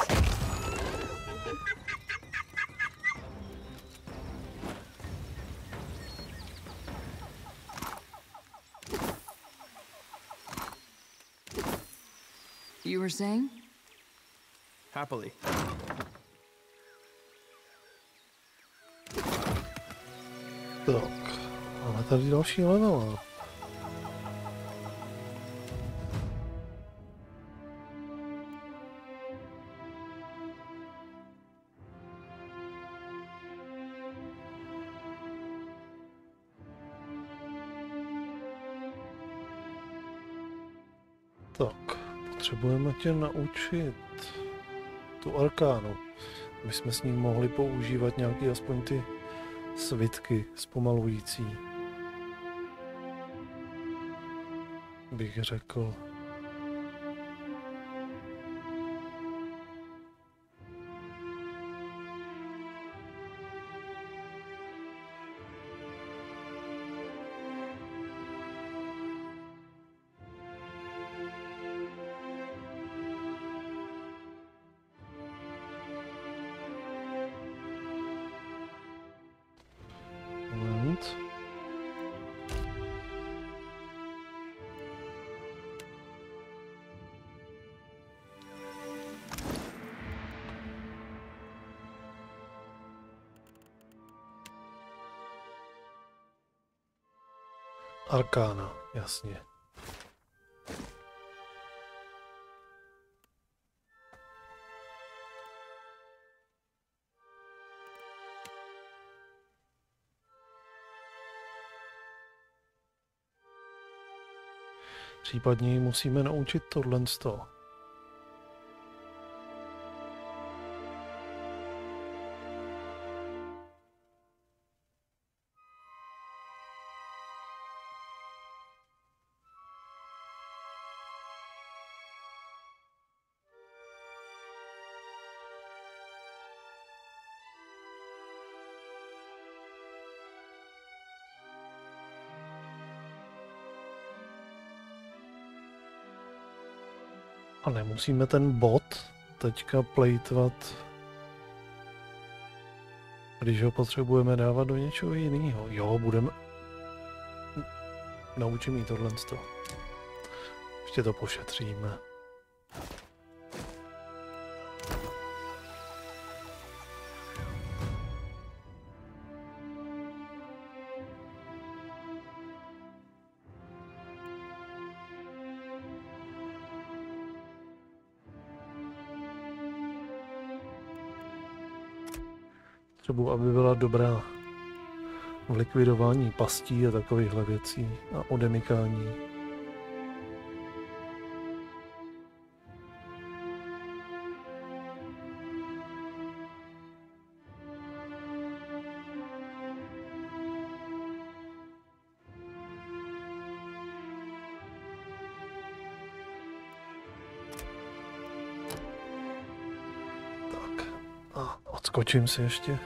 Speaker 17: You were saying?
Speaker 13: Happily.
Speaker 1: Tak, máme tady další level. Tak, potřebujeme tě naučit tu arkánu, aby jsme s ním mohli používat nějaký aspoň ty svitky zpomalující, bych řekl. Arkána, jasně. Případně ji musíme naučit tohle z toho. A nemusíme ten bod teďka plejtvat Když ho potřebujeme dávat do něčeho jiného. Jo, budeme... Naučím jí tohle. Ještě to pošetříme. Třeba aby byla dobrá v likvidování pastí a takovýchhle věcí a odemykání. Tak a odskočím si ještě.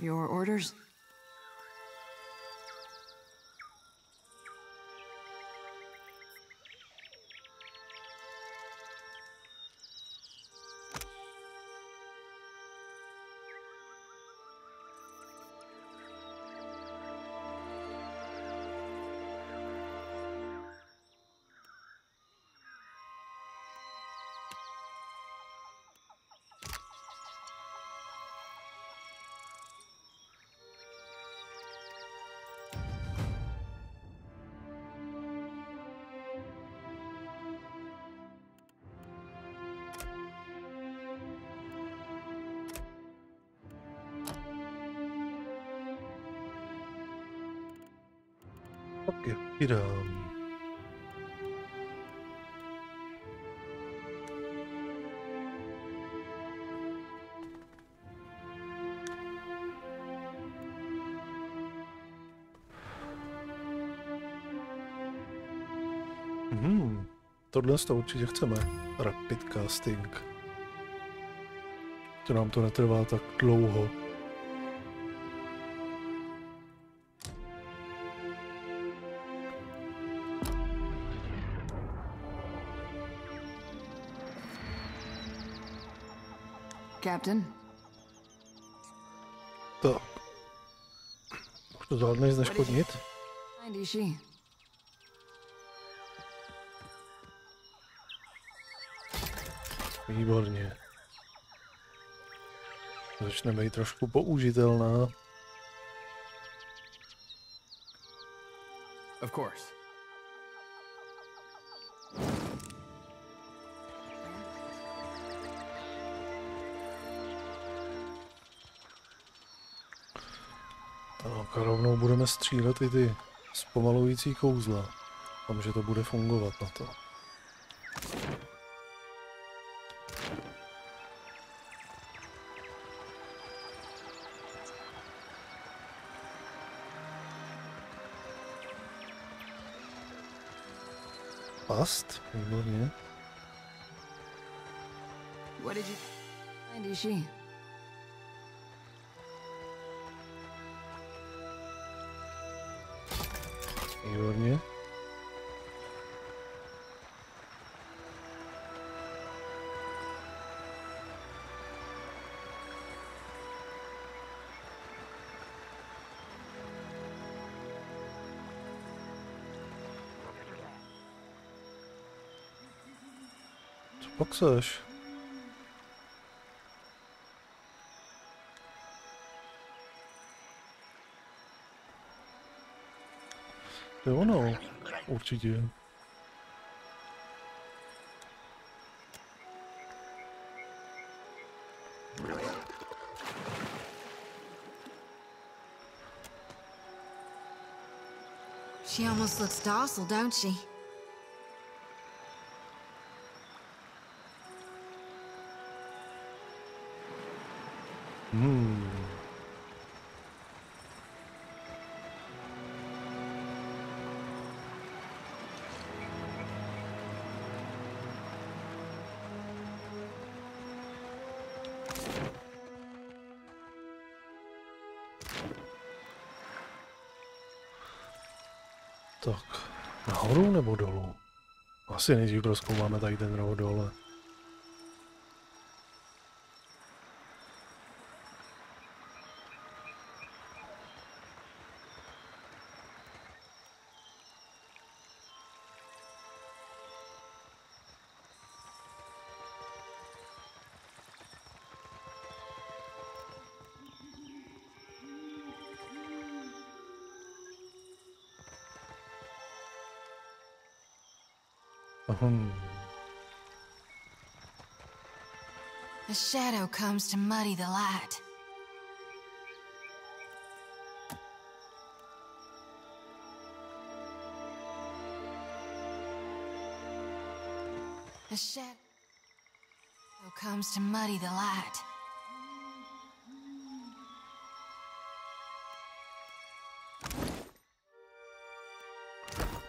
Speaker 17: Your orders?
Speaker 1: Tak jo, vydám. Tohle to určitě chceme. Rapid casting. To nám to netrvá tak dlouho.
Speaker 17: Captain?
Speaker 1: Tak. Už to zvládneš zneškodnit? Výborně. Začne být trošku použitelná.
Speaker 13: Of course.
Speaker 1: Tak a rovnou budeme střílet i ty zpomalující kouzla. Tam, že to bude fungovat na to. Past? Výborně.
Speaker 17: What did you find, is she?
Speaker 1: Výborně. Co pak seš? To je ono, určitě.
Speaker 4: She almost looks docile, don't she?
Speaker 1: Tak, nahoru nebo dolů? Asi nejdřív prozkoumáme tady ten roh dole.
Speaker 4: A shadow comes to muddy the light. A shadow comes to muddy the light.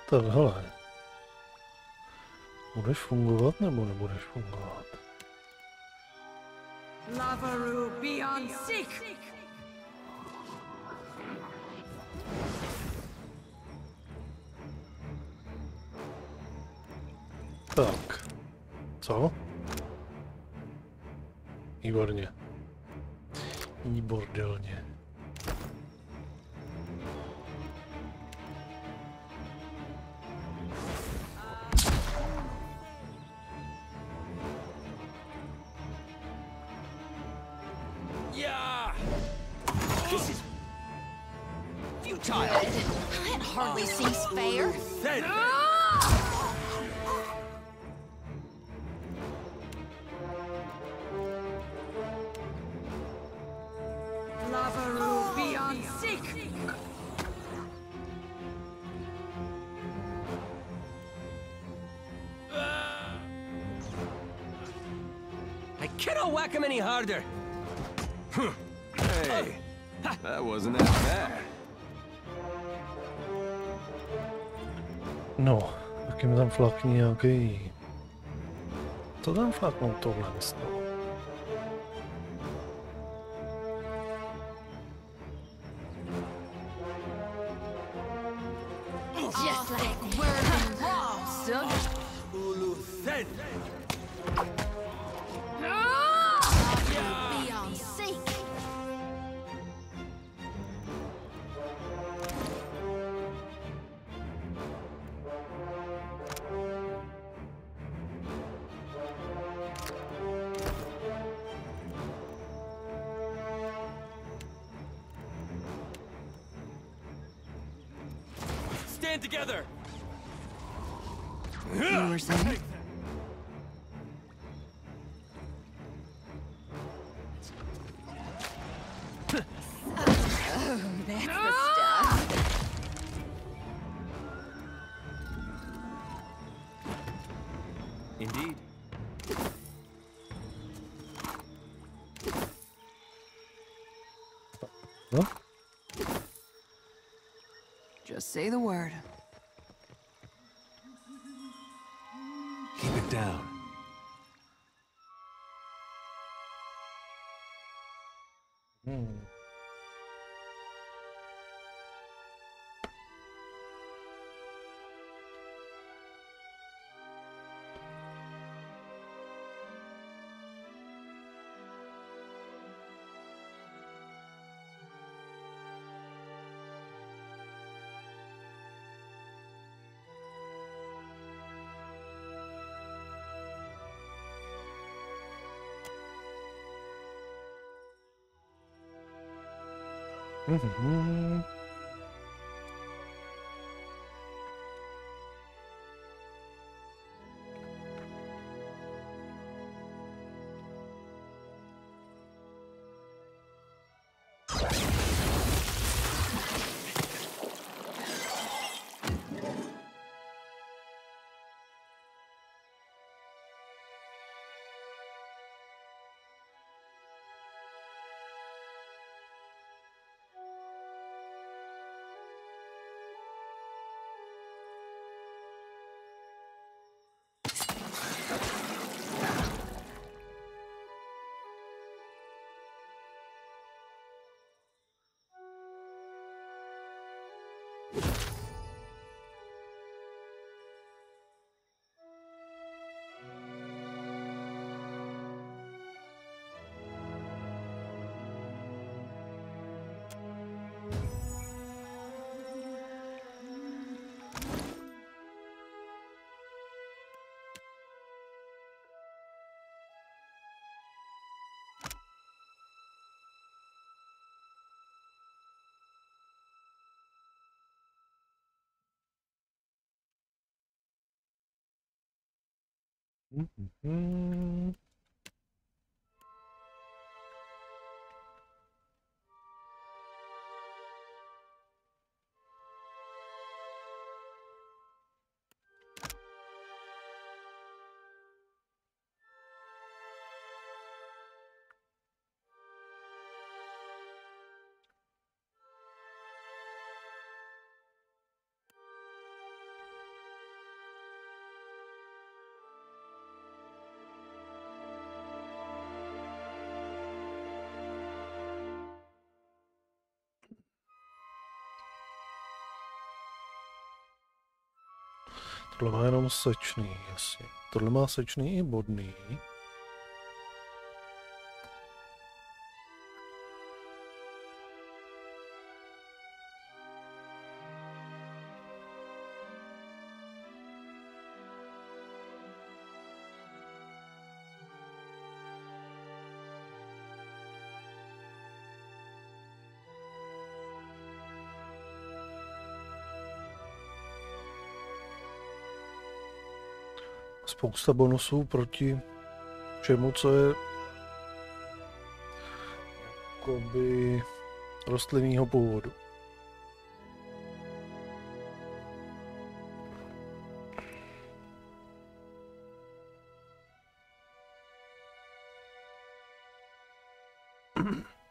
Speaker 1: Tak hele. Budeš fungovat nebo nebudeš fungovat?
Speaker 11: Lavaru beyond seek.
Speaker 1: Tak. Co? Výborně. Výbordelně.
Speaker 13: Yeah! This is futile!
Speaker 4: That hardly seems fair.
Speaker 11: Lavaru beyond seek!
Speaker 13: I cannot whack him any harder!
Speaker 3: Hey, that wasn't that bad.
Speaker 1: No, taky mi tam flakní nějaký... Co tam flaknou tohle místo?
Speaker 4: Just like word raw, son. Beyond seek.
Speaker 13: Stand together!
Speaker 16: You were saying?
Speaker 4: Oh, that's the stuff.
Speaker 3: Indeed.
Speaker 1: Huh?
Speaker 16: Just say the word.
Speaker 3: Keep it down.
Speaker 1: Mm-hmm. Mm-hmm. Tohle má jenom sečný, jasně. Tohle má sečný i bodný. Spousta bonusů proti všemu, co je jakoby rostlinného původu.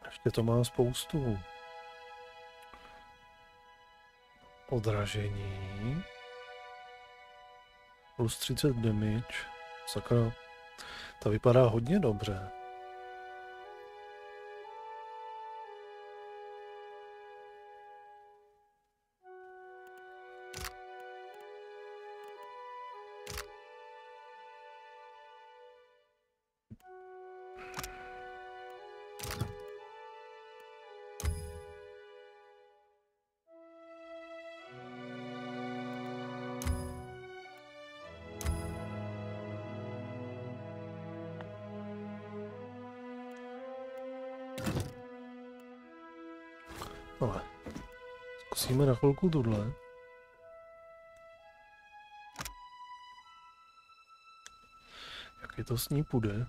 Speaker 1: Ještě to má spoustu odražení. Plus 30 damage. Sakra. Ta vypadá hodně dobře. Ale zkusíme na chvilku tuhle. Jak je to s ní půjde?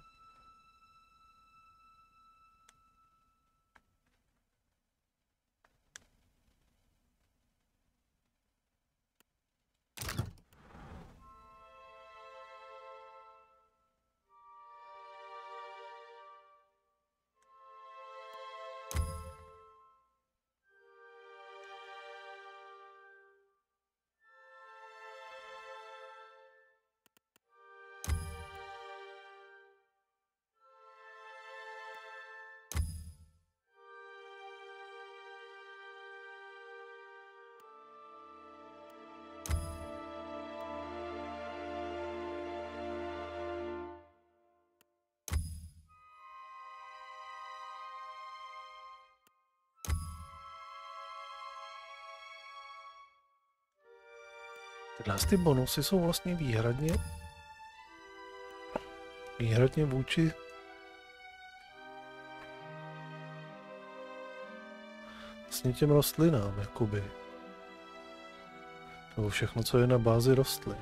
Speaker 1: Tyhle ty bonusy jsou vlastně výhradně vůči vlastně těm rostlinám, jakoby. Nebo všechno, co je na bázi rostlin.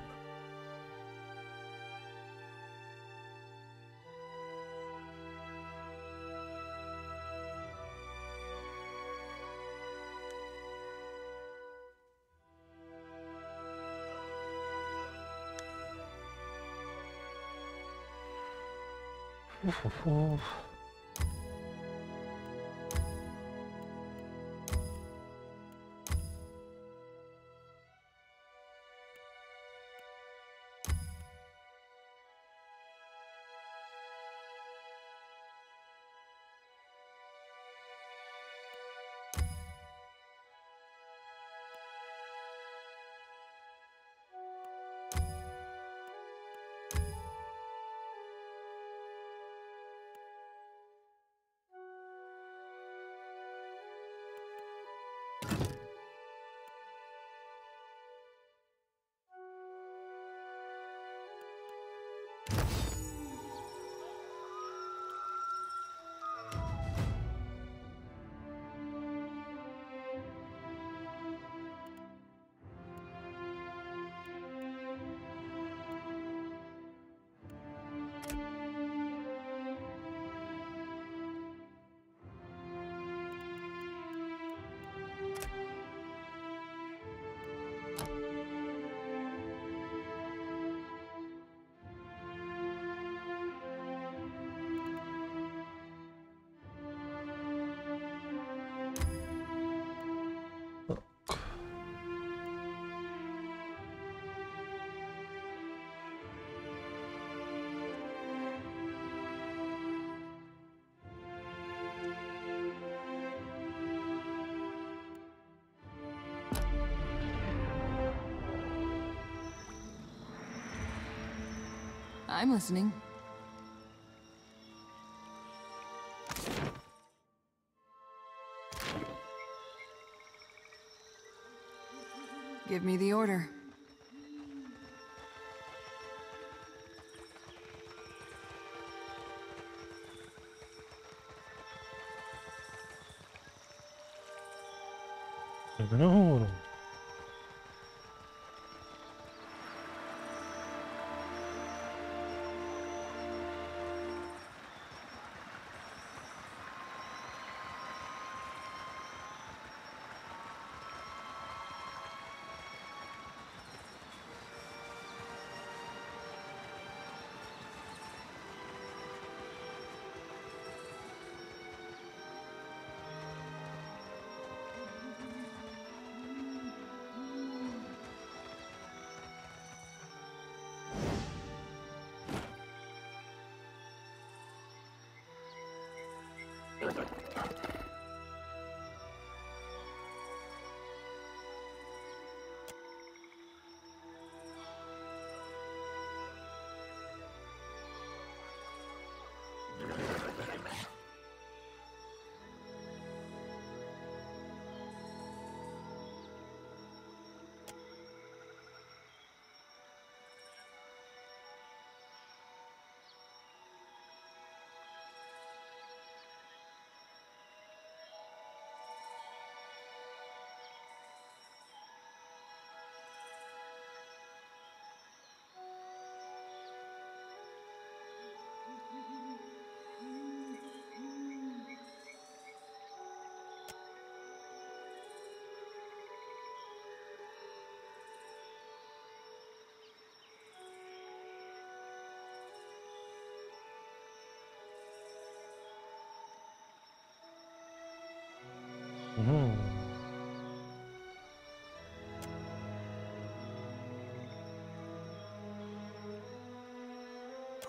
Speaker 17: I'm listening. Give me the order.
Speaker 1: No.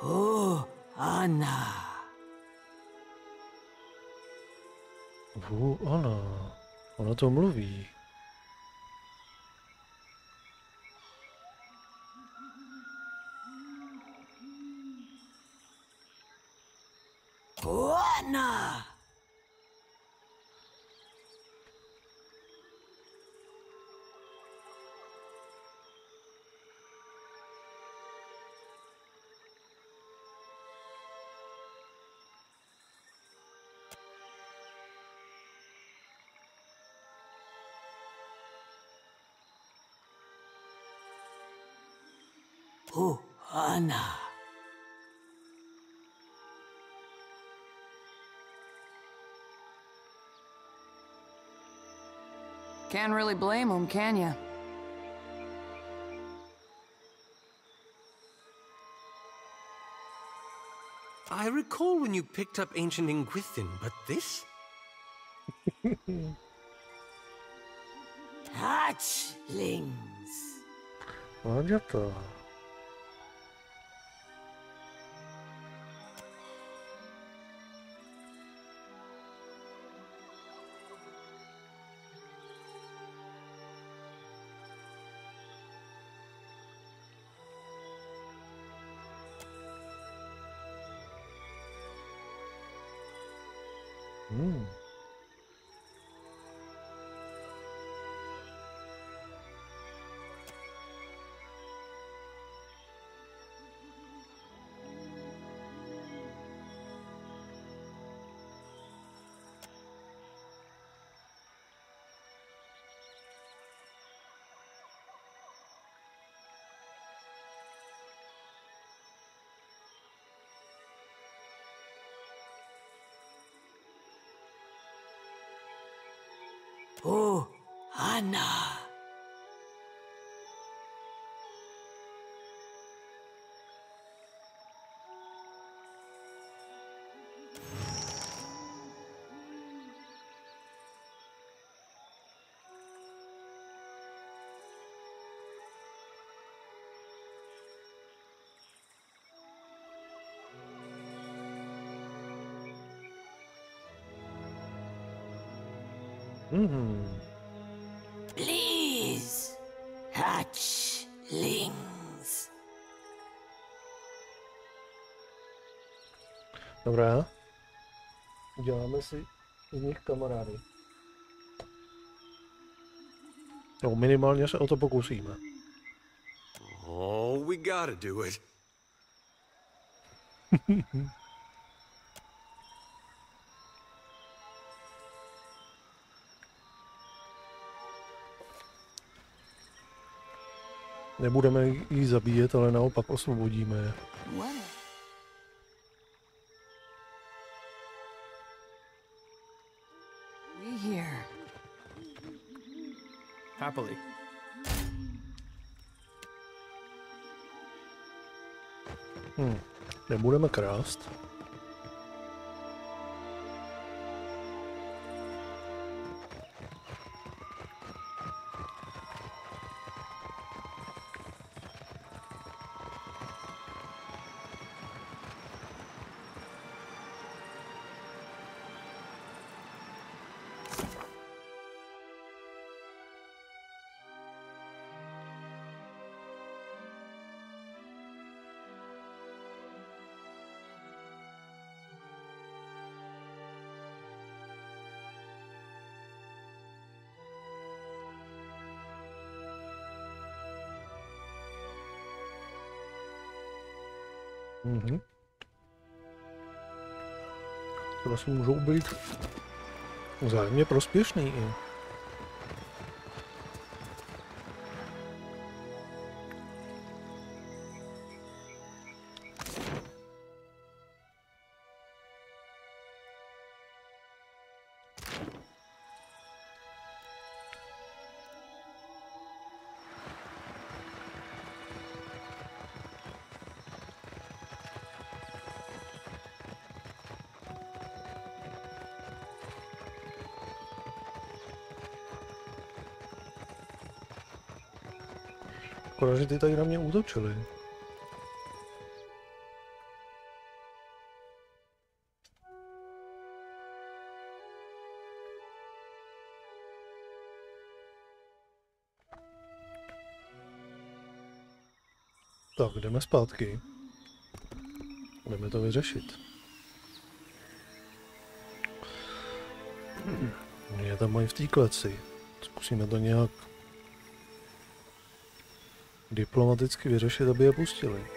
Speaker 13: Oh, Anna.
Speaker 1: Ona to mluví.
Speaker 13: Anna. Oh, Anna.
Speaker 17: Can't really blame him, can ya?
Speaker 15: I recall when you picked up ancient Ingwithin, but this?
Speaker 13: Hatchlings.
Speaker 1: Понятно.
Speaker 13: Oh, Anna. Please, hatchlings.
Speaker 1: Dobrá. Uděláme si z nich kamarády. No, minimálně se o to pokusíme.
Speaker 3: Oh, we gotta do it.
Speaker 1: Nebudeme jí zabíjet, ale naopak osvobodíme je.
Speaker 21: Happily.
Speaker 1: Nebudeme krást. To vlastně můžou být vzájemně prospěšný i. Škoda, že ty tady na mě útočili. Tak, jdeme zpátky. Jdeme to vyřešit. Mě tam mají v té kleci. Zkusíme to nějak diplomaticky vyřešit, aby je pustili.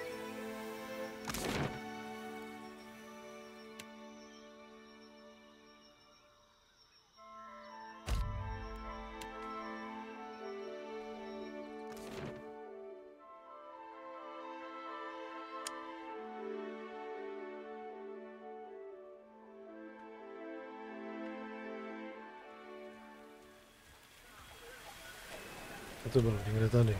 Speaker 1: A to bylo někde tady.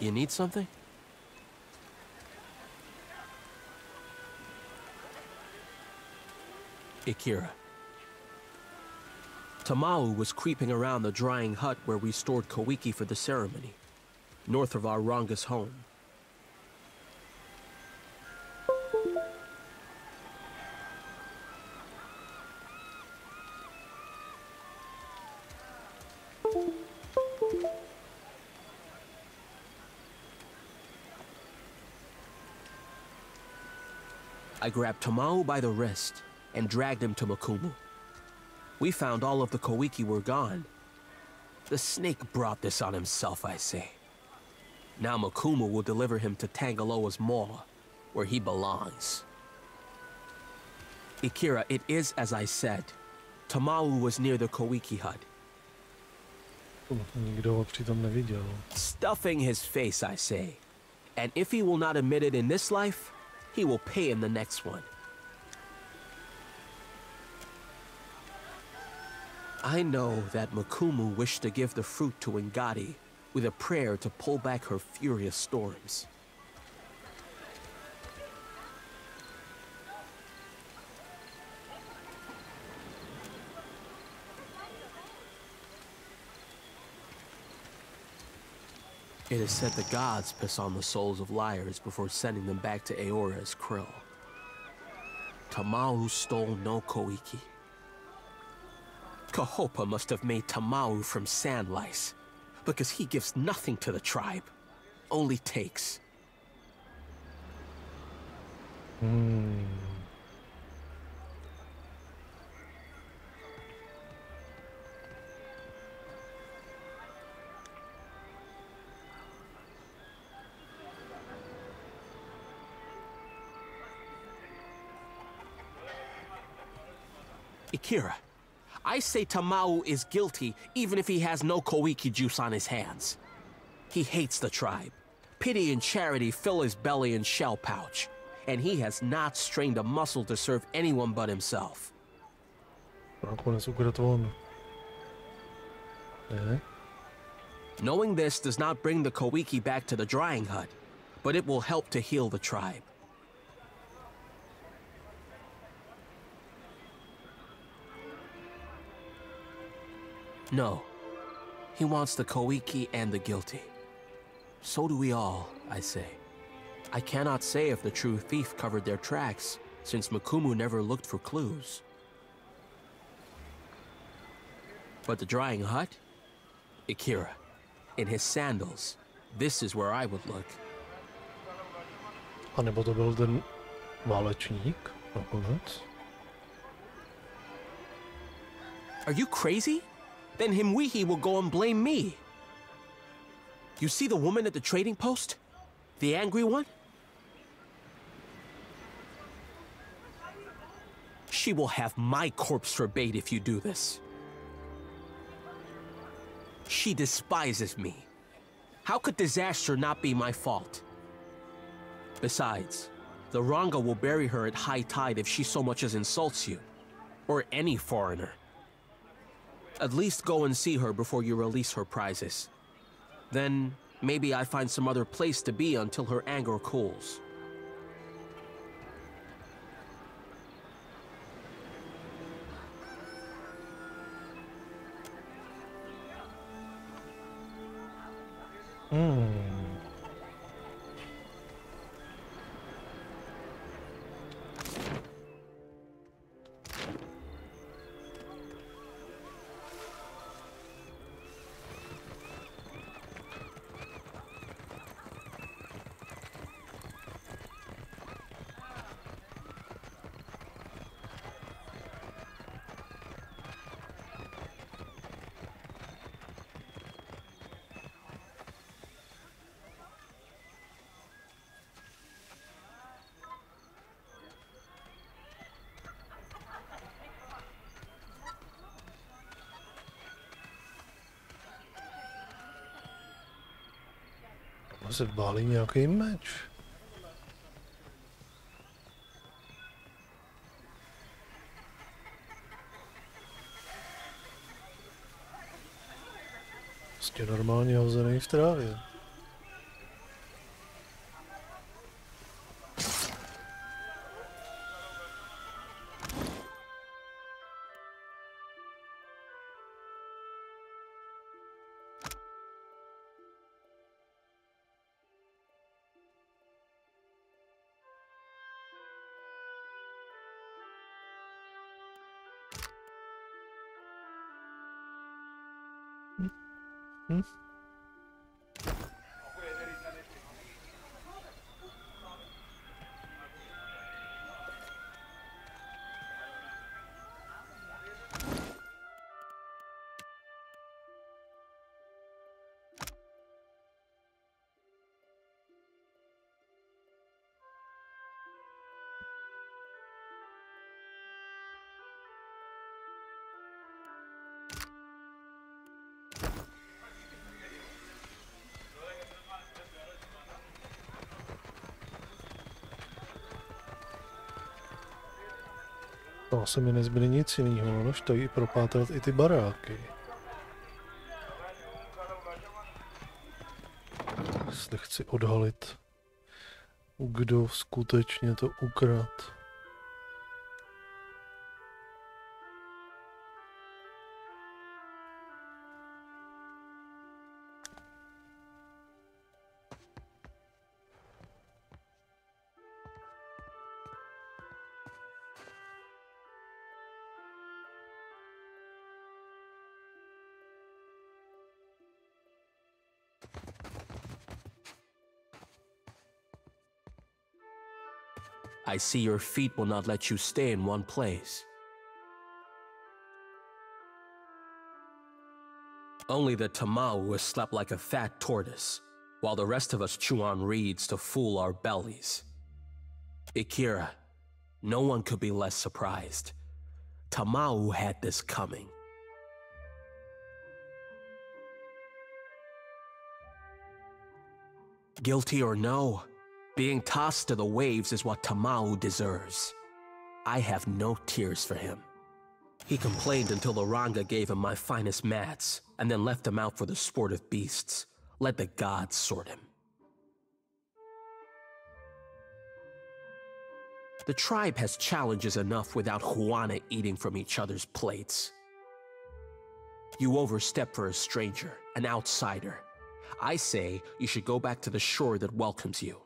Speaker 21: You need something? Ikira. Tamau was creeping around the drying hut where we stored Kawiki for the ceremony, north of our Ranga's home. I grabbed Tamau by the wrist and dragged him to Makumu. We found all of the Kawiki were gone. The snake brought this on himself, I say. Now Makumu will deliver him to Tangaloa's maw, where he belongs. Ikira, it is as I said. Tamau was near the Kawiki hut.
Speaker 1: Nikdo ho přitom neviděl.
Speaker 21: Stuffing his face, I say. And if he will not admit it in this life, he will pay in the next one. I know that Makumu wished to give the fruit to Ngati with a prayer to pull back her furious storms. It is said the gods piss on the souls of liars before sending them back to Eora as krill. Tamau stole no Koiki. Kahopa must have made Tamau from sand lice, because he gives nothing to the tribe, only takes. Ikira, I say Tamau is guilty even if he has no Koiki juice on his hands. He hates the tribe. Pity and charity fill his belly and shell pouch, and he has not strained a muscle to serve anyone but himself. Knowing this does not bring the Koiki back to the drying hut, but it will help to heal the tribe. No. He wants the Koiki and the guilty. So do we all, I say. I cannot say if the true thief covered their tracks, since Makumu never looked for clues. But the drying hut? Ikira. In his sandals. This is where I would look.
Speaker 1: A nebo to byl ten válečník nakonec?
Speaker 21: Are you crazy? Then Himwihi will go and blame me. You see the woman at the trading post? The angry one? She will have my corpse for bait if you do this. She despises me. How could disaster not be my fault? Besides, the Ranga will bury her at high tide if she so much as insults you. Or any foreigner. At least go and see her before you release her prizes. Then, maybe I find some other place to be until her anger cools.
Speaker 1: Se válí nějaký meč. Prostě normálně hozený v trávě. To asi mi nezbyde nic jiného, než tady propátrat i ty baráky. Jestli chci odhalit, kdo skutečně to ukradl.
Speaker 21: I see your feet will not let you stay in one place. Only the Tamau has slept like a fat tortoise, while the rest of us chew on reeds to fool our bellies. Ikira, no one could be less surprised. Tamau had this coming. Guilty or no, being tossed to the waves is what Tamau deserves. I have no tears for him. He complained until the Ranga gave him my finest mats, and then left him out for the sport of beasts. Let the gods sort him. The tribe has challenges enough without Juana eating from each other's plates. You overstep for a stranger, an outsider. I say you should go back to the shore that welcomes you.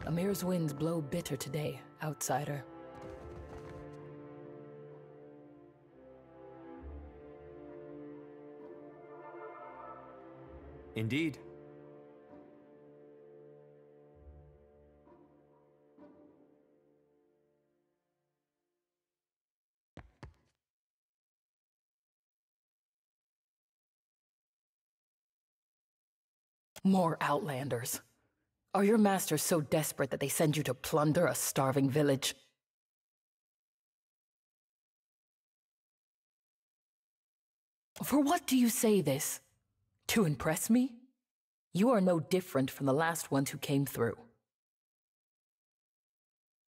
Speaker 20: Amir's winds blow bitter today, outsider.
Speaker 15: Indeed.
Speaker 20: More outlanders. Are your masters so desperate that they send you to plunder a starving village? For what do you say this? To impress me? You are no different from the last ones who came through.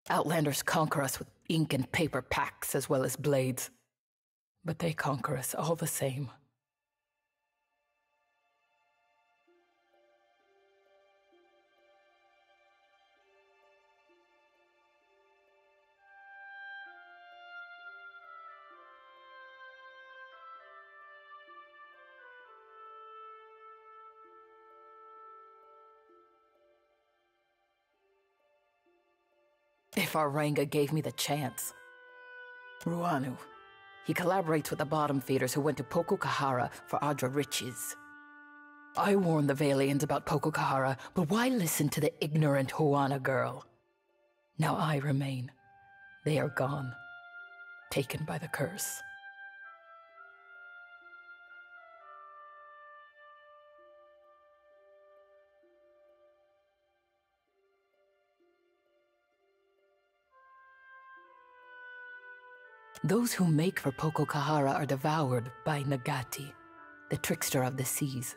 Speaker 20: Outlanders conquer us with ink and paper packs as well as blades. But they conquer us all the same. If our Ranga gave me the chance. Ruanu. He collaborates with the bottom feeders who went to Pokokahara for Adra riches. I warned the Valians about Pokokahara, but why listen to the ignorant Juana girl? Now I remain. They are gone. Taken by the curse. Those who make for Pokokahara are devoured by Nagati, the trickster of the seas.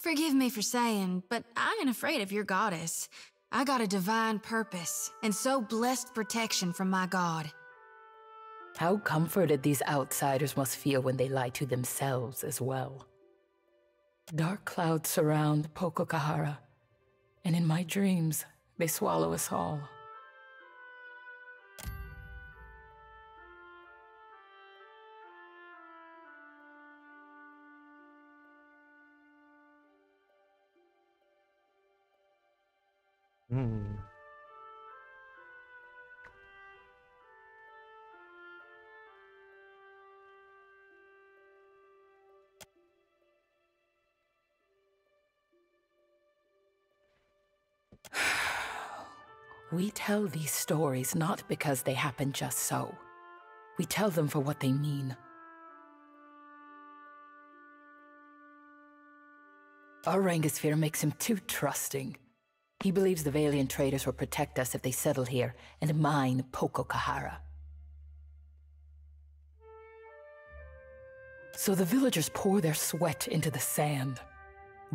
Speaker 4: Forgive me for saying, but I ain't afraid of your goddess. I got a divine purpose, and so blessed protection from my god.
Speaker 20: How comforted these outsiders must feel when they lie to themselves as well. Dark clouds surround Pokokahara, and in my dreams, they swallow us all. We tell these stories not because they happen just so. We tell them for what they mean. Our Rangosphere makes him too trusting. He believes the Valiant traders will protect us if they settle here and mine Pococahara. So the villagers pour their sweat into the sand,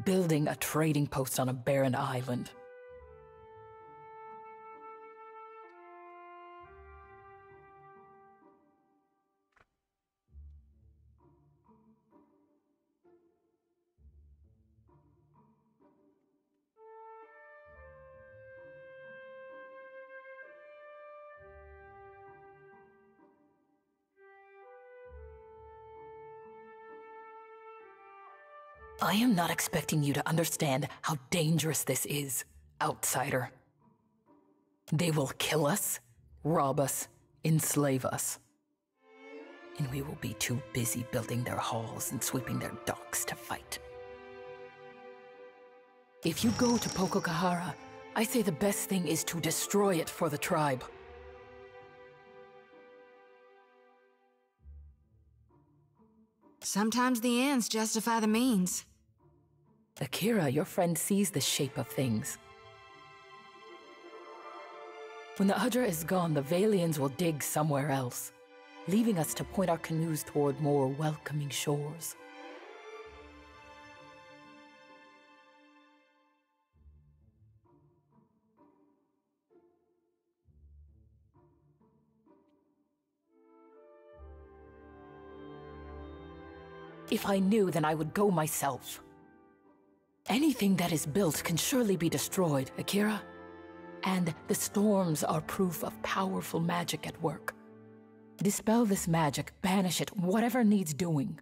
Speaker 20: building a trading post on a barren island. I am not expecting you to understand how dangerous this is, outsider. They will kill us, rob us, enslave us. And we will be too busy building their halls and sweeping their docks to fight. If you go to Pococahara, I say the best thing is to destroy it for the tribe.
Speaker 4: Sometimes the ends justify the means.
Speaker 20: Akira, your friend sees the shape of things. When the Udra is gone, the Valians will dig somewhere else, leaving us to point our canoes toward more welcoming shores. If I knew, then I would go myself. Anything that is built can surely be destroyed, Akira. And the storms are proof of powerful magic at work. Dispel this magic, banish it, whatever needs doing.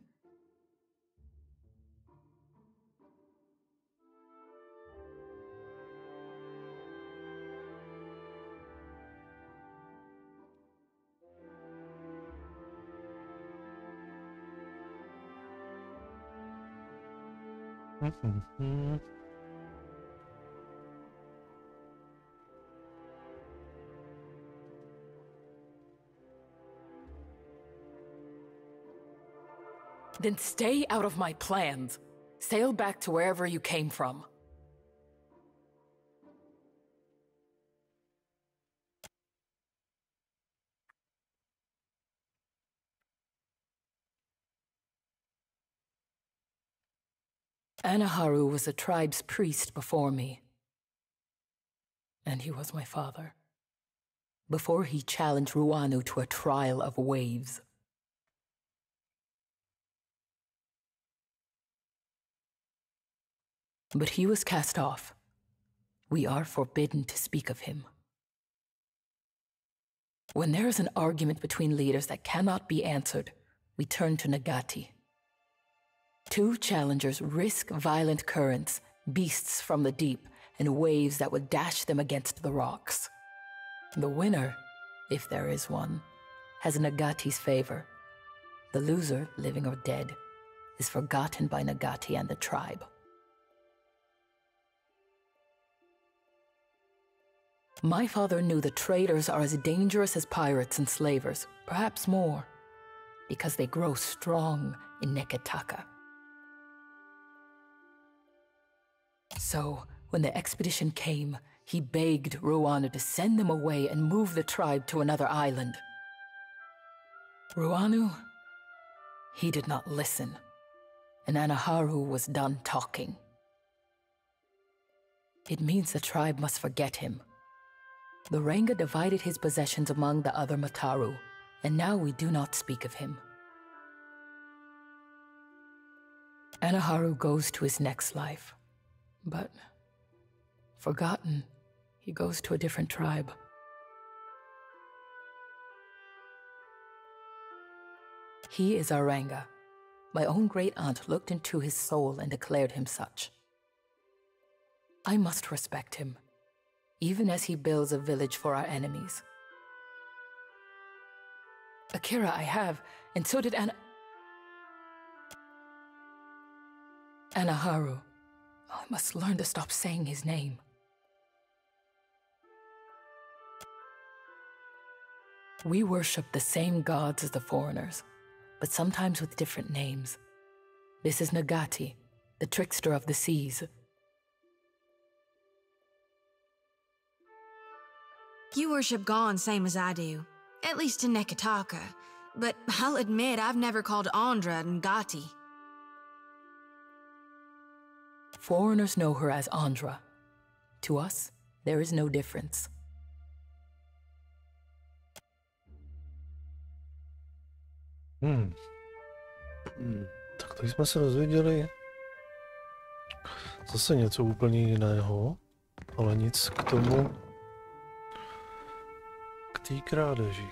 Speaker 20: Then stay out of my plans. Sail back to wherever you came from. Anaharu was a tribe's priest before me. And he was my father. Before he challenged Ruanu to a trial of waves. But he was cast off. We are forbidden to speak of him. When there is an argument between leaders that cannot be answered, we turn to Nagati. Two challengers risk violent currents, beasts from the deep, and waves that would dash them against the rocks. The winner, if there is one, has Nagati's favor. The loser, living or dead, is forgotten by Nagati and the tribe. My father knew the traders are as dangerous as pirates and slavers, perhaps more, because they grow strong in Neketaka. So, when the expedition came, he begged Ruanu to send them away and move the tribe to another island. Ruanu, he did not listen, and Anaharu was done talking. It means the tribe must forget him. The Ranga divided his possessions among the other Mataru, and now we do not speak of him. Anaharu goes to his next life, but forgotten, he goes to a different tribe. He is our Ranga. My own great aunt looked into his soul and declared him such. I must respect him, even as he builds a village for our enemies. Akira I have, and so did Anaharu. Oh, I must learn to stop saying his name. We worship the same gods as the foreigners, but sometimes with different names. This is Nagati, the trickster of the seas.
Speaker 4: You worship Gon same as I do, at least in Nekataka. But I'll admit I've never called Andra Ngati.
Speaker 20: Foreigners know her as Andra. To us, there is no difference.
Speaker 1: Tak tady jsme se dozvěděli zase něco úplně jiného, ale nic k tomu, k té krádeži.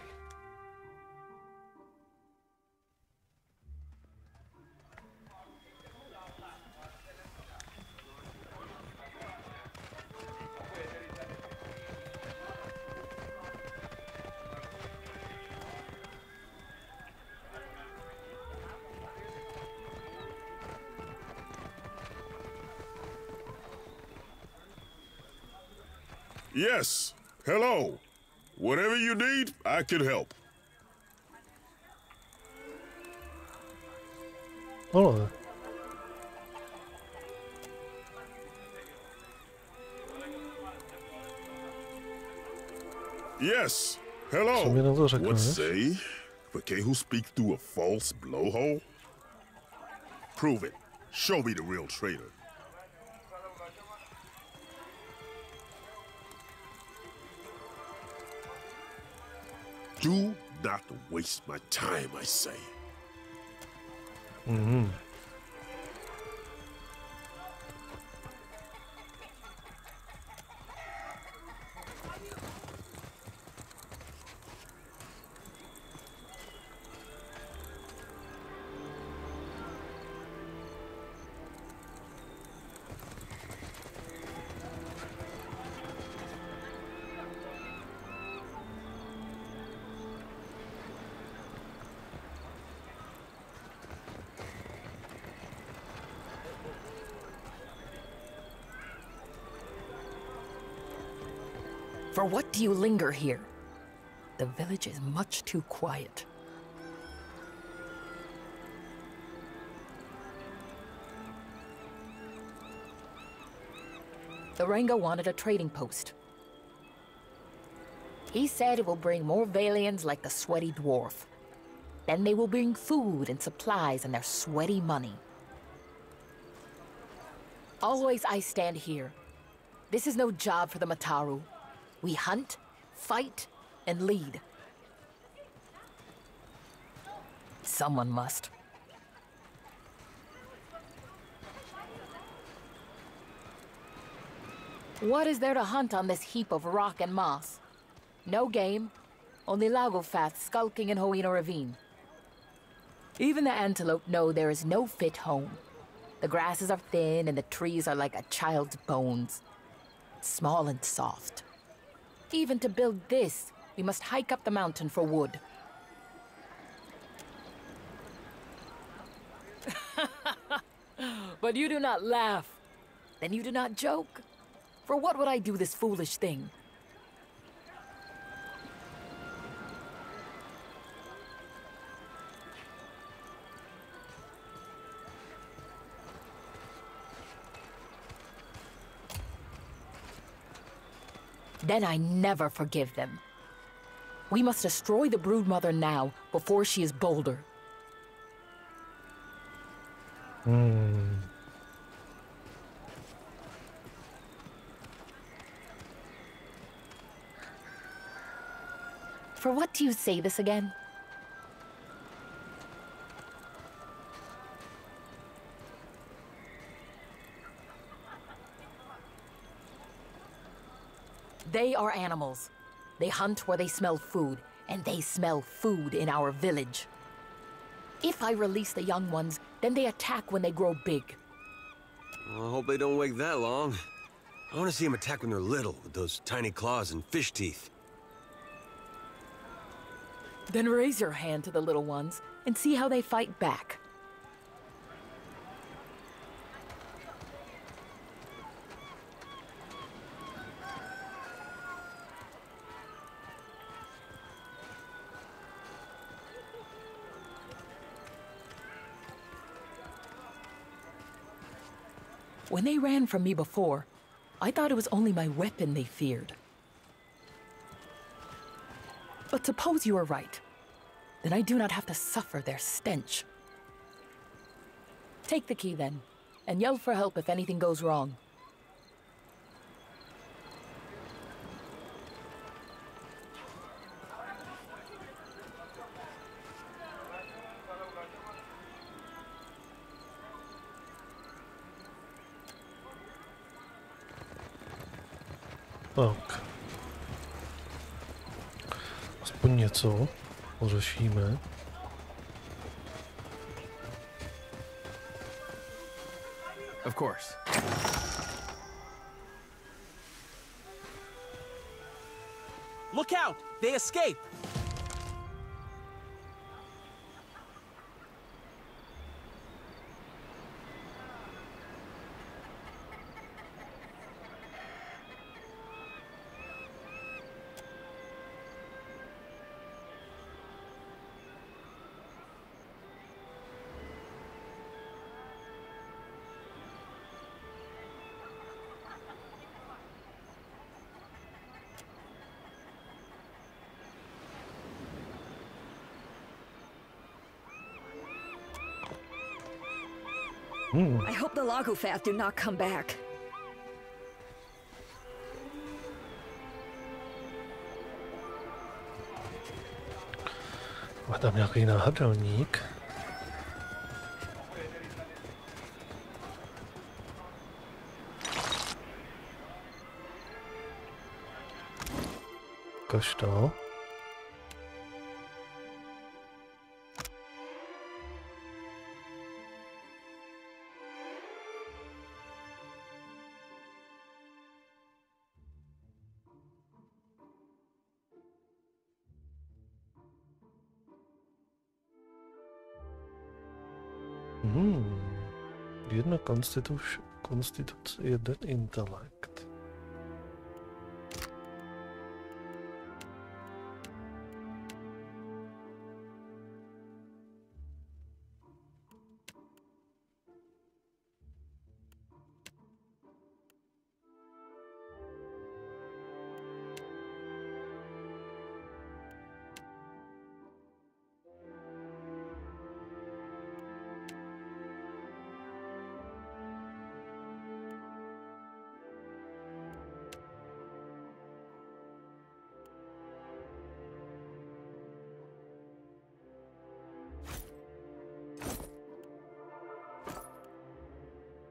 Speaker 8: Yes, hello. Whatever you need, I can help.
Speaker 1: Ale.
Speaker 8: Yes, hello.
Speaker 1: Co mi na to řekneš?
Speaker 8: What say? For K who speak through a false blowhole? Prove it. Show me the real traitor. Do not waste my time, I say.
Speaker 20: For what do you linger here? The village is much too quiet. The Renga wanted a trading post. He said it will bring more Valians like the sweaty dwarf. Then they will bring food and supplies and their sweaty money. Always I stand here. This is no job for the Mataru. We hunt, fight, and lead. Someone must. What is there to hunt on this heap of rock and moss? No game, only Lagofath skulking in Hoina Ravine. Even the antelope know there is no fit home. The grasses are thin and the trees are like a child's bones. Small and soft. Even to build this, we must hike up the mountain for wood. But you do not laugh. Then you do not joke. For what would I do this foolish thing? Then I never forgive them. We must destroy the broodmother now, before she is bolder. For what do you say this again? They are animals. They hunt where they smell food, and they smell food in our village. If I release the young ones, then they attack when they grow big.
Speaker 3: Well, I hope they don't wait that long. I want to see them attack when they're little, with those tiny claws and fish teeth.
Speaker 20: Then raise your hand to the little ones, and see how they fight back. When they ran from me before, I thought it was only my weapon they feared. But suppose you are right. Then I do not have to suffer their stench. Take the key then, and yell for help if anything goes wrong.
Speaker 1: Tak. Aspoň něco pořešíme.
Speaker 21: Of course.
Speaker 13: Look out! They escape!
Speaker 7: I hope the Lagofath do not come back.
Speaker 1: Má tam nějaký náhrdelník. Ukaž to. Jedna konstituce, jeden intelekt.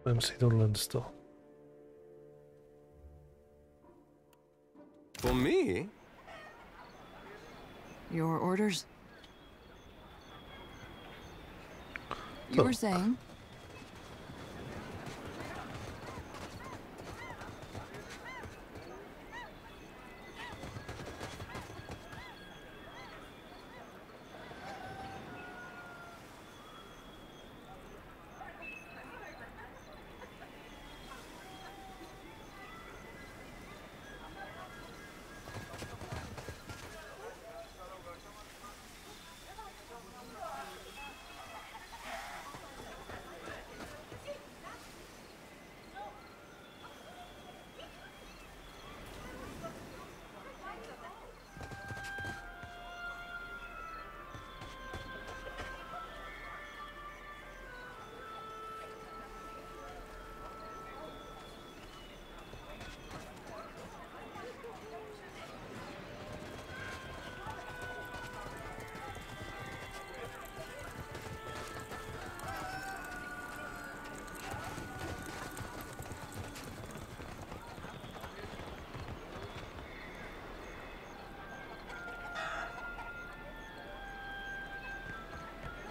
Speaker 1: Vem si tohle z toho.
Speaker 3: For me?
Speaker 17: Your orders? You were saying?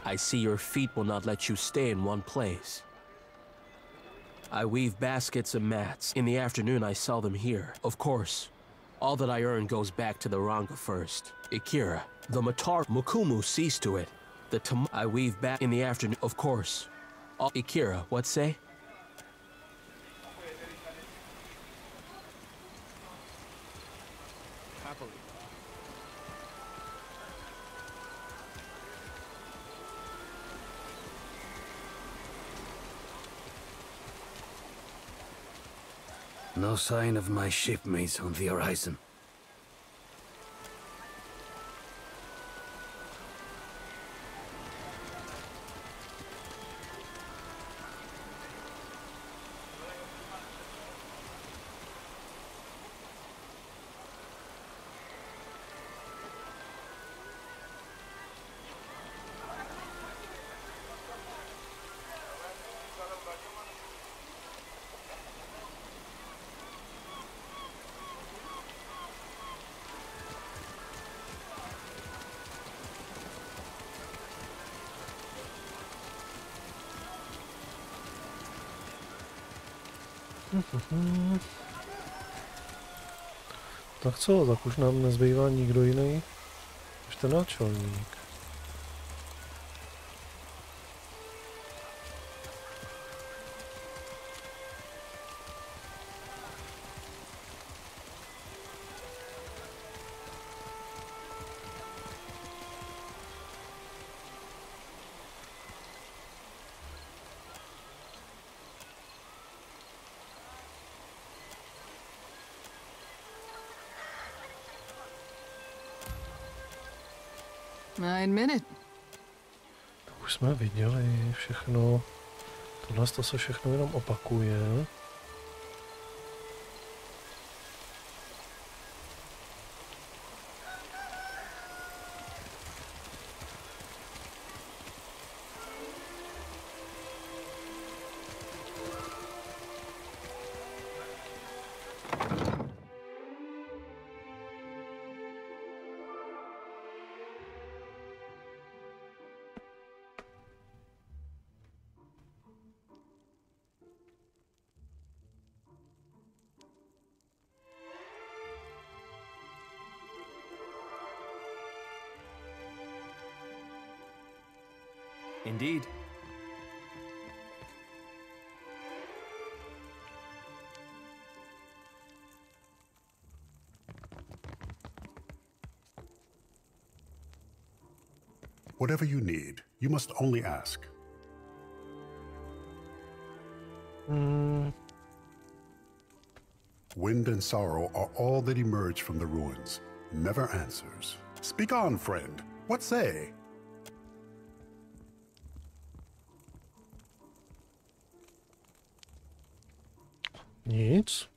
Speaker 21: I see your feet will not let you stay in one place. I weave baskets and mats. In the afternoon, I sell them here. Of course, all that I earn goes back to the Ranga first. Ikira, the Matar Mukumu sees to it. I weave back in the afternoon. Of course. Ikira, what say?
Speaker 3: Happily.
Speaker 19: No sign of my shipmates on the horizon.
Speaker 1: Tak co, tak už nám nezbývá nikdo jiný než ten náčelník.
Speaker 17: I admit it.
Speaker 1: To už jsme viděli všechno. Tohle se všechno jenom opakuje.
Speaker 15: Indeed.
Speaker 5: Whatever you need, you must only ask. Wind and sorrow are all that emerge from the ruins. Never answers. Speak on, friend. What say?
Speaker 1: Nic.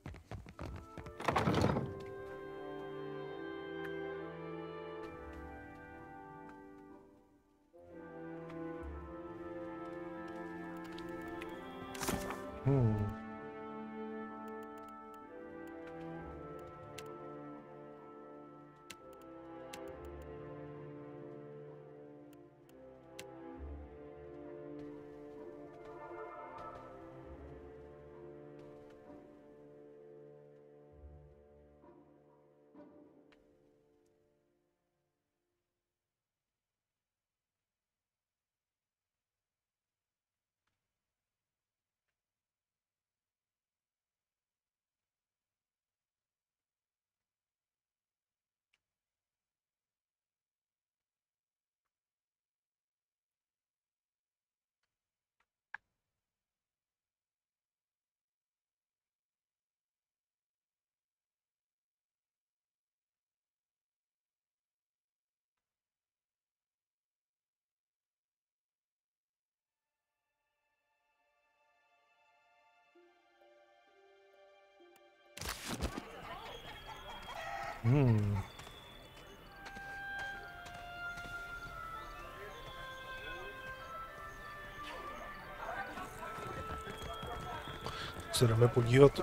Speaker 1: Se jdeme podívat,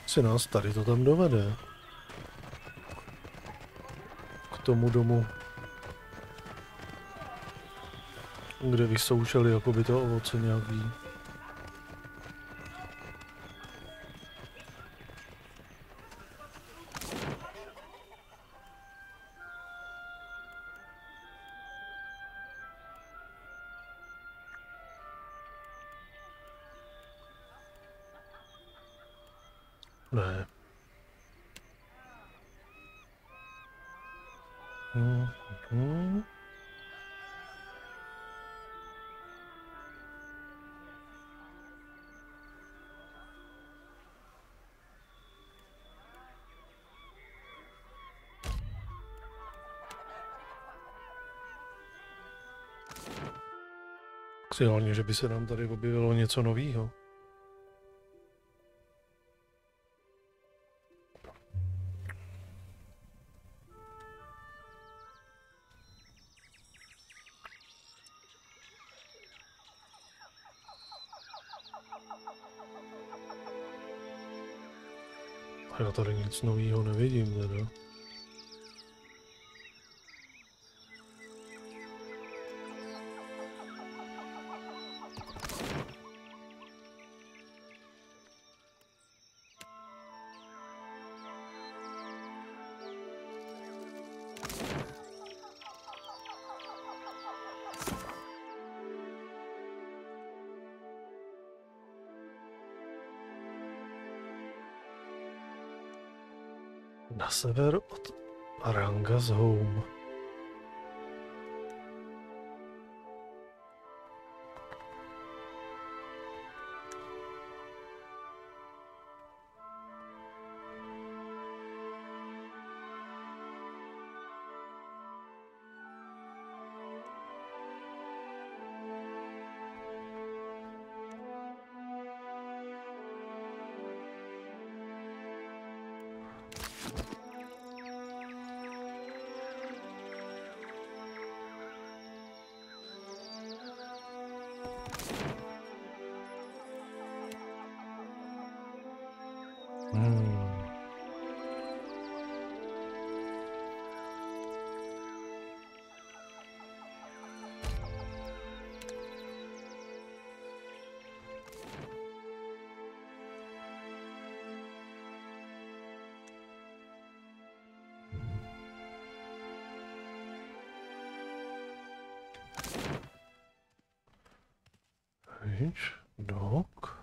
Speaker 1: jestli nás tady to tam dovede. K tomu domu, kde vysoušeli jakoby to ovoce nějaký. Ne. Potenciálně, že by se nám tady objevilo něco nového. Já tady nic nového nevidím teda. Na sever od Aranga's Home. Dog.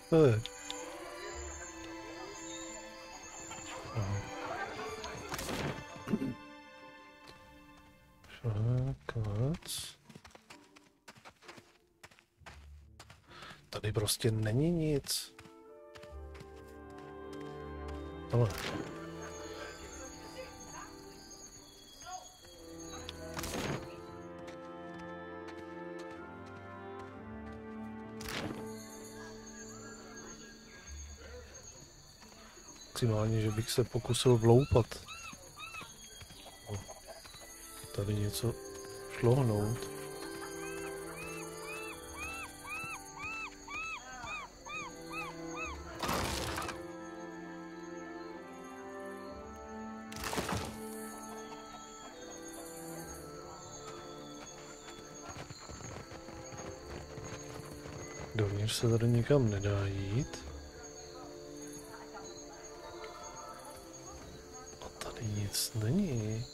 Speaker 1: To je. Šákac. Tady prostě není nic. Tohle. Maximálně, že bych se pokusil vloupat. Tady něco šlohnout. Dovnitř se tady nikam nedá jít. A tady nic není.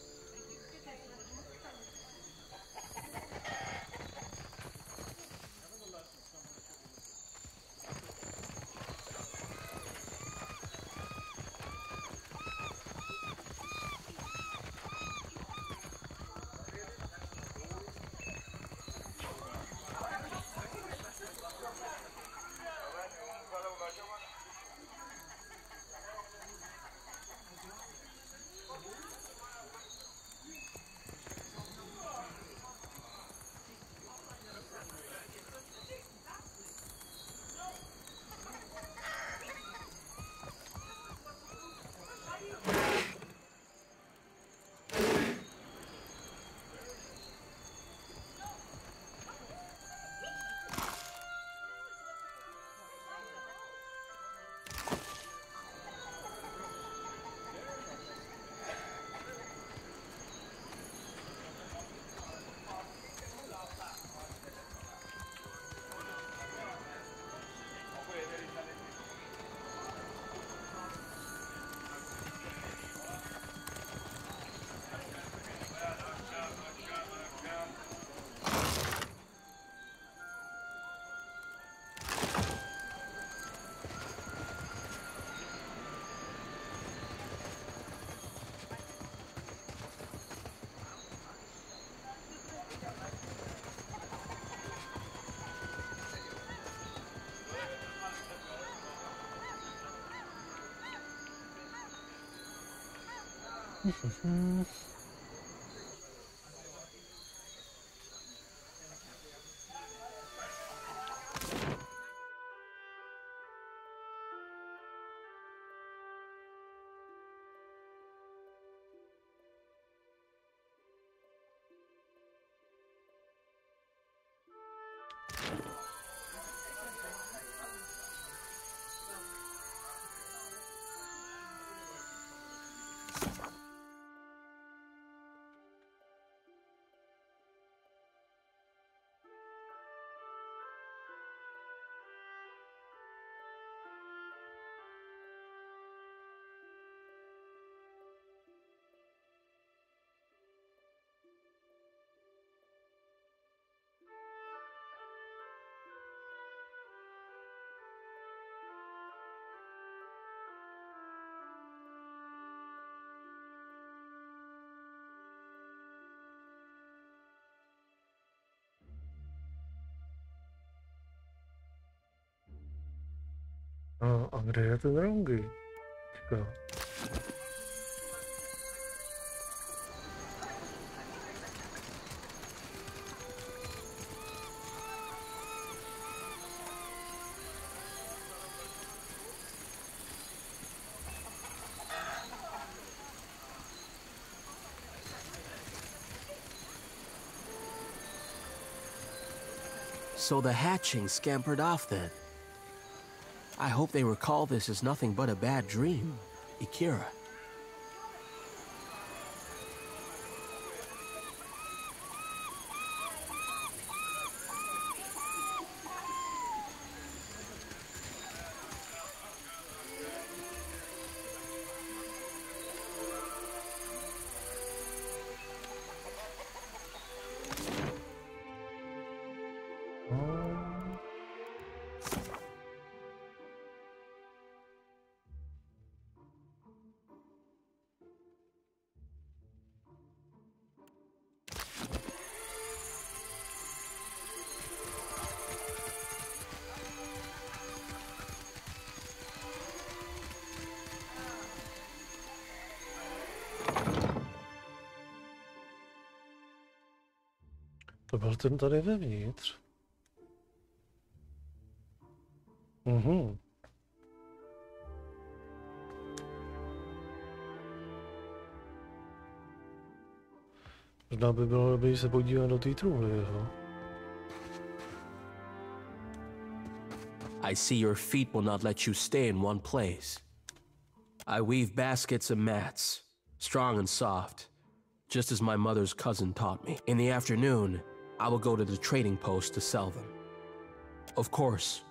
Speaker 1: No, a kde je ten Rongi? Čeká.
Speaker 21: So the hatching scampered off then. I hope they recall this as nothing but a bad dream, Ikira.
Speaker 1: To byl ten tady vevnitř. Mhm. Možná by bylo dobré se podívat do té trůny, jo?
Speaker 21: I see your feet will not let you stay in one place. I weave baskets and mats, strong and soft, just as my mother's cousin taught me. In the afternoon, I will go to the trading post to sell them. Of course,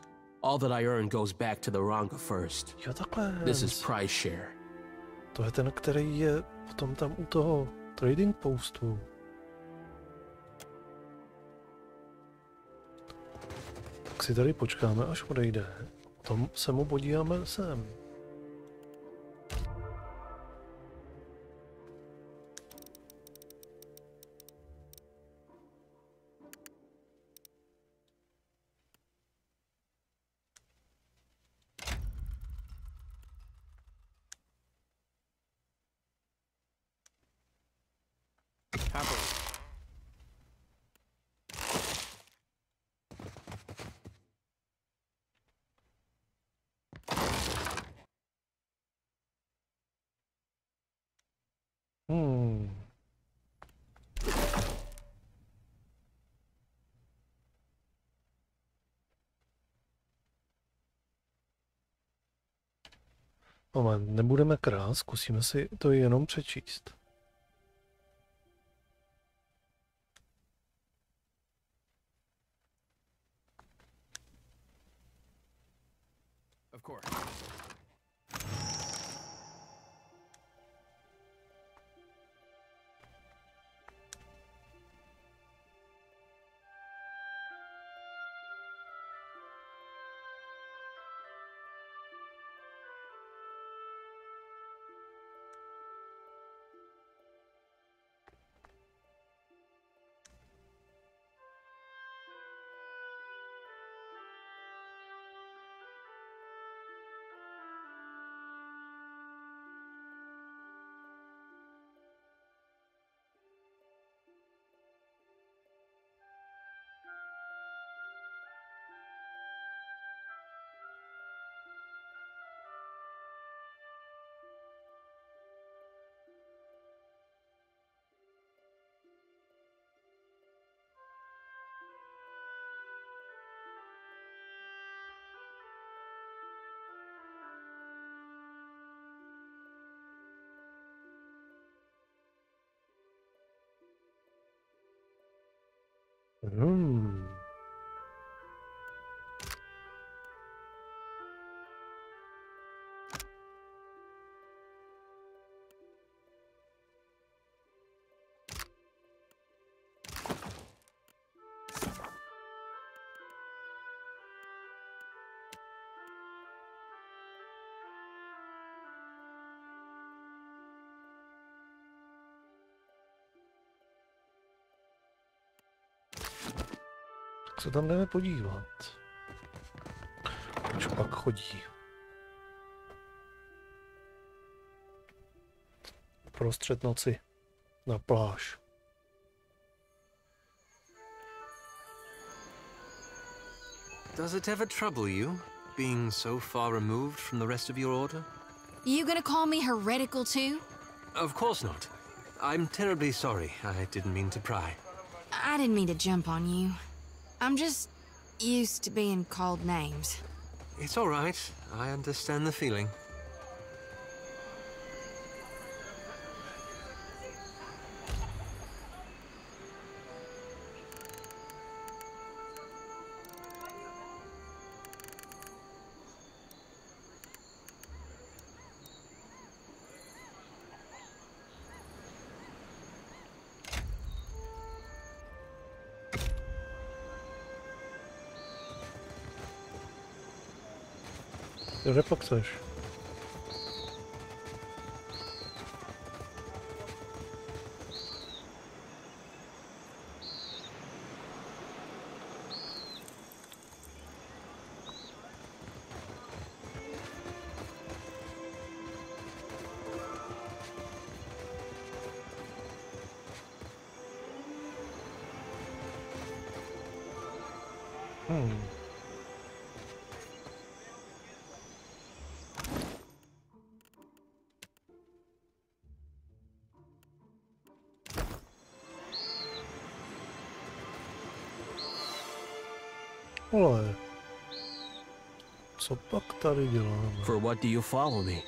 Speaker 21: all that I earn goes back to the Ranga first.
Speaker 1: Jo, takhle.
Speaker 21: This is prize share.
Speaker 1: To je ten, který je potom tam u toho trading postu. Tak si tady počkáme, až odejde. Potom se mu podíváme sem. Moment, nebudeme krát, zkusíme si to jenom přečíst.
Speaker 3: Of course.
Speaker 1: Tak se tam jdeme podívat. Proč pak chodí? Prostřed noci na pláž.
Speaker 15: Does it ever trouble you, being so far removed from the rest of your order?
Speaker 4: You gonna call me heretical too?
Speaker 15: Of course not. I'm terribly sorry. I didn't mean to pry.
Speaker 4: I didn't mean to jump on you. I'm just used to being called names.
Speaker 15: It's all right. I understand the feeling.
Speaker 1: Kde pak chceš? Ale co pak tady děláme?
Speaker 21: For what do you follow me?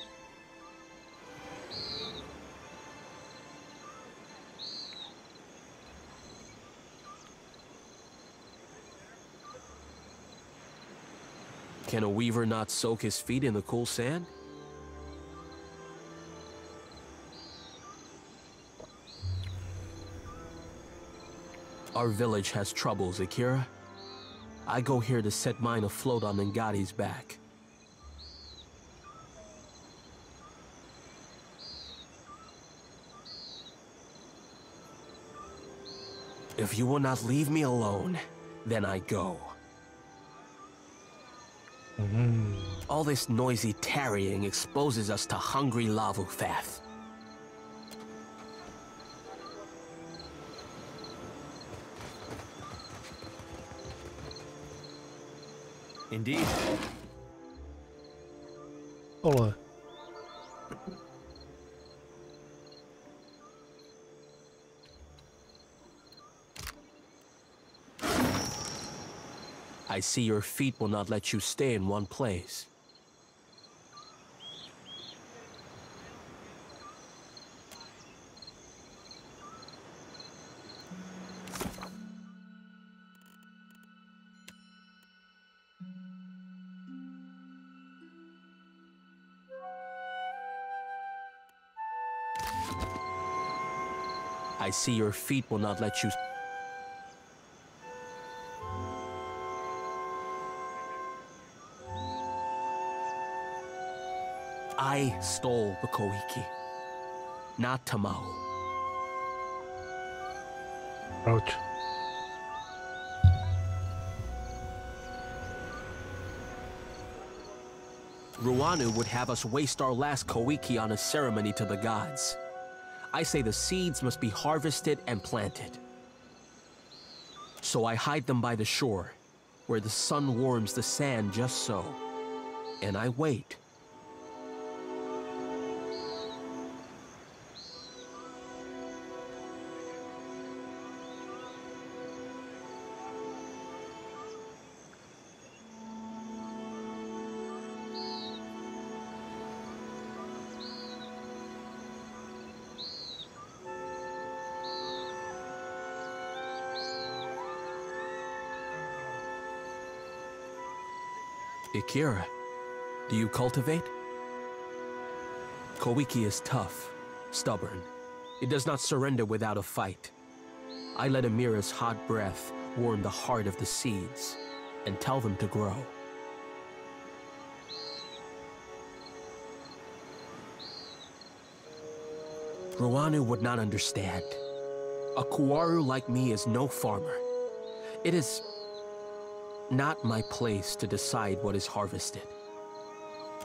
Speaker 21: Can a weaver not soak his feet in the cool sand? Our village has troubles, Akira. I go here to set mine afloat on Ngati's back. If you will not leave me alone, then I go. All this noisy tarrying exposes us to hungry Lavufath.
Speaker 15: Indeed.
Speaker 1: Ale.
Speaker 21: I see your feet will not let you stay in one place. I see your feet will not let you... I stole the Koiki, not Tamao.
Speaker 1: Ouch.
Speaker 21: Ruanu would have us waste our last Koiki on a ceremony to the gods. I say the seeds must be harvested and planted. So I hide them by the shore, where the sun warms the sand just so. And I wait. Akira, do you cultivate? Koiki is tough, stubborn. It does not surrender without a fight. I let Amira's hot breath warm the heart of the seeds and tell them to grow. Ruanu would not understand. A Kuaru like me is no farmer. It is not my place to decide what is harvested.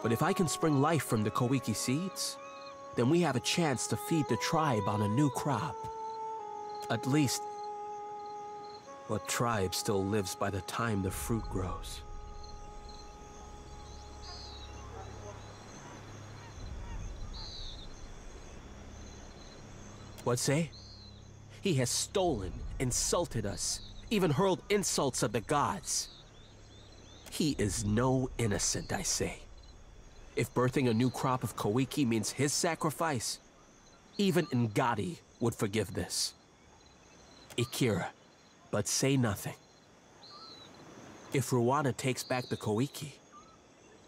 Speaker 21: But if I can spring life from the Koiki seeds, then we have a chance to feed the tribe on a new crop. At least, what tribe still lives by the time the fruit grows? What say? He has stolen, insulted us, even hurled insults at the gods. He is no innocent, I say. If birthing a new crop of Koiki means his sacrifice, even Ngati would forgive this. Akira, but say nothing. If Ruana takes back the Koiki,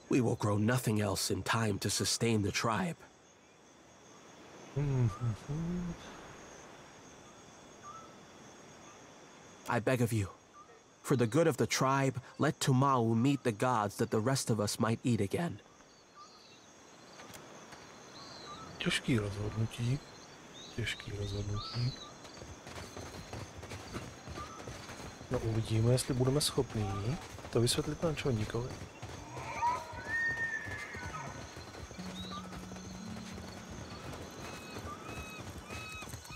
Speaker 21: we will grow nothing else in time to sustain the tribe. I beg of you, for the good of the tribe, let Tumau meet the gods that the rest of us might eat again.
Speaker 1: Těžký rozhodnutí. Těžký rozhodnutí. No uvidíme, jestli budeme schopní to vysvětlit náčelníkovi.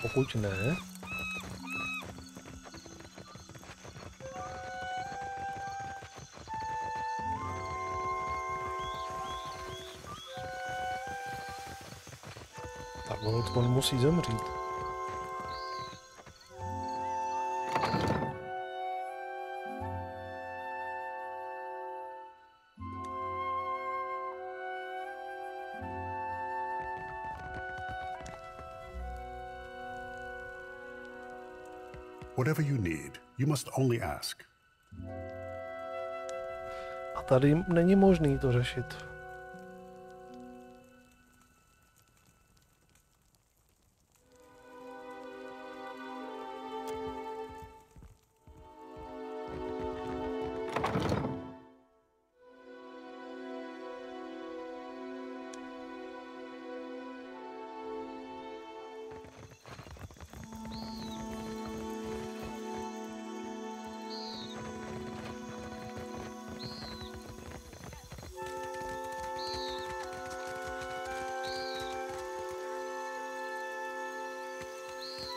Speaker 1: Pokud ne, aspoň musí zemřít.
Speaker 5: Whatever you need, you must only ask.
Speaker 1: A tady není možný to řešit.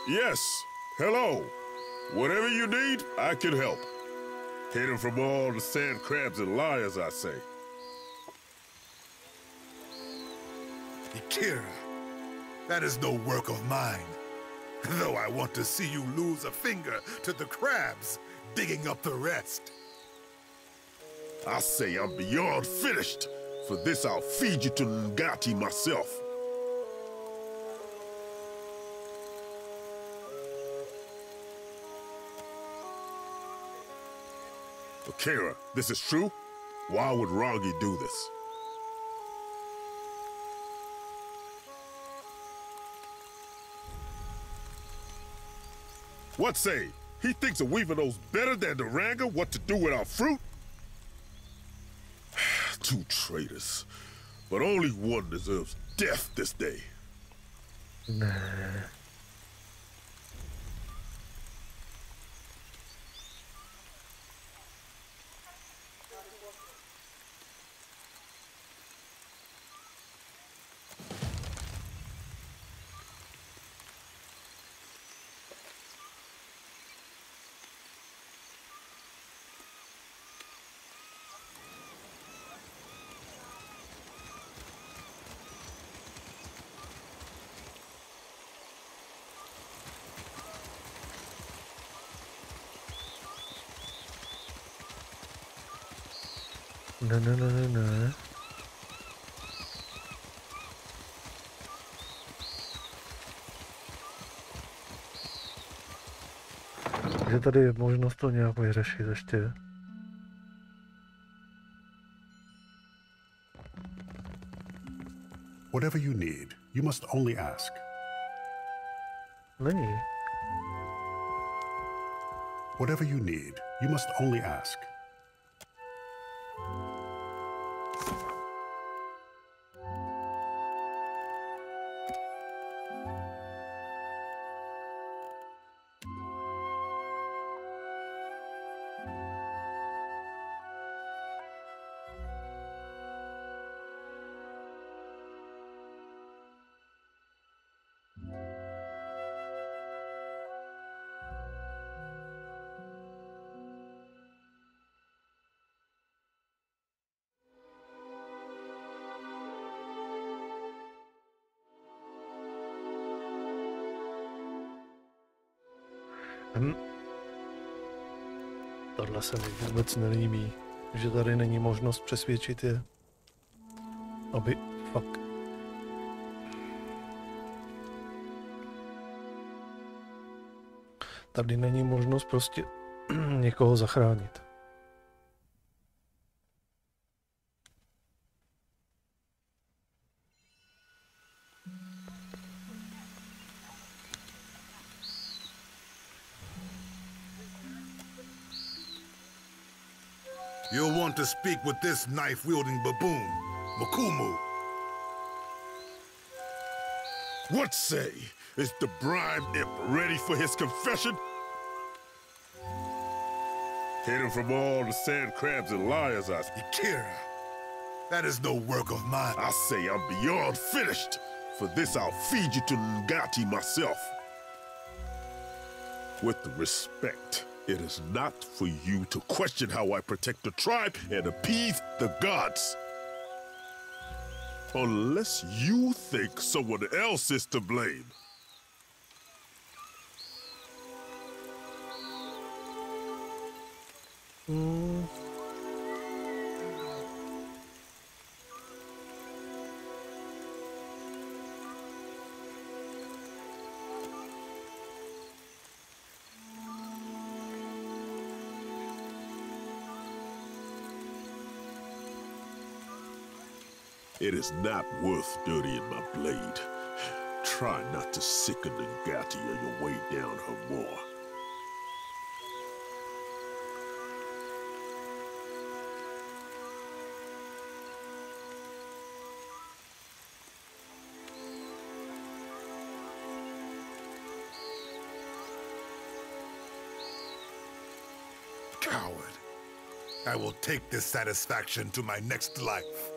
Speaker 8: Yes, hello. Whatever you need, I can help. Hidden from all the sand crabs and liars, I say.
Speaker 23: Kira, that is no work of mine. Though I want to see you lose a finger to the crabs, digging up the rest.
Speaker 8: I say I'm beyond finished. For this, I'll feed you to Ngati myself. Kira, this is true? Why would Rangi do this? What say? He thinks a weaver knows better than the Ranga what to do with our fruit? Two traitors. But only one deserves death this day.
Speaker 1: Nah. Ne. Takže tady je možnost to nějak vyřešit ještě.
Speaker 5: Whatever you need, you must only ask.
Speaker 1: Není.
Speaker 5: Whatever you need, you must only ask.
Speaker 1: Tohle se mi vůbec nelíbí, že tady není možnost přesvědčit je, aby fakt. Tady není možnost prostě někoho zachránit.
Speaker 23: You'll want to speak with this knife-wielding baboon, Makumu.
Speaker 8: What say? Is the bribed imp ready for his confession? Hidden from all the sand crabs and liars, I say.
Speaker 23: Kira, that is no work of mine.
Speaker 8: I say I'm beyond finished. For this, I'll feed you to Ngati myself. With the respect, it is not for you to question how I protect the tribe and appease the gods. Unless you think someone else is to blame. It is not worth dirtying my blade. Try not to sicken Ngati on your way down her moor.
Speaker 23: Coward. I will take this satisfaction to my next life.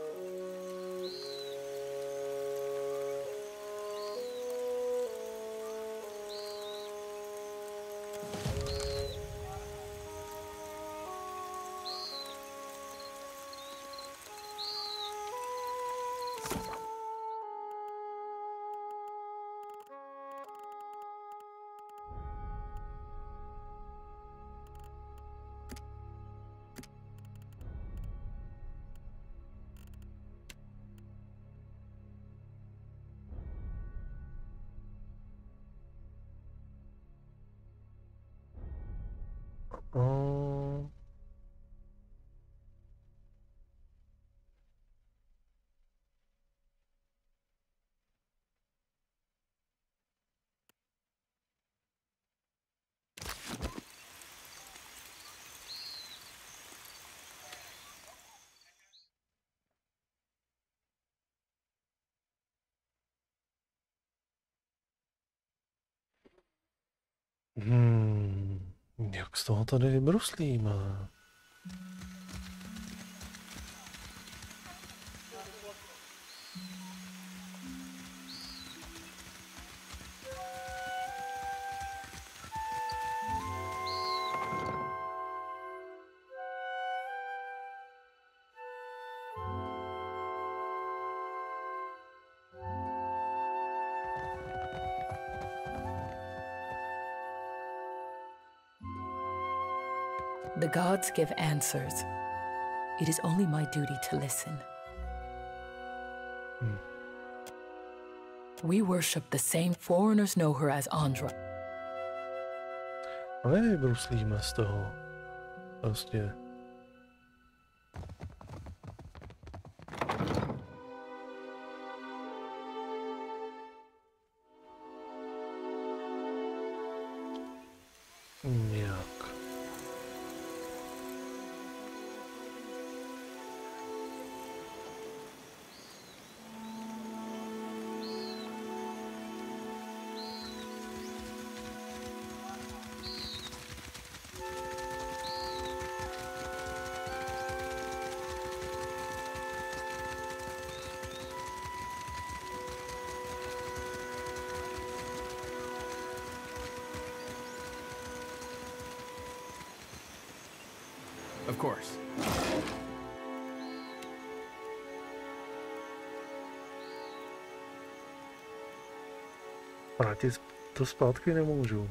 Speaker 1: Jak z toho tady vybruslíme?
Speaker 20: The gods give answers. It is only my duty to listen. We worship the same. Foreigners know her as Andra.
Speaker 1: Ale vybruslíme z toho. Prostě. Nějak.
Speaker 6: Of course.
Speaker 1: Vrátit to zpátky nemůžu.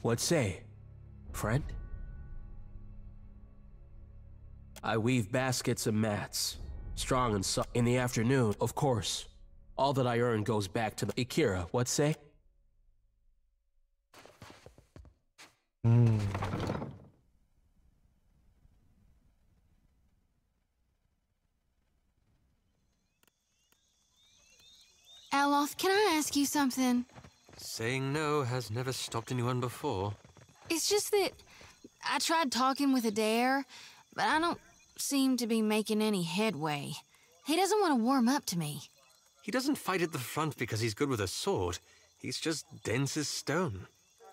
Speaker 21: What say, friend? I weave baskets and mats, strong and soft. In the afternoon, of course, all that I earn goes back to the Ikira. What say?
Speaker 4: Aloth, can I ask you something?
Speaker 15: Saying no has never stopped anyone before.
Speaker 4: It's just that I tried talking with Adair, but I don't seem to be making any headway. He doesn't want to warm up to me.
Speaker 15: He doesn't fight at the front because he's good with a sword. He's just dense as stone.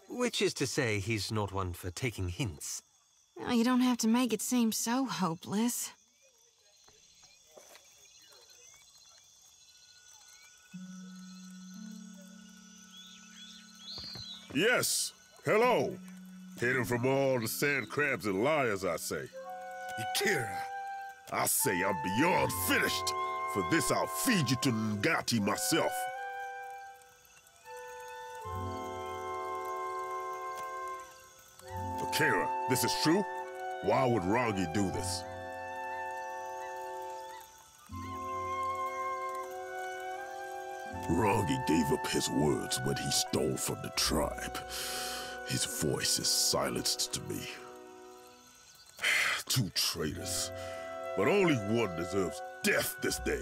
Speaker 15: Which is to say, he's not one for taking hints.
Speaker 4: Well, you don't have to make it seem so hopeless.
Speaker 8: Yes, hello. Hidden from all the sand crabs and liars, I say. Ikira, I say I'm beyond finished. For this, I'll feed you to Ngati myself. Akira, this is true? Why would Rangi do this? Rangi gave up his words when he stole from the tribe. His voice is silenced to me. Two traitors, but only one deserves death this day.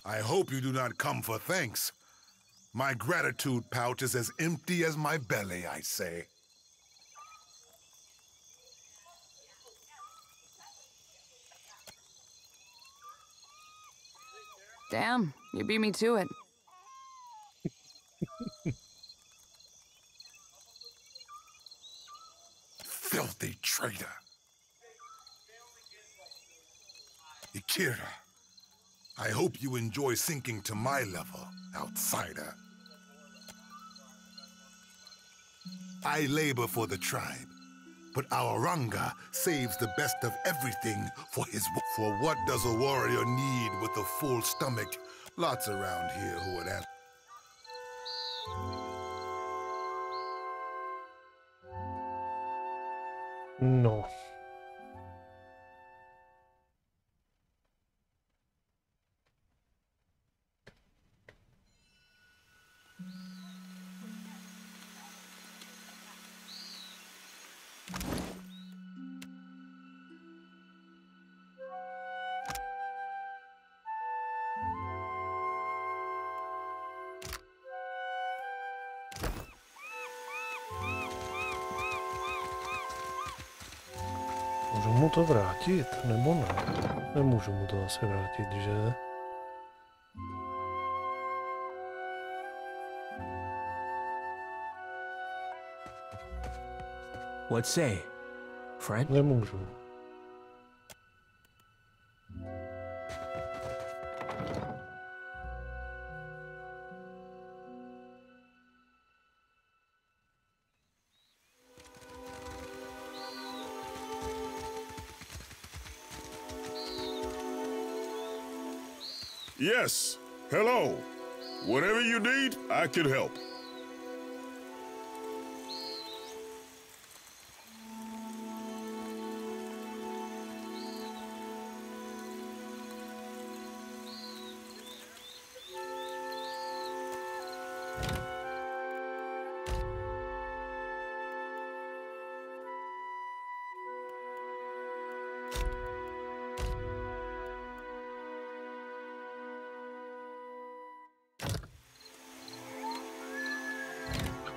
Speaker 23: I hope you do not come for thanks. My gratitude pouch is as empty as my belly, I say.
Speaker 17: Damn, you beat me to it.
Speaker 23: Filthy traitor. Ikira, I hope you enjoy sinking to my level, outsider. I labor for the tribe, but our Ranga saves the best of everything for his... For what does a warrior need with a full stomach? Lots around here who would answer.
Speaker 1: No. Můžu mu to vrátit, nebo ne? Nemůžu mu to asi vrátit, že?
Speaker 21: What say, friend?
Speaker 1: Nemůžu.
Speaker 8: Yes, hello. Whatever you need, I can help.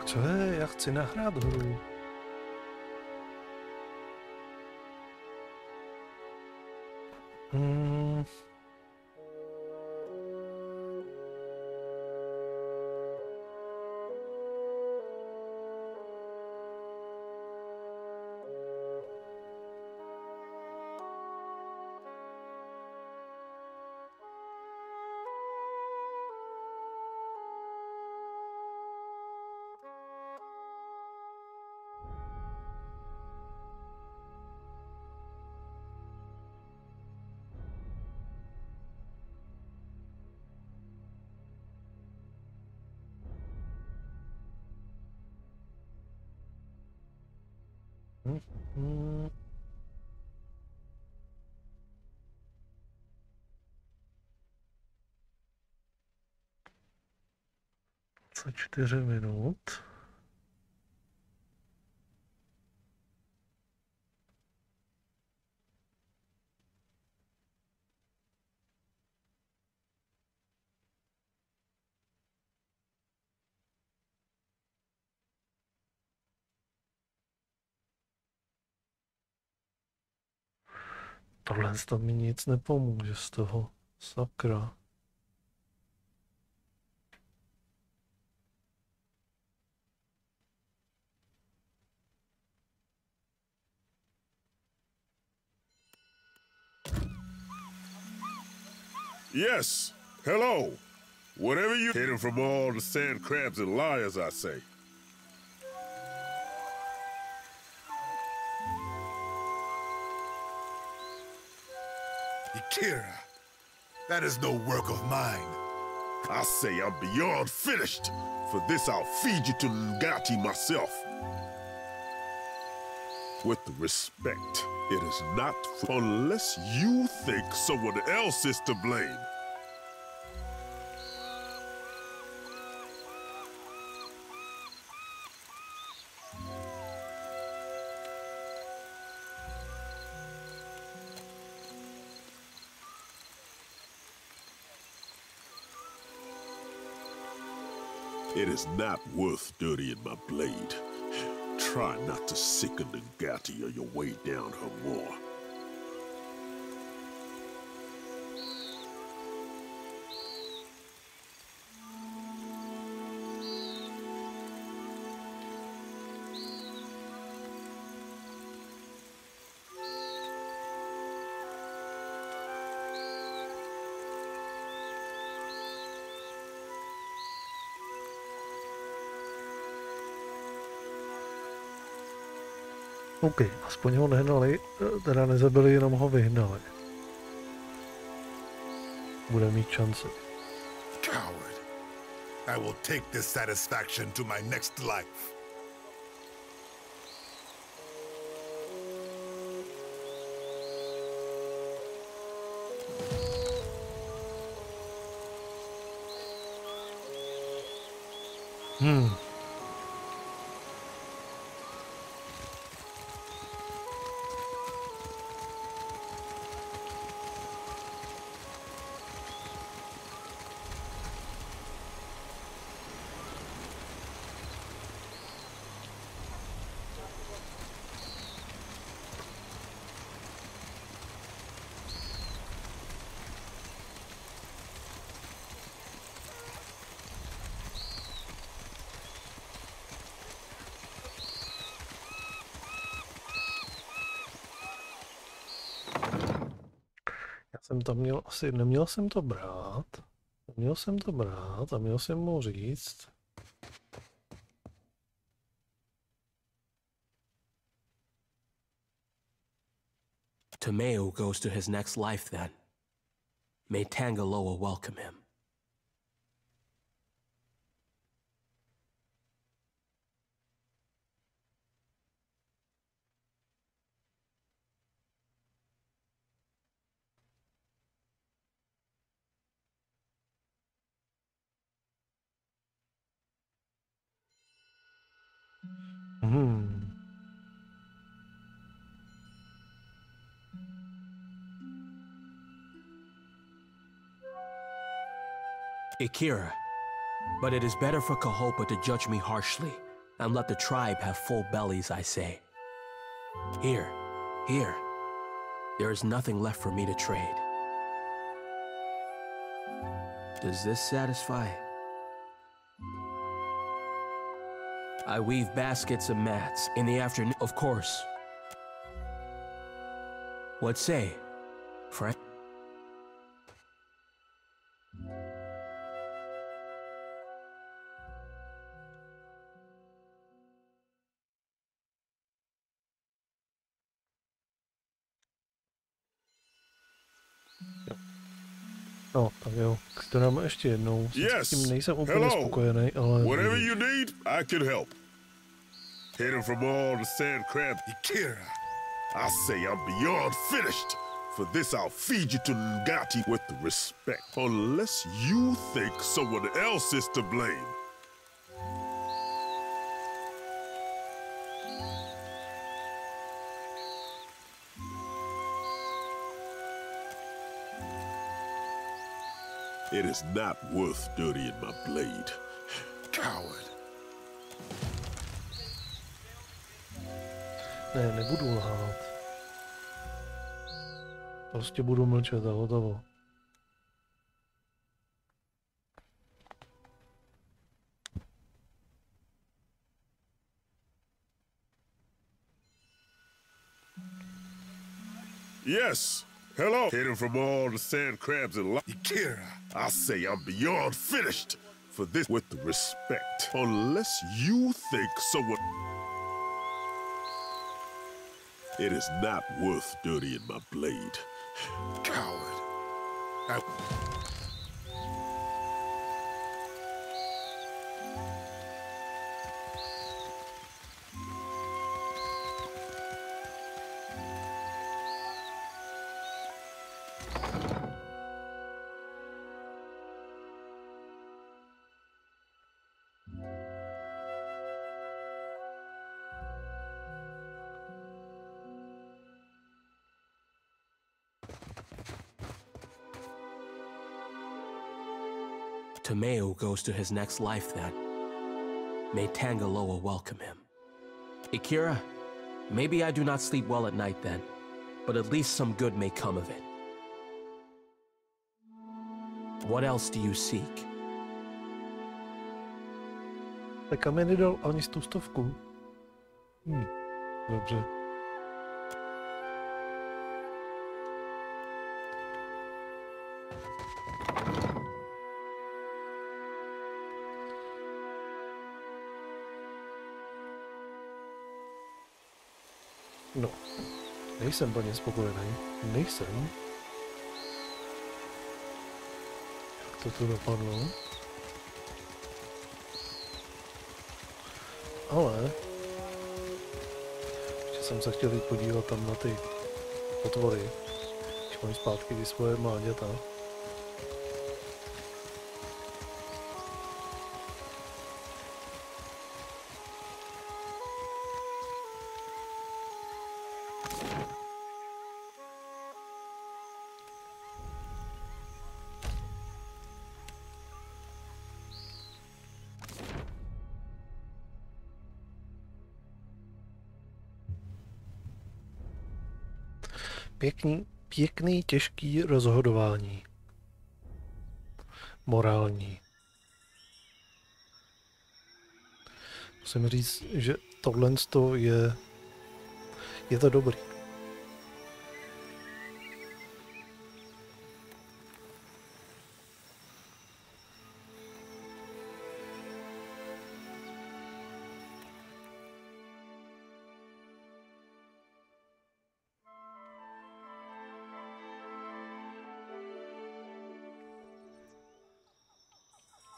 Speaker 1: Co je? Já chci nahrát hru. Za 4 minut. Tohle to mi nic nepomůže z toho. Sakra.
Speaker 8: Yes, hello. Whatever you hidden from all the sand crabs and liars, I say.
Speaker 23: Kira, that is no work of mine.
Speaker 8: I say I'm beyond finished. For this, I'll feed you to Ngati myself. With the respect, it is not unless you think someone else is to blame. It is not worth dirtying my blade. Try not to sicken Ngati on your way down her moor.
Speaker 1: OK, aspoň ho nehnali, teda nezabili, jenom ho vyhnali. Bude mít šanci.
Speaker 23: Coward. I will take this satisfaction to my next life.
Speaker 1: Jsem tam měl asi, neměl jsem to brát. Neměl jsem to brát a měl jsem mu říct.
Speaker 21: Tomeo goes to his next life then. May Tangaloa welcome him. Ikira, but it is better for Kahopa to judge me harshly and let the tribe have full bellies, I say. Here. There is nothing left for me to trade. Does this satisfy? I weave baskets and mats in the afternoon, of course. What say, friend?
Speaker 1: No, tak jo, to dáme ještě jednou. S tím nejsem úplně spokojený, ale...
Speaker 8: Whatever you need, I can help. Hidden from all the sand crab, Ikira. I say I'm beyond finished. For this I'll feed you to Ngati with respect. Unless you think someone else is to blame. It is not worth dirtying my blade. Coward.
Speaker 1: Ne, nebudu lhát. Prostě budu mlčet a hotovo.
Speaker 8: Yes. Hello. Hidden from all the sand crabs and Ikira. I say I'm beyond finished. For this with respect. Unless you think someone... It is not worth dirtying my blade. Coward.
Speaker 21: Tomeo goes to his next life then. May Tangaloa welcome him. Ikira, maybe I do not sleep well at night then, but at least some good may come of it. What else do you seek?
Speaker 1: Tak mi nedal ani 100. Dobře. No, nejsem plně spokojený. Nejsem. Jak to tu dopadlo? Ale... ještě jsem se chtěl jít podívat tam na ty potvory. Když mají zpátky ty svoje mláďata. Pěkný, těžký rozhodování. Morální. Musím říct, že tohle je to dobrý.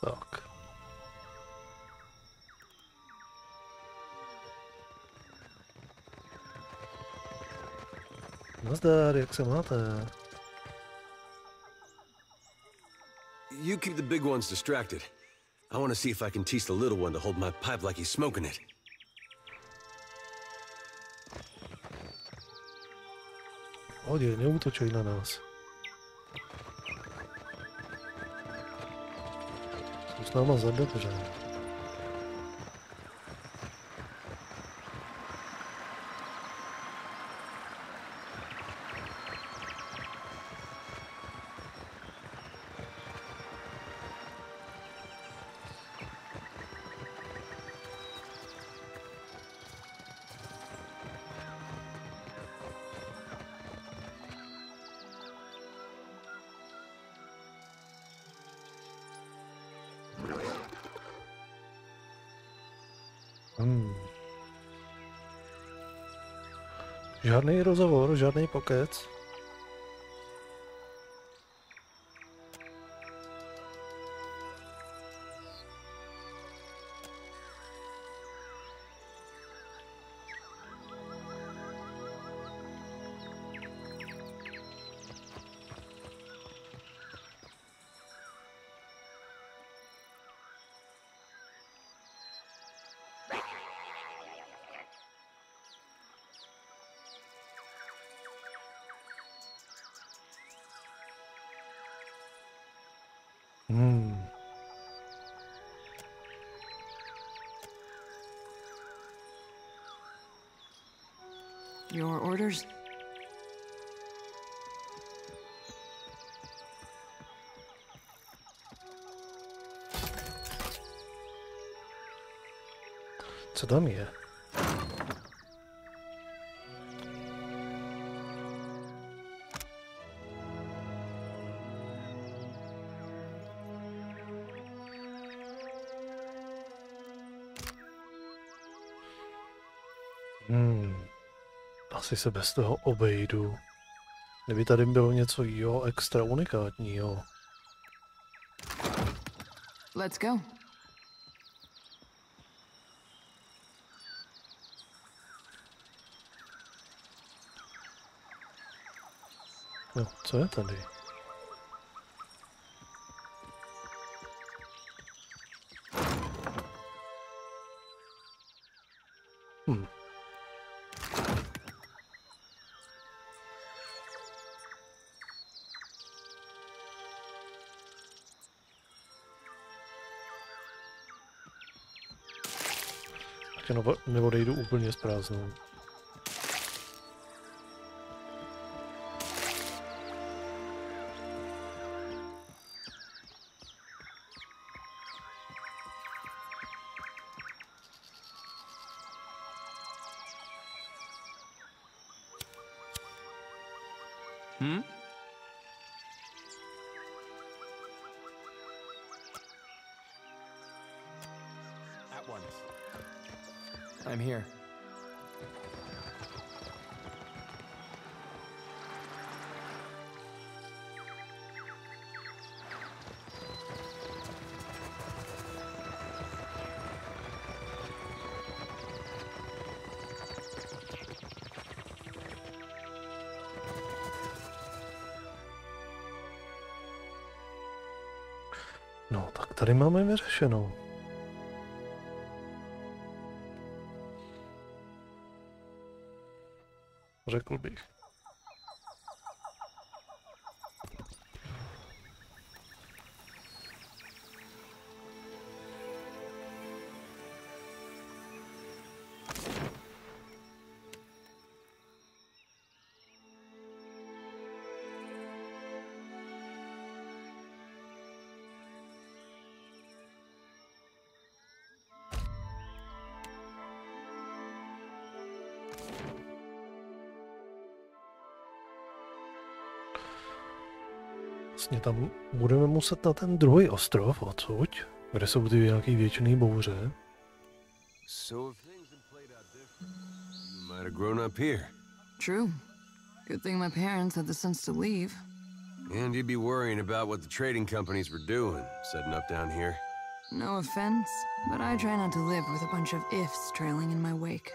Speaker 1: Tak. Nazdar, jak se máte?
Speaker 3: You keep the big ones distracted. I want to see if I can teach the little one to hold my pipe like he's smoking it.
Speaker 1: Neútočej na nás. náma za dobře. Žádný rozhovor, žádný pokec.
Speaker 17: Your orders?
Speaker 1: Co tam je? Asi se bez toho obejdu. Kdyby tady bylo něco extra unikátního.
Speaker 17: Let's go.
Speaker 1: No, co je tady? Neodejdu úplně s prázdnou.
Speaker 6: I'm here.
Speaker 1: No, tak tady máme vyřešenou. Řekl bych. Vlastně tam budeme muset na ten druhý ostrov odsud, kde jsou ty nějaký věčný bouře.
Speaker 3: So if things had played out different, you might have grown up here.
Speaker 17: True. Good thing my parents had the sense to leave.
Speaker 3: And you'd be worrying about what the trading companies were doing, setting up down here.
Speaker 17: No offense, but I try not to live with a bunch of ifs trailing in my wake.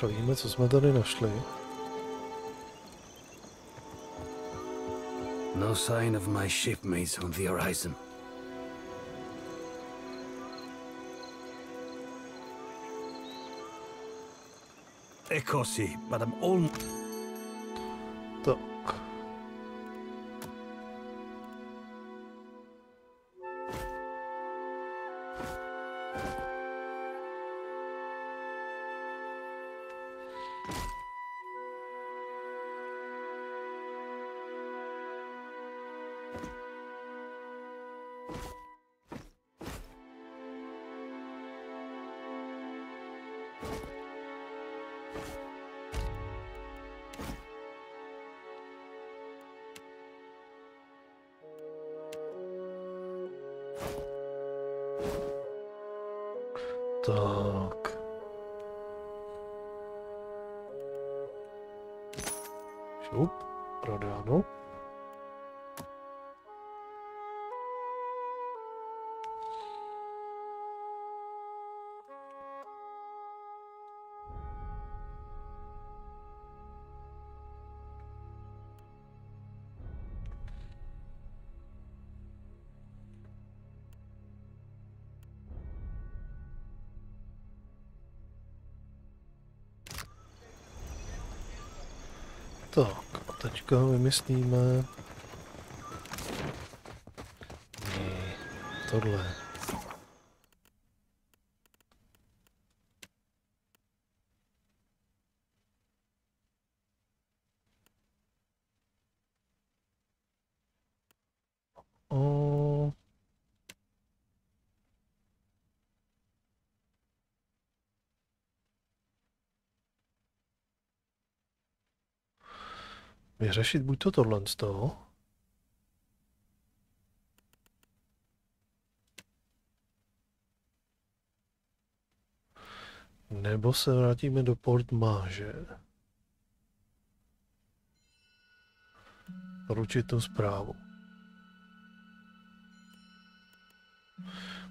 Speaker 1: prostřelíme, co jsme tady našli.
Speaker 19: No sign of my shipmates on the horizon. Ekosi, but I'm all...
Speaker 1: Tak. Tak. Šup, prodáno. Tak, a teďka vymyslíme... Ne, tohle. O... Vyřešit buď to tohle z toho, nebo se vrátíme do Port Máže. Poručit tu zprávu.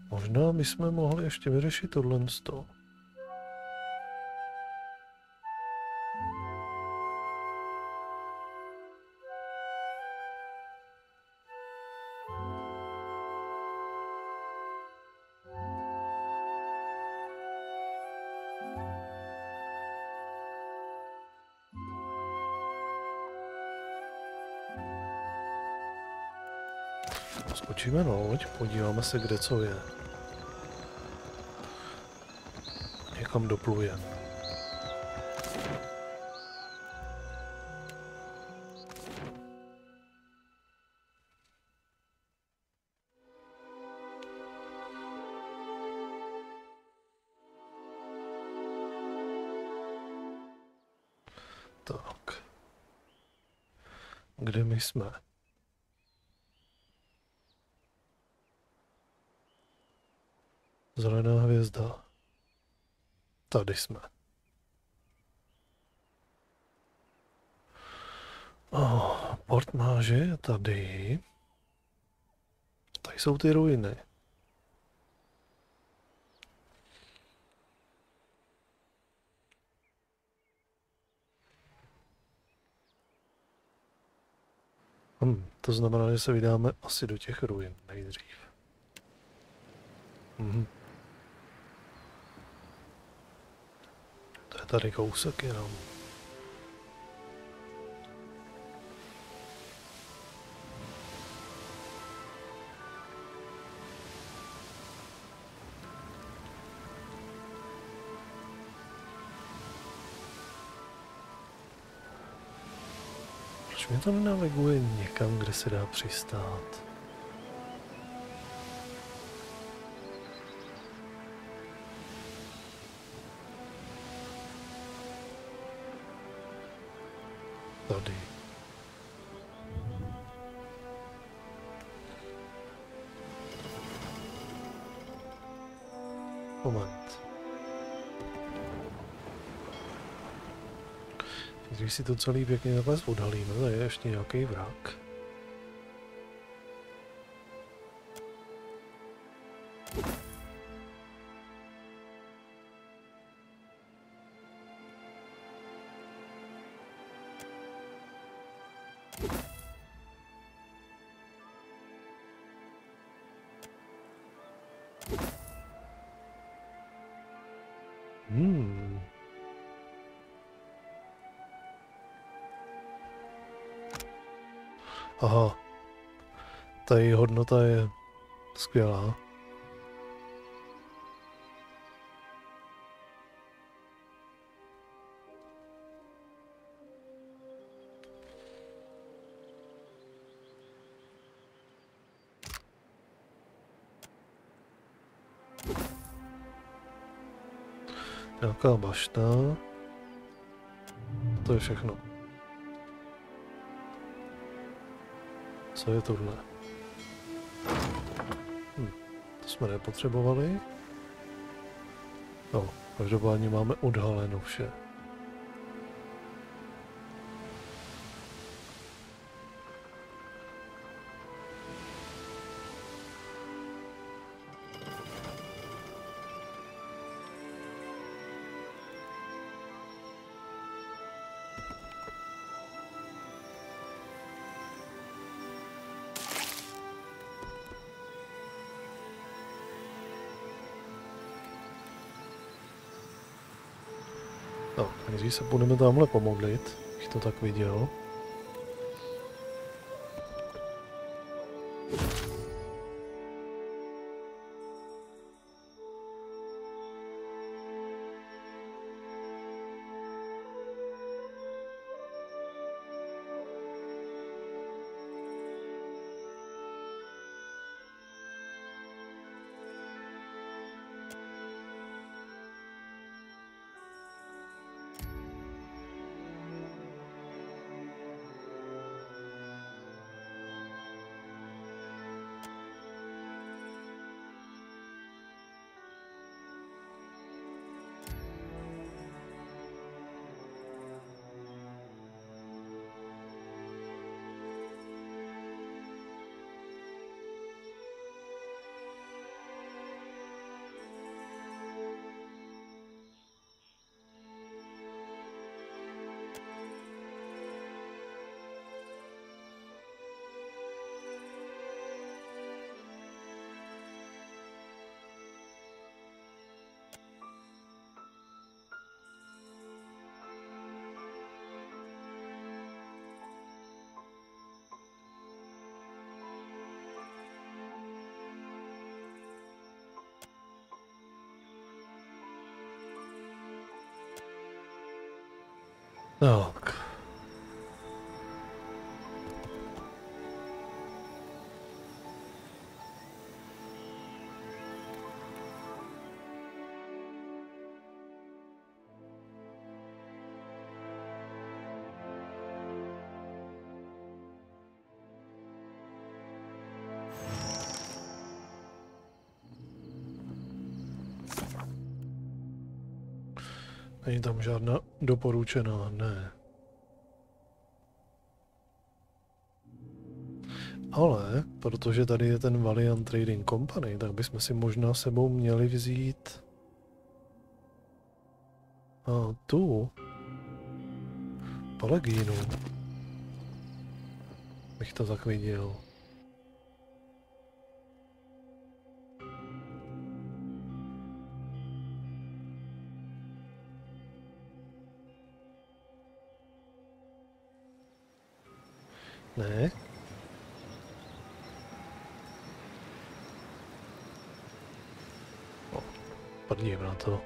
Speaker 1: Možná bychom mohli ještě vyřešit tohle z toho. Skočíme na loď, podíváme se, kde co je. Někam dopluje. Tak. Kde my jsme? Zelená hvězda. Tady jsme. Port Máže je tady. Tady jsou ty ruiny. To znamená, že se vydáme asi do těch ruin nejdřív. To je tady kousek jenom. Proč mě to nenaviguje někam, kde se dá přistát? Tady. Moment. Když si to celý pěkně takhle odhalíme, tady je ještě nějaký vrak. Aha. Ta její hodnota je skvělá. Nějaká bašta. To je všechno. Co je tohle? To jsme nepotřebovali. No, každopádně máme odhaleno vše. Nejdřív se budeme tamhle pomodlit, bych to tak viděl. Tak. Není tam žádná doporučená, ne. Ale, protože tady je ten Valiant Trading Company, tak bychom si možná sebou měli vzít tu Palegínu. Bych to tak viděl. Ne? Prdím na to.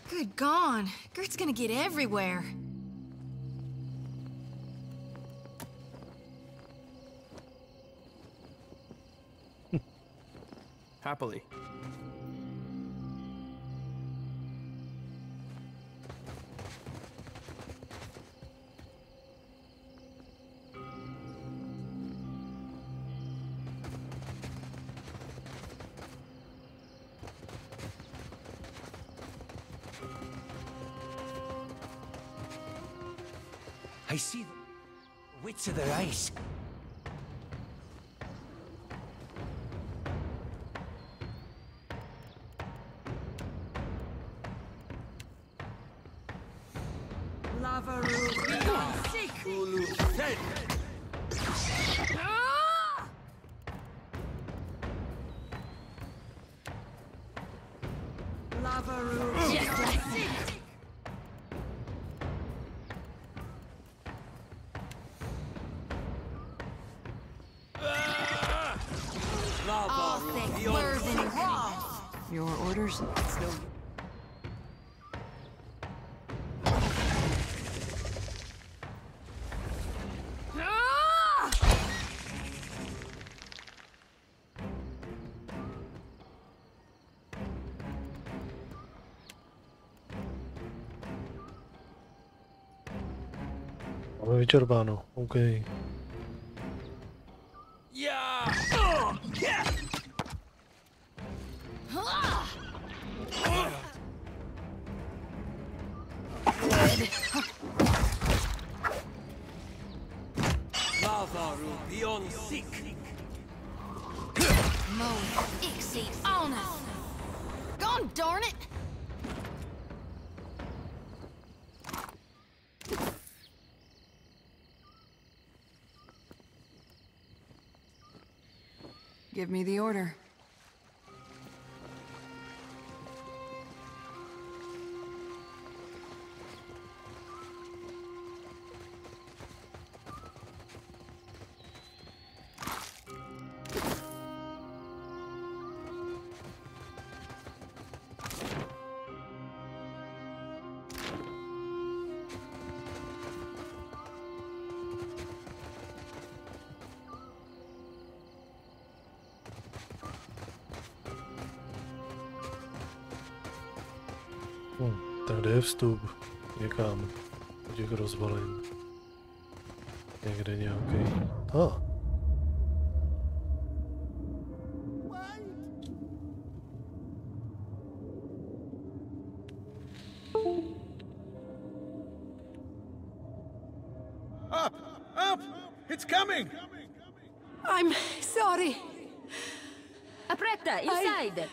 Speaker 4: Good gone. Gert's gonna get everywhere.
Speaker 21: Happily.
Speaker 13: I see the wits of their eyes.
Speaker 17: Your orders?
Speaker 1: Máme vyčerpáno, OK.
Speaker 4: Gone, darn it!
Speaker 17: Give me the order.
Speaker 1: Tady je vstup někam do těch rozvalin. Někde nějaký.
Speaker 6: Up! It's coming!
Speaker 7: I'm sorry. Apretta, inside.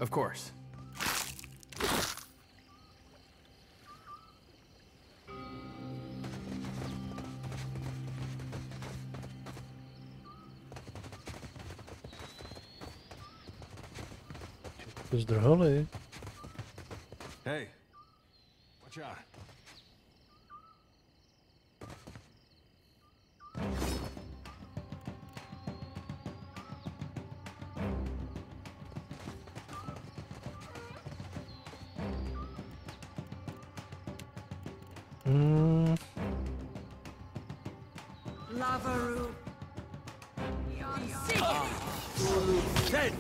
Speaker 6: Of course.
Speaker 1: Zdrhali.
Speaker 6: Hey, watch out.
Speaker 11: Lavaru.
Speaker 6: Dead.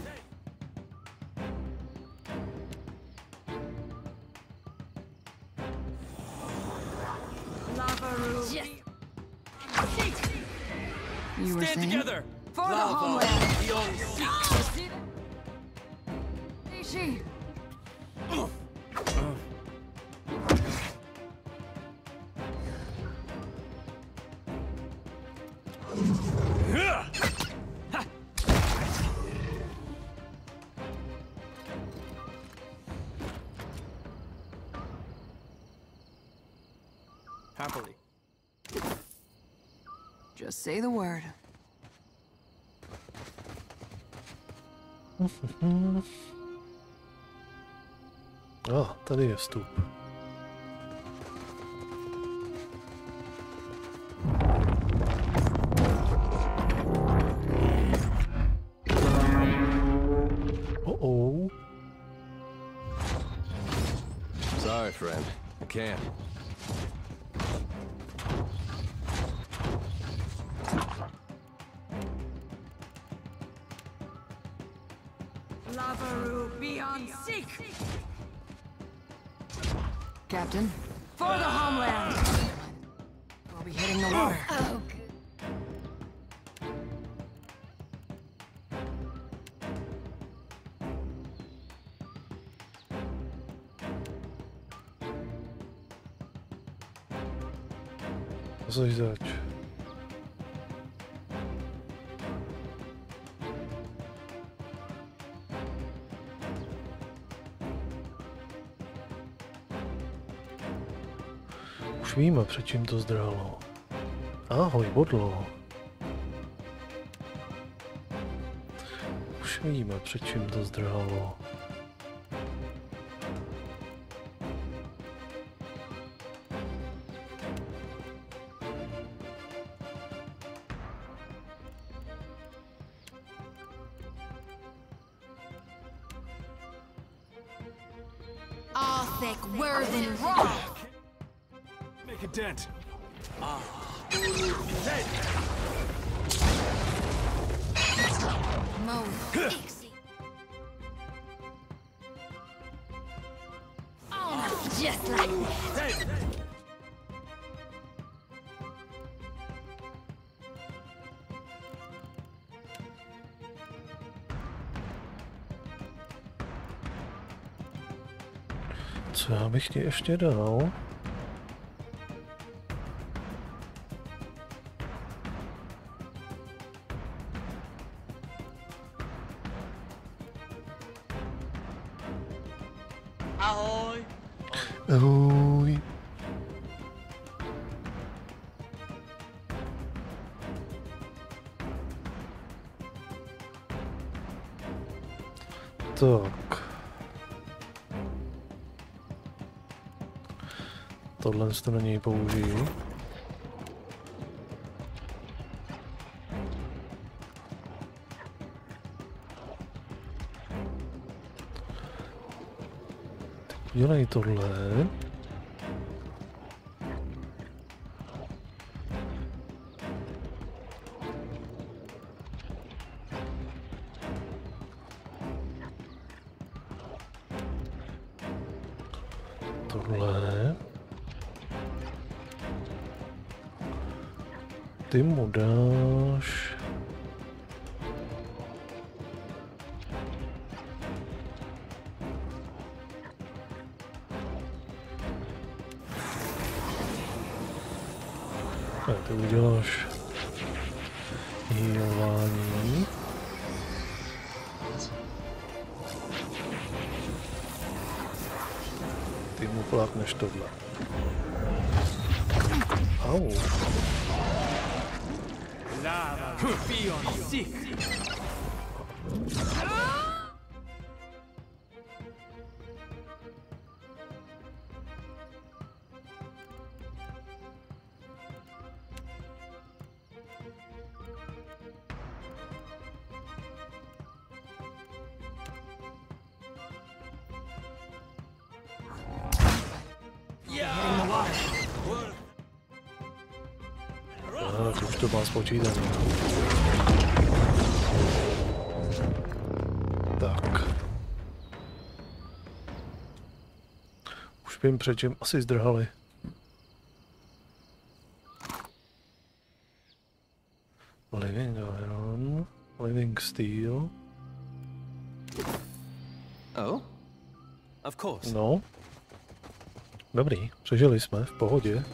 Speaker 17: You were
Speaker 6: Stand
Speaker 17: saying?
Speaker 6: together.
Speaker 17: For the homeland.
Speaker 6: Beyond
Speaker 17: She.
Speaker 6: Happily.
Speaker 17: Just say the word.
Speaker 1: Tady je vstup.
Speaker 3: Sorry, friend. I can't.
Speaker 11: Lavaru beyond seek.
Speaker 17: Captain. For the homeland. We'll be hitting the water.
Speaker 7: Oh,
Speaker 1: Co jsi zač? Už víme, před čím to zdrhalo. Ahoj, bodlo. Už víme, před čím to zdrhalo.
Speaker 6: Make a dent.
Speaker 7: Just like that.
Speaker 1: Co já bych ti ještě dal?
Speaker 13: Ahoj.
Speaker 1: Ahoj. Tak. Tohle to na něj použiju. Dělej tohle. Tohle. Ty mu dáš... Ty uděláš healování. Ty mu plápneš tohle. Au. Už to má spočítané. Tak. Už vím, před čím asi zdrhali. Living Iron, Living Steel.
Speaker 15: Oh? Of course.
Speaker 1: No. Dobrý, přežili jsme, v pohodě.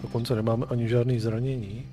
Speaker 1: Dokonce nemáme ani žádný zranění.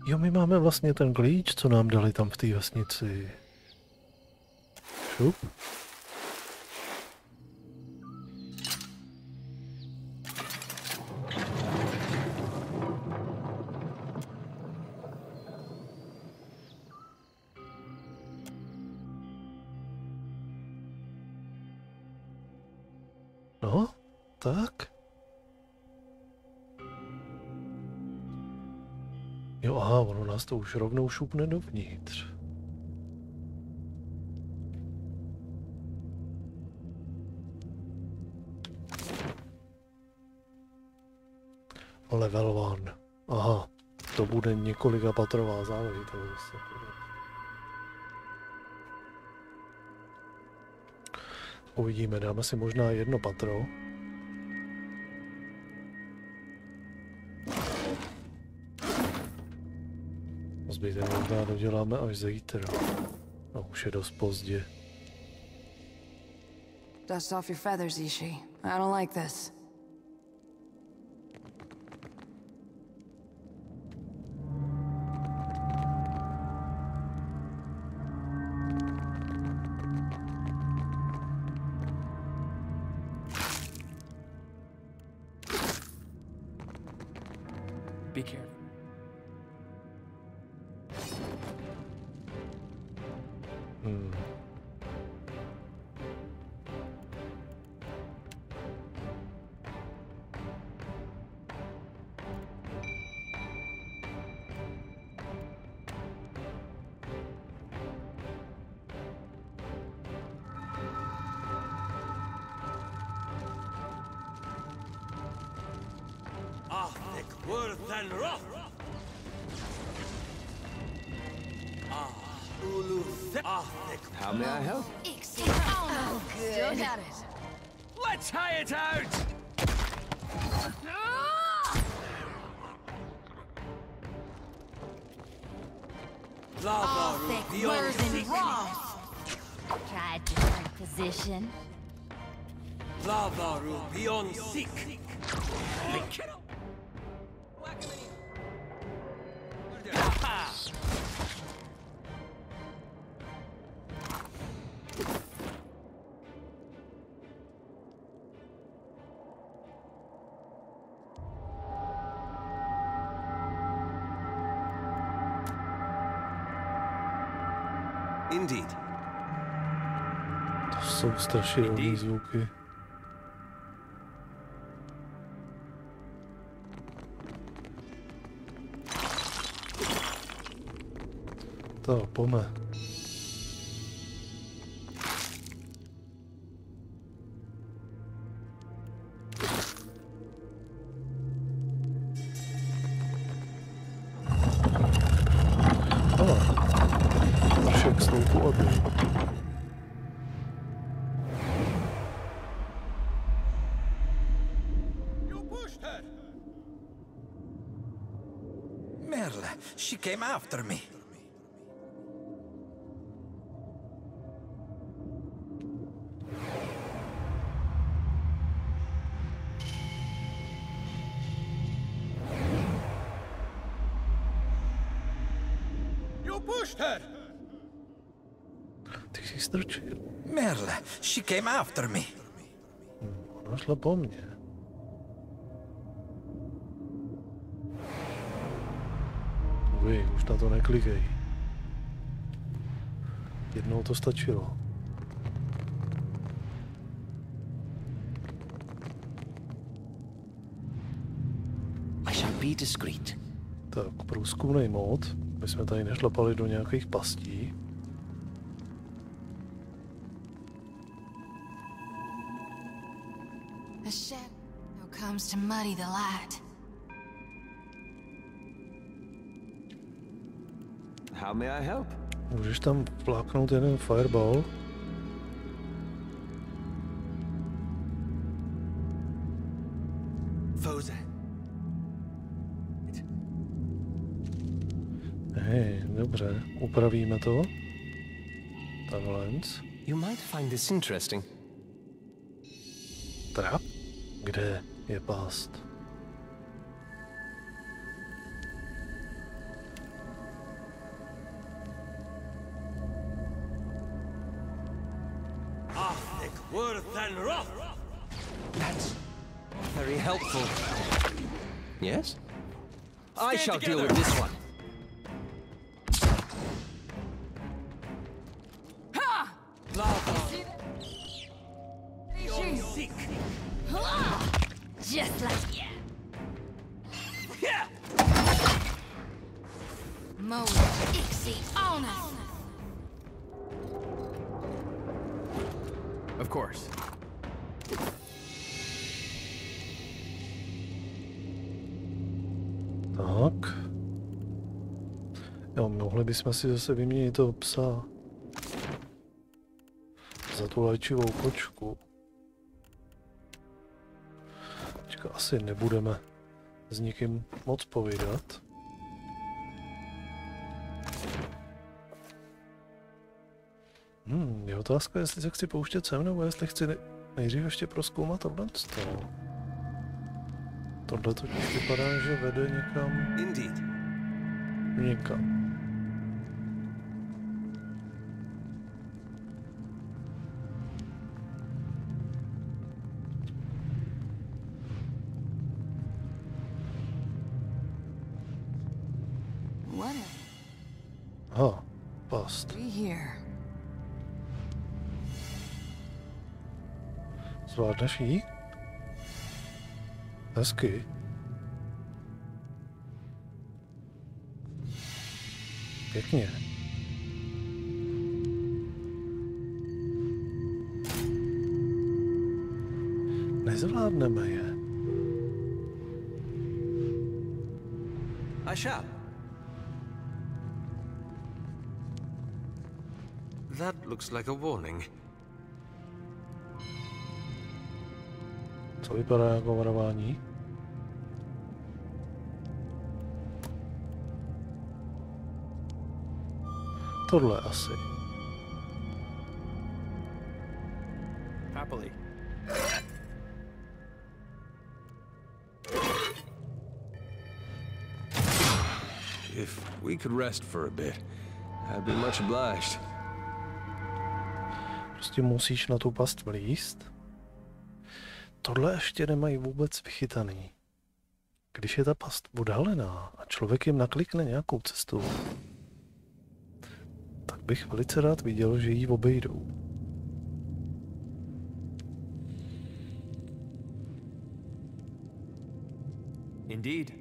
Speaker 1: Jo, my máme vlastně ten klíč, co nám dali tam v té vesnici. Šup. No, tak. Jo, aha, ono nás to už rovnou šupne dovnitř. Level 1. Aha, to bude několika patrová záležitost. Uvidíme, dáme si možná jedno patro. Zbytek možná doděláme až zítra. No, už je dost pozdě.
Speaker 16: Dust off your feathers, Ishi. I don't like this.
Speaker 13: Be careful.
Speaker 6: How may I help?
Speaker 16: Oh, good. Still got it.
Speaker 6: Let's high it out!
Speaker 7: All thick words and wrath. Try a different position.
Speaker 6: Lavaru beyond seek.
Speaker 15: Indeed.
Speaker 1: To jsou strašidelné zvuky. To, pome. Však s tou pohodou.
Speaker 18: Merle, she came after me.
Speaker 6: You pushed her!
Speaker 1: Ty jsi strčil.
Speaker 18: Merle, she came after me.
Speaker 1: Ona šla po mně. Vy, už na to neklikej. Jednou to stačilo.
Speaker 15: I shall be discreet.
Speaker 1: Tak, průzkumnej mod. My jsme tady nešlapali do nějakých pastí.
Speaker 4: A shadow comes to muddy the light.
Speaker 6: How may I help?
Speaker 1: Můžeš tam pláknout jeden fireball?
Speaker 15: Foze.
Speaker 1: Hej, dobře, upravíme to. Takhle.
Speaker 15: You might find this interesting.
Speaker 1: Trap? Kde je past?
Speaker 15: That's very helpful. Yes? I shall deal with this one.
Speaker 7: Just like you.
Speaker 13: Of course.
Speaker 1: Tak. Jo, mohli bychom si zase vyměnit toho psa za tu léčivou kočku. Teďka asi nebudeme s nikým moc povídat. Je otázka, jestli se chci pouštět sem, nebo jestli chci nejdřív ještě prozkoumat tohle. Tohle totiž vypadá, že vede někam. Někam. Aha, past. Zvládneš jí? Hezky. Pěkně. Nezvládneme je.
Speaker 15: I shall. That looks like a warning.
Speaker 1: Co vypadá jako varování? Tohle asi.
Speaker 13: Happily.
Speaker 3: If we could rest for a bit, I'd be much obliged.
Speaker 1: Prostě musíš na tu past vlízt. Tohle ještě nemají vůbec vychytaný. Když je ta past odhalená a člověk jim naklikne nějakou cestu, tak bych velice rád viděl, že ji obejdou.
Speaker 13: Indeed.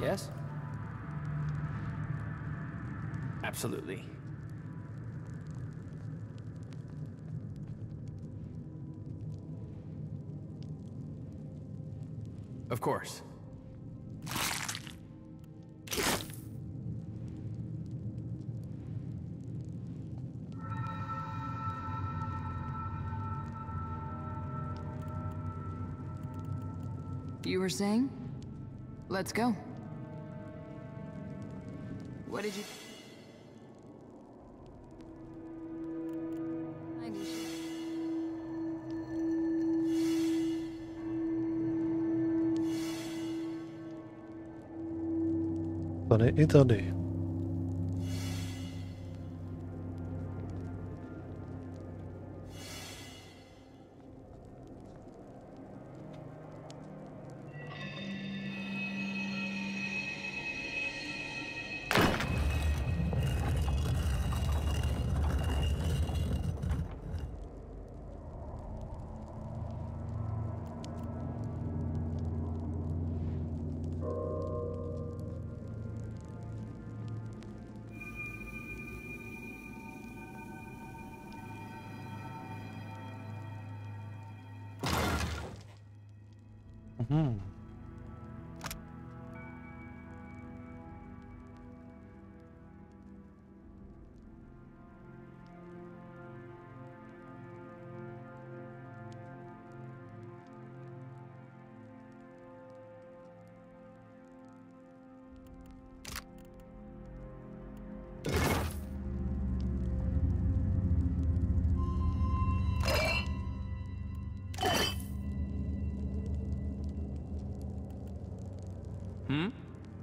Speaker 13: Yes? Absolutely. Of course.
Speaker 17: You were saying? Let's go. What did you...
Speaker 1: Tady i tady.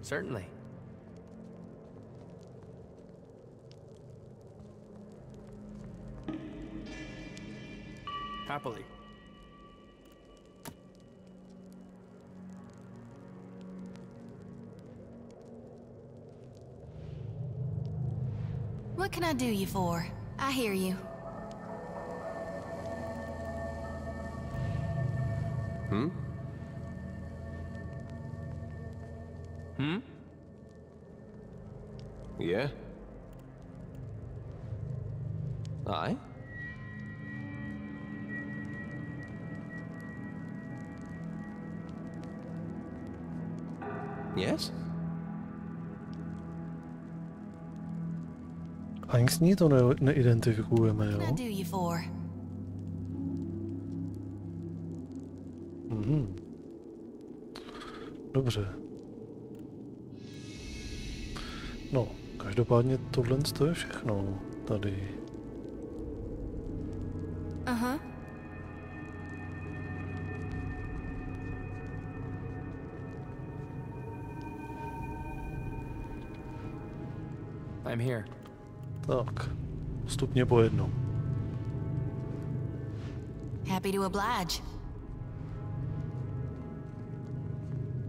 Speaker 13: Certainly. Happily.
Speaker 4: What can I do you for? I hear you.
Speaker 3: Yeah? Aye? Yes?
Speaker 1: Ani s ní to neidentifikujeme, jo?
Speaker 4: What do you for?
Speaker 1: Dobře. No, každopádně tohle je všechno tady.
Speaker 4: Uh-huh.
Speaker 13: I'm here.
Speaker 1: Tak, postupně po jednom.
Speaker 4: Happy to oblige.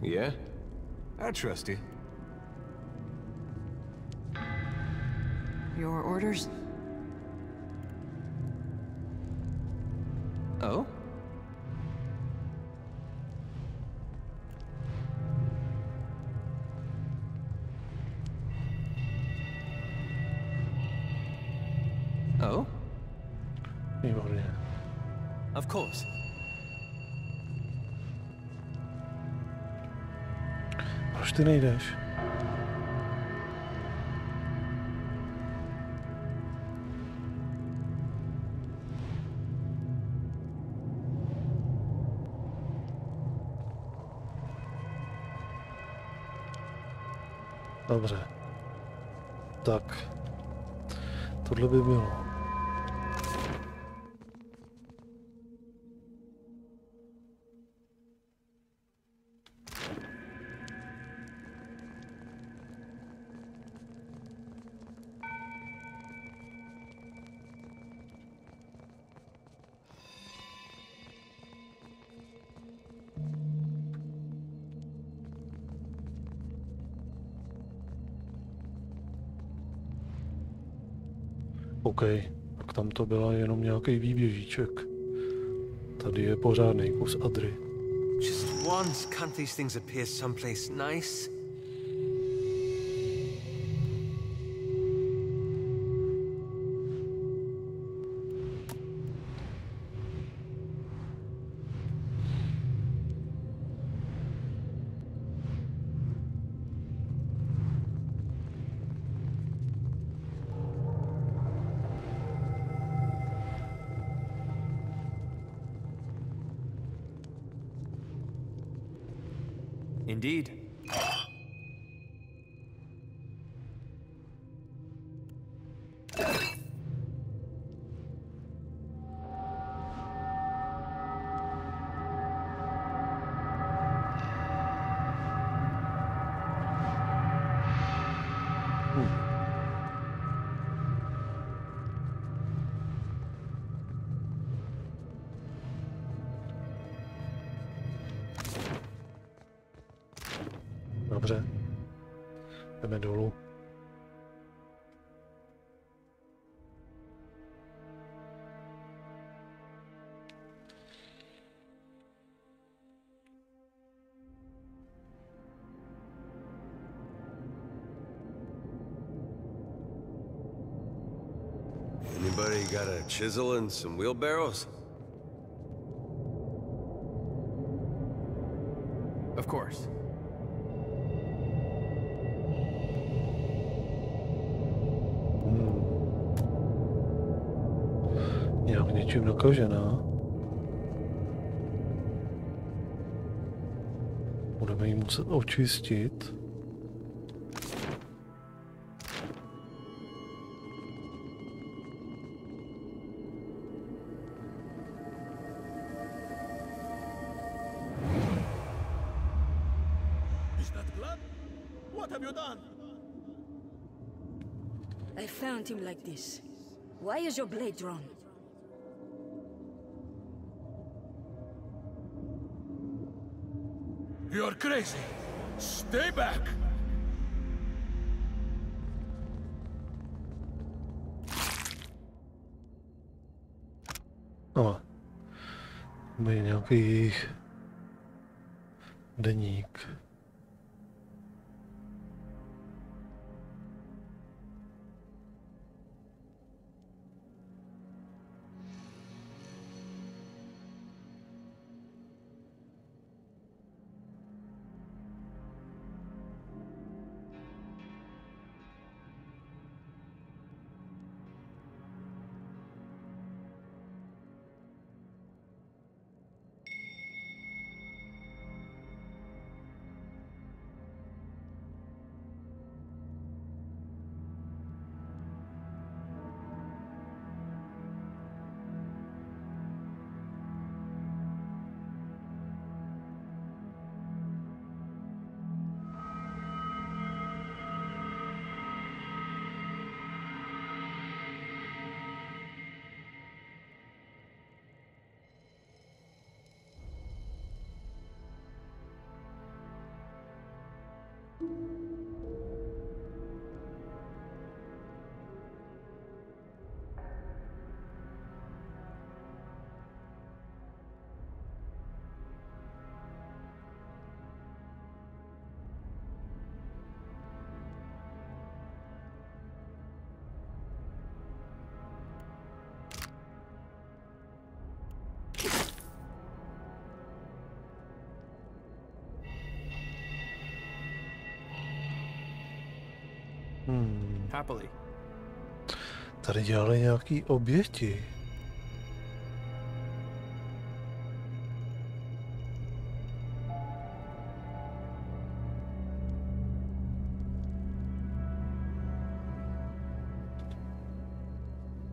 Speaker 3: Yeah? I trust you.
Speaker 17: Your orders?
Speaker 3: Oh? Oh?
Speaker 1: Výborně.
Speaker 3: Of course.
Speaker 1: Proč ty nejdeš? Dobře. Tak. Tohle by bylo. OK, tak tam to byla jenom nějaký výběžíček. Tady je pořádný kus Adry.
Speaker 15: Just once can't these things appear someplace nice?
Speaker 3: Indeed.
Speaker 1: Dobře. Jdeme dolů.
Speaker 6: Anybody got a chisel and some wheelbarrows?
Speaker 13: Of course.
Speaker 1: Nějak něčím nakažená. Budeme ji muset očistit.
Speaker 6: Is that blood? What have you done?
Speaker 7: I found him like this. Why is your blade drawn?
Speaker 6: You're crazy. Stay back.
Speaker 1: No. By nějaký jejich Deník.
Speaker 21: Happily.
Speaker 1: Tady dělali nějaký oběti.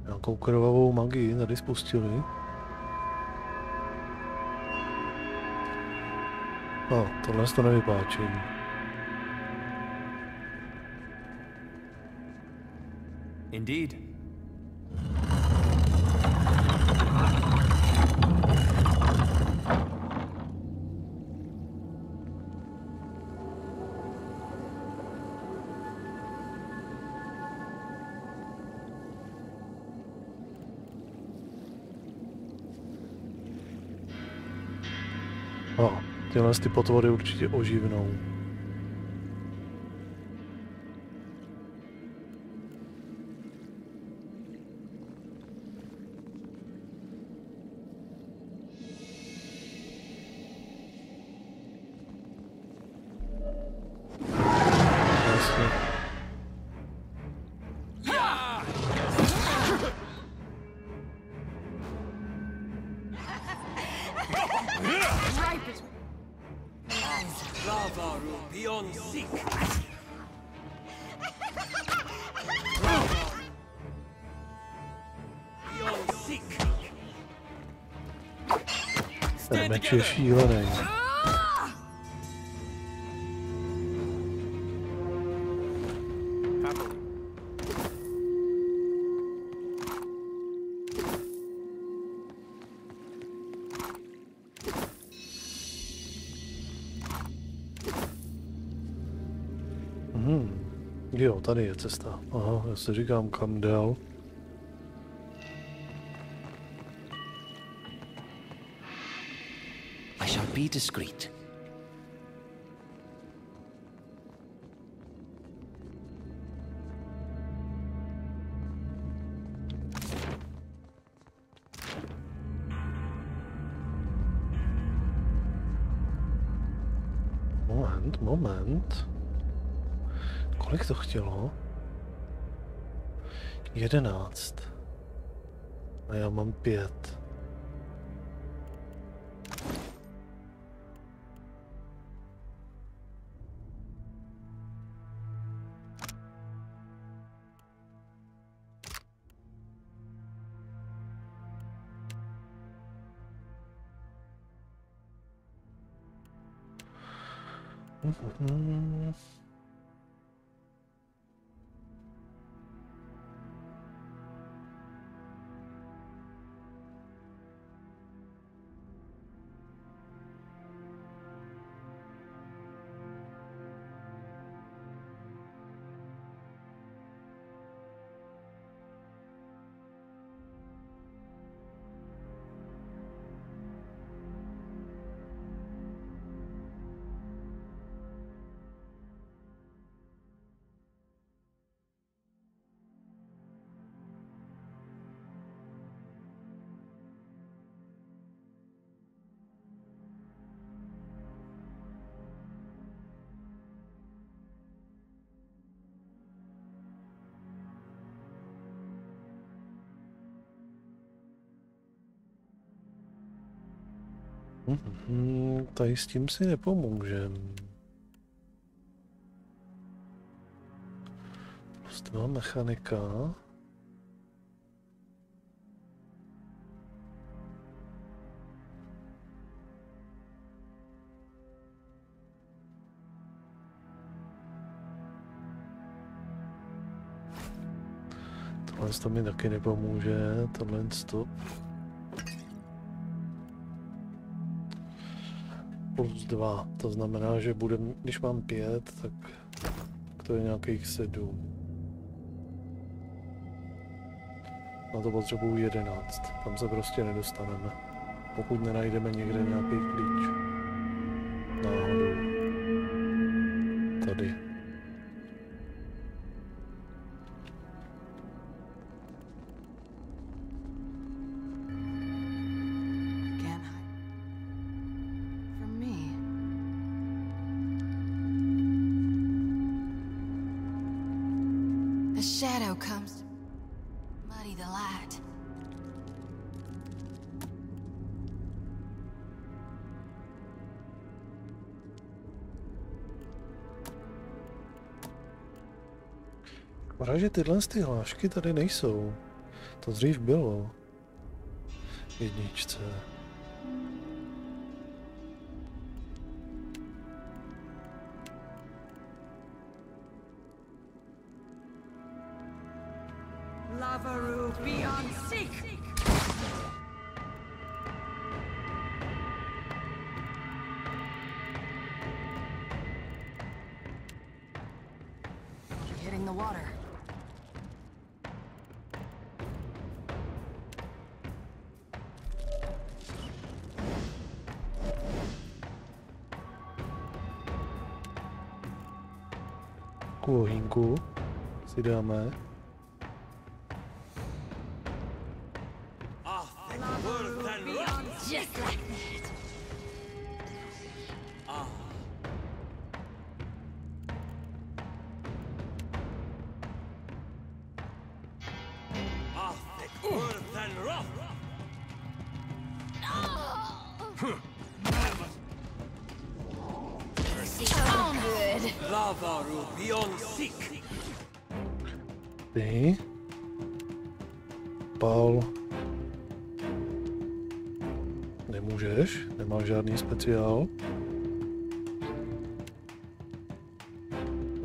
Speaker 1: Nějakou krvavou magii tady spustili. Tohle to nevypáčí.
Speaker 21: Indeed.
Speaker 1: Tyhle ty potvory určitě oživnou. Ten meč je šílený. Jo, tady je cesta. Aha, já si říkám, kam dál.
Speaker 9: I shall be discreet.
Speaker 1: Moment. Kolik to chtělo? 11. A já mám 5. Tady s tím si nepomůžem. Prostě mechanika. Tohle to mi taky nepomůže, tohle to. Plus 2, to znamená, že budem, když mám 5, tak to je nějakých 7. Na to potřebuju 11, tam se prostě nedostaneme, pokud nenajdeme někde nějaký klíč. Náhodou. Tady.
Speaker 4: Shadow comes. Muddy the light.
Speaker 1: Škoda, že tyhle ty hlášky tady nejsou. To dřív bylo. V jedničce.
Speaker 17: Hitting the water.
Speaker 1: Ohýnku si dáme.
Speaker 13: Just like that.
Speaker 1: Ty. Pál. Nemůžeš, nemáš žádný speciál.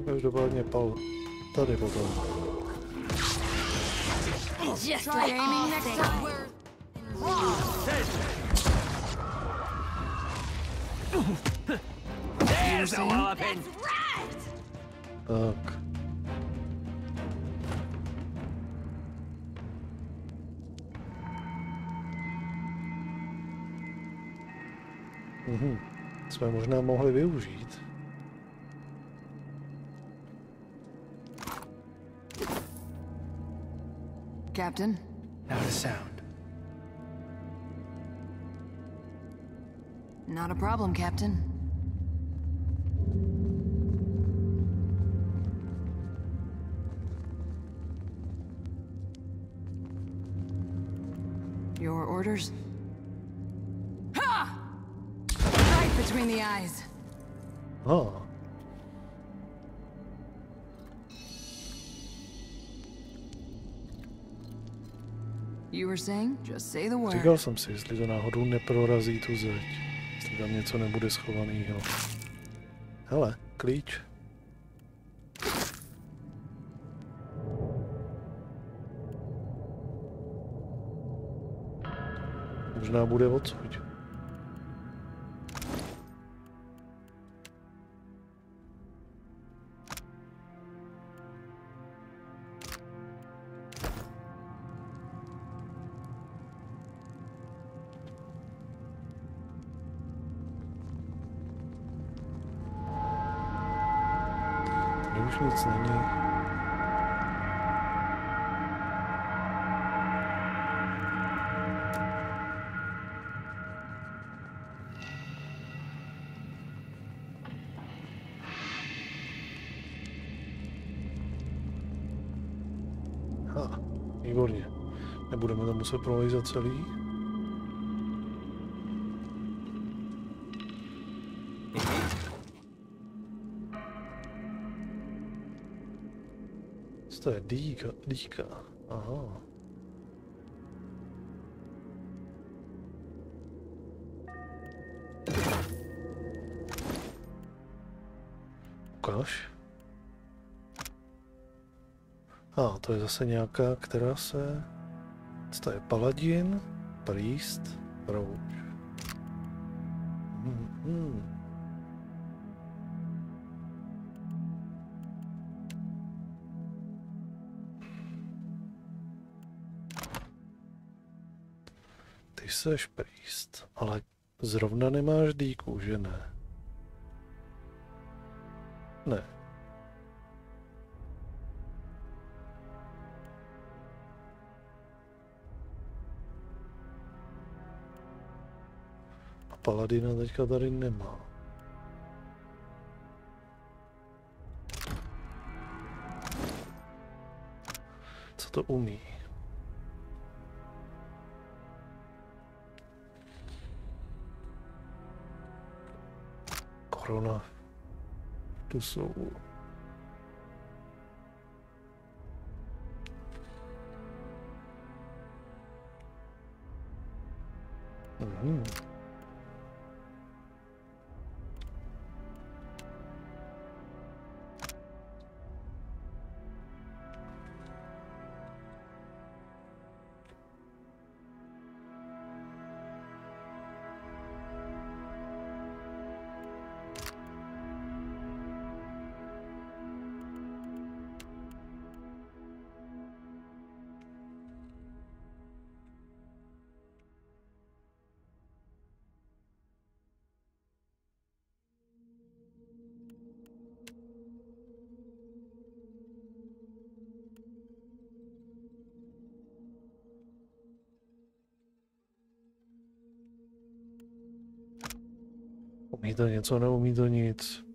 Speaker 1: Každopádně pal tady potom.
Speaker 13: Just like aiming next time.
Speaker 1: There's a weapon. Tak. Jsme možná mohli využít.
Speaker 17: Captain?
Speaker 18: Not a sound.
Speaker 17: Not a problem, Captain. Your orders? Ha! Right between the eyes.
Speaker 1: Oh.
Speaker 17: You were saying? Just say the word.
Speaker 1: Říkal jsem si, jestli to náhodou neprorazí tu zeď. Jestli tam něco nebude schovanýho. Hele, klíč. Možná bude odsud. Tady už nic není. Výborně. Nebudeme to muset prolejzat celý. Co to je? Dýka. Aha. Ukáž. To je zase nějaká, která se... Co to je? Paladin, priest, rouč. Ty seš priest, ale zrovna nemáš dýku, že ne? Ne. A paladina teďka tady nemá. Co to umí? Korona. Tu jsou. Umí to něco, neumí to nic.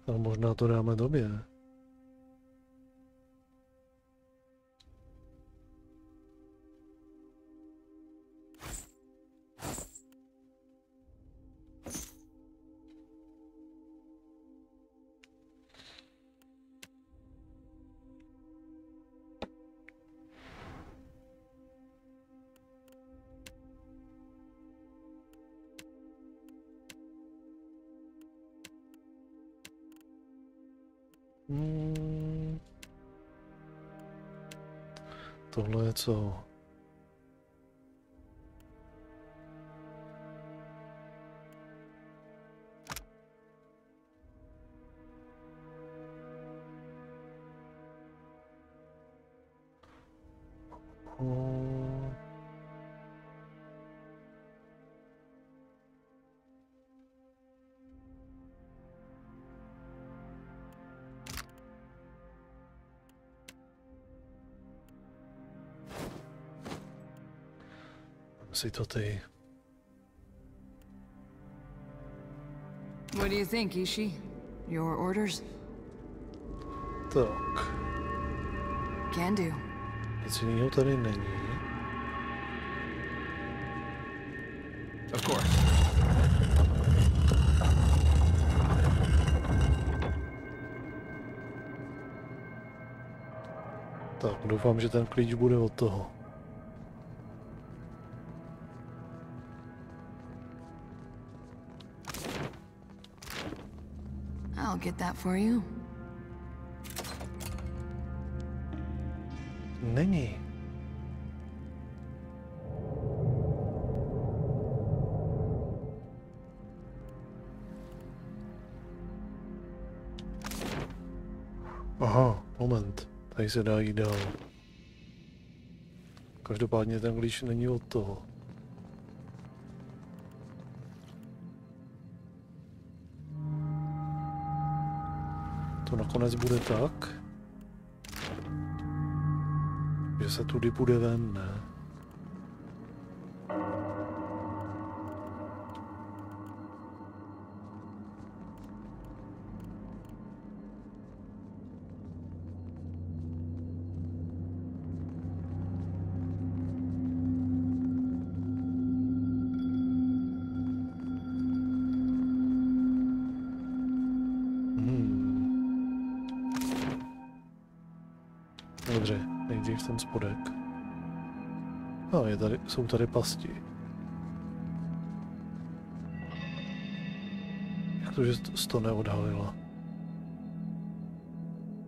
Speaker 1: Ale možná to dáme době. Tohle je co? Si to ty.
Speaker 17: What do you think, Ishi? Your orders?
Speaker 1: Tak.
Speaker 17: Can do.
Speaker 1: Nic jiného tady není.
Speaker 3: Of course.
Speaker 1: Tak, doufám, že ten klíč bude od toho.
Speaker 17: I'll get that for you.
Speaker 1: Není. Aha, moment. Tady se dá jít dál. Každopádně ten klíč není od toho. To nakonec bude tak, že se tudy půjde ven, ne? Dobře, nejdřív ten spodek. No, jsou tady pasti. Jak to, že jsi to neodhalila?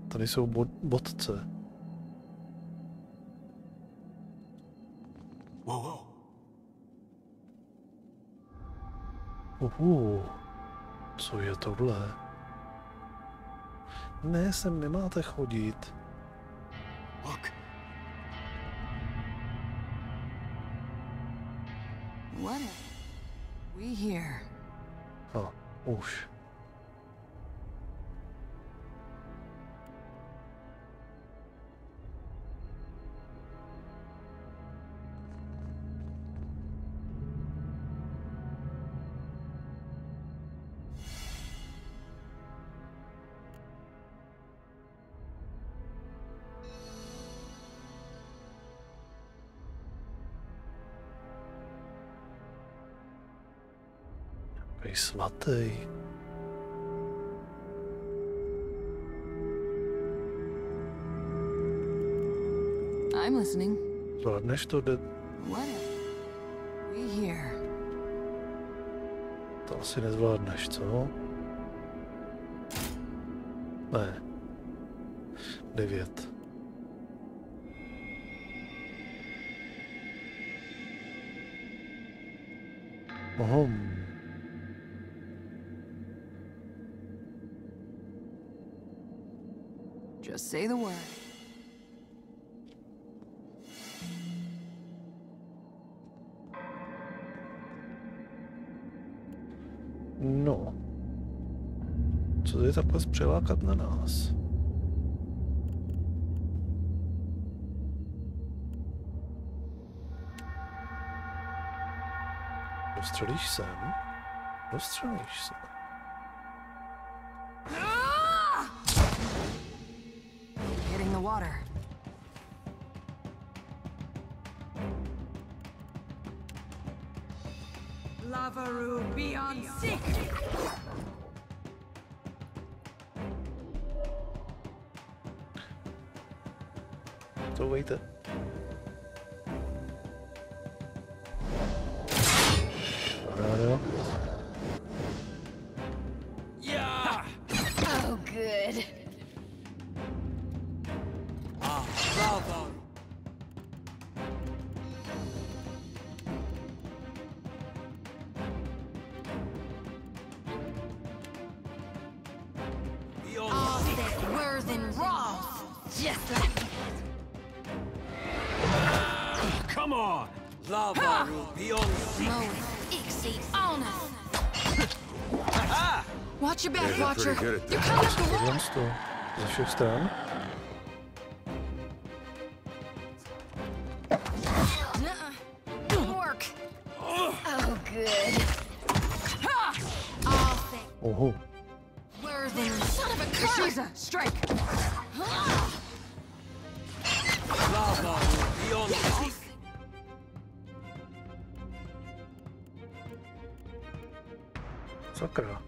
Speaker 1: Tady jsou bodce. Co je tohle? Ne, sem nemáte chodit.
Speaker 3: Look.
Speaker 17: What are we here?
Speaker 1: Už. Svatý.
Speaker 17: I'm listening.
Speaker 1: Zvládneš to,
Speaker 17: What are we here?
Speaker 1: To asi nezvládneš, co? Ne. 9.
Speaker 17: Just say the word.
Speaker 1: No. Co je takhle přilákat na nás? Dostřelíš sem? Dostřelíš sem.
Speaker 17: Hitting the water. Lavaru beyond sick.
Speaker 1: Souvejte. Rádo.
Speaker 7: Yeah. Oh, good.
Speaker 18: Bravo.
Speaker 4: Worse than raw. Just like that.
Speaker 18: Come on. Lava beyond
Speaker 4: Watch your back, Watcher.
Speaker 6: Pretty good at
Speaker 4: You're
Speaker 6: that.
Speaker 4: coming up the wall.
Speaker 1: Tohle to ze všech stran.
Speaker 4: Don't work.
Speaker 7: Oh, good.
Speaker 1: Oho.
Speaker 4: Worse than son of a Kashiza, strike.
Speaker 18: lava beyond
Speaker 1: Sakra.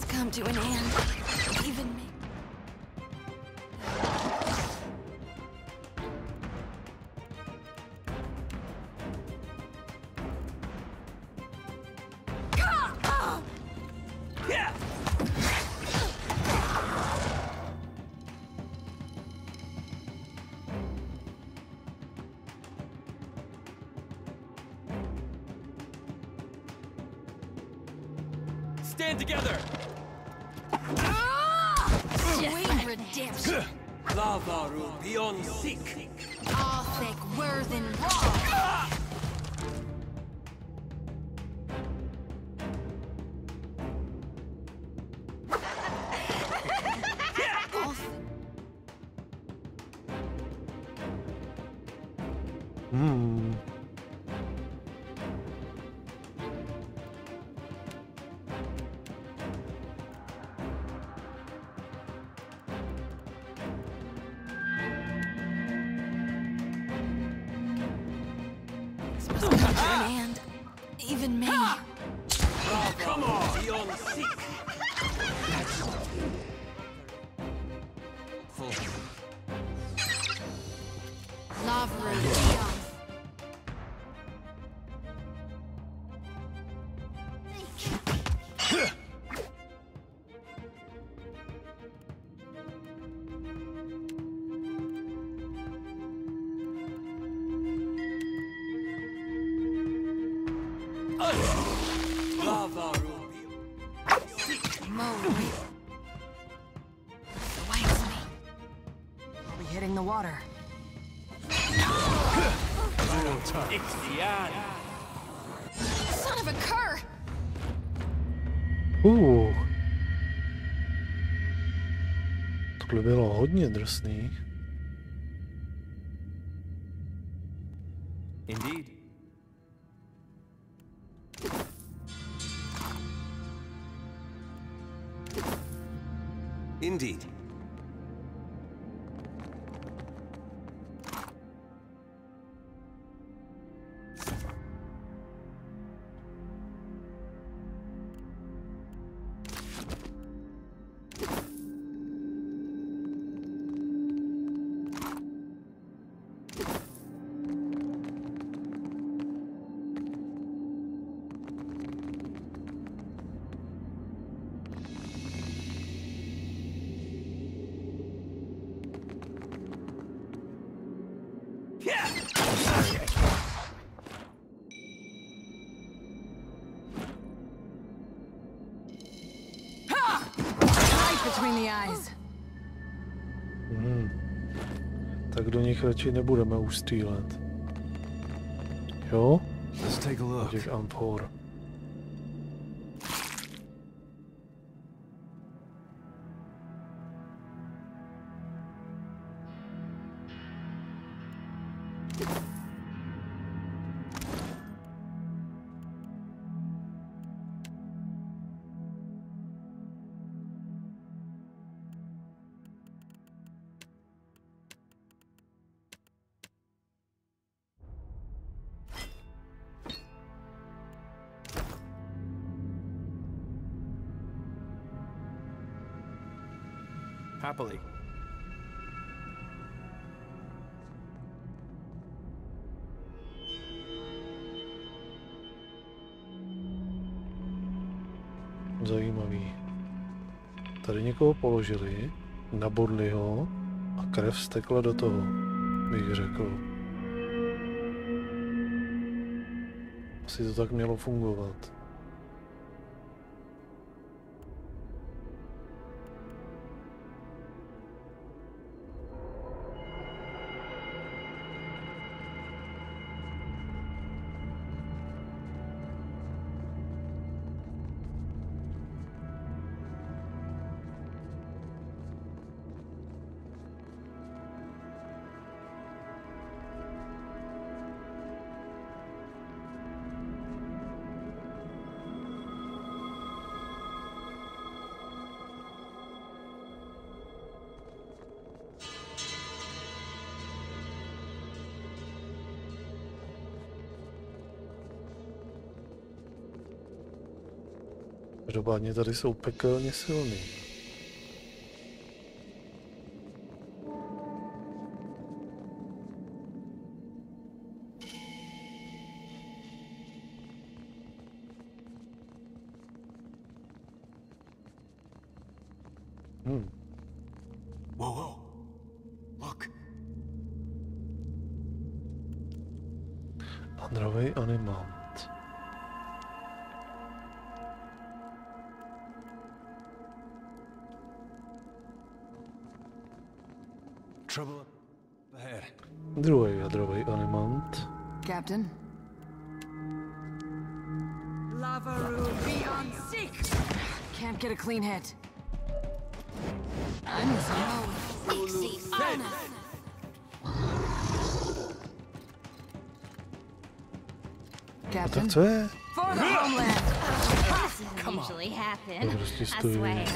Speaker 4: Come to an end. Even me.
Speaker 18: Stand together!
Speaker 4: Sweet redemption.
Speaker 18: Lavaru beyond seek.
Speaker 4: All thick, worth and raw. And even me.
Speaker 18: Come on! Beyond seek.
Speaker 4: Lavru
Speaker 17: hitting the water.
Speaker 4: Son of a cur!
Speaker 1: Tohle bylo hodně drsný.
Speaker 3: Indeed.
Speaker 15: Indeed.
Speaker 17: Between the eyes.
Speaker 1: Tak do nich radši nebudeme ustřílet. Jo?
Speaker 3: Let's take a look.
Speaker 1: Těch amphor.
Speaker 3: Happily.
Speaker 1: Zajímavý. Tady někoho položili, nabodli ho a krev stekla do toho, bych řekl. Asi to tak mělo fungovat. Každopádně tady jsou pekelně silný.
Speaker 3: Whoa, whoa. Look.
Speaker 1: Androvej animant.
Speaker 3: Trouble up ahead.
Speaker 1: Druhý jadrový animant.
Speaker 17: Captain?
Speaker 11: Lavaru beyond seek.
Speaker 17: Can't get a clean hit. I'm Captain?
Speaker 1: Co je?
Speaker 17: For the homeland.
Speaker 7: Doesn't usually happen.
Speaker 1: To prostě
Speaker 7: I
Speaker 1: stojí.
Speaker 7: swear.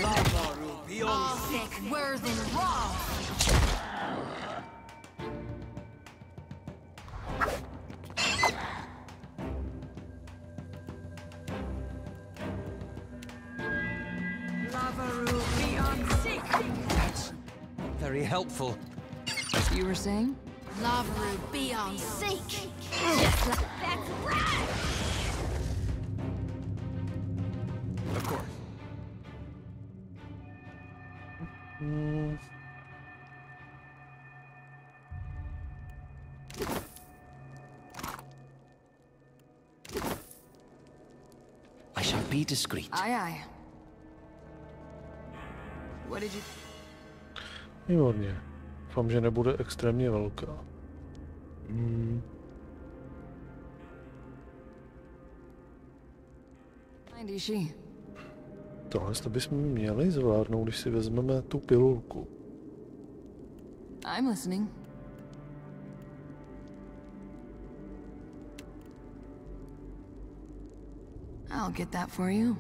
Speaker 4: All thick, worth and raw.
Speaker 11: Lavaru beyond seek.
Speaker 15: That's very helpful.
Speaker 17: You were saying?
Speaker 4: Lavaru beyond seek.
Speaker 7: Just like that's right.
Speaker 3: Of course.
Speaker 15: I shall be discreet.
Speaker 17: Aye, aye. What did you...
Speaker 1: Výborně. Doufám, že nebude extrémně velká. Tohle bychom měli zvládnout, když si vezmeme tu pilulku.
Speaker 17: I'm listening. I'll get that for you.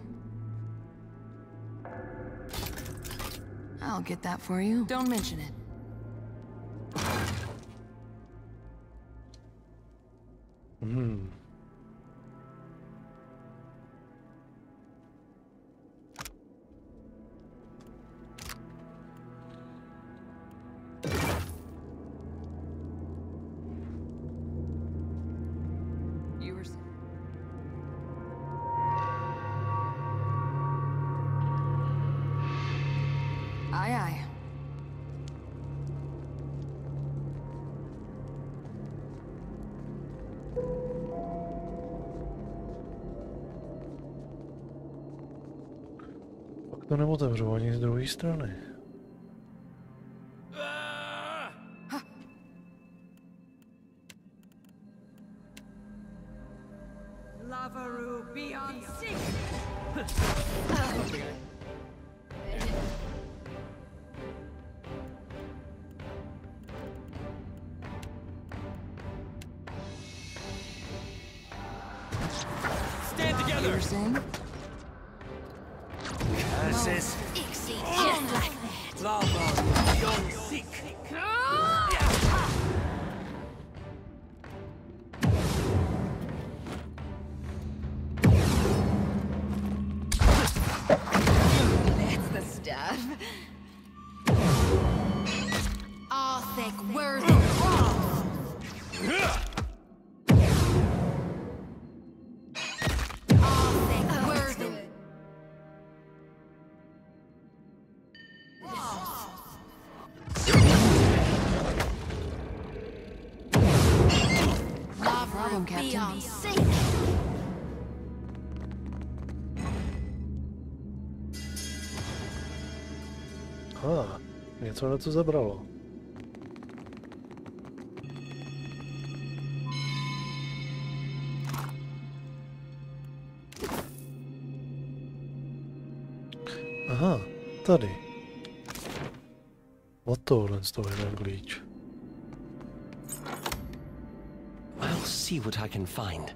Speaker 17: I'll get that for you. Don't mention it. You were... Aye, aye.
Speaker 1: Pak to neotevřu ani z druhé strany.
Speaker 11: Lavaru beyond seek.
Speaker 18: Stand together.
Speaker 17: You're saying?
Speaker 18: Curses.
Speaker 7: Just like that.
Speaker 18: Lava beyond seek.
Speaker 7: That's the stuff.
Speaker 4: All thick, worth and raw. All thick, worth and...
Speaker 17: Problem, Captain.
Speaker 4: Beyond seek.
Speaker 1: Něco na to zabralo. Aha, tady. O tohle z toho jeden klíč.
Speaker 15: I'll see what I can find.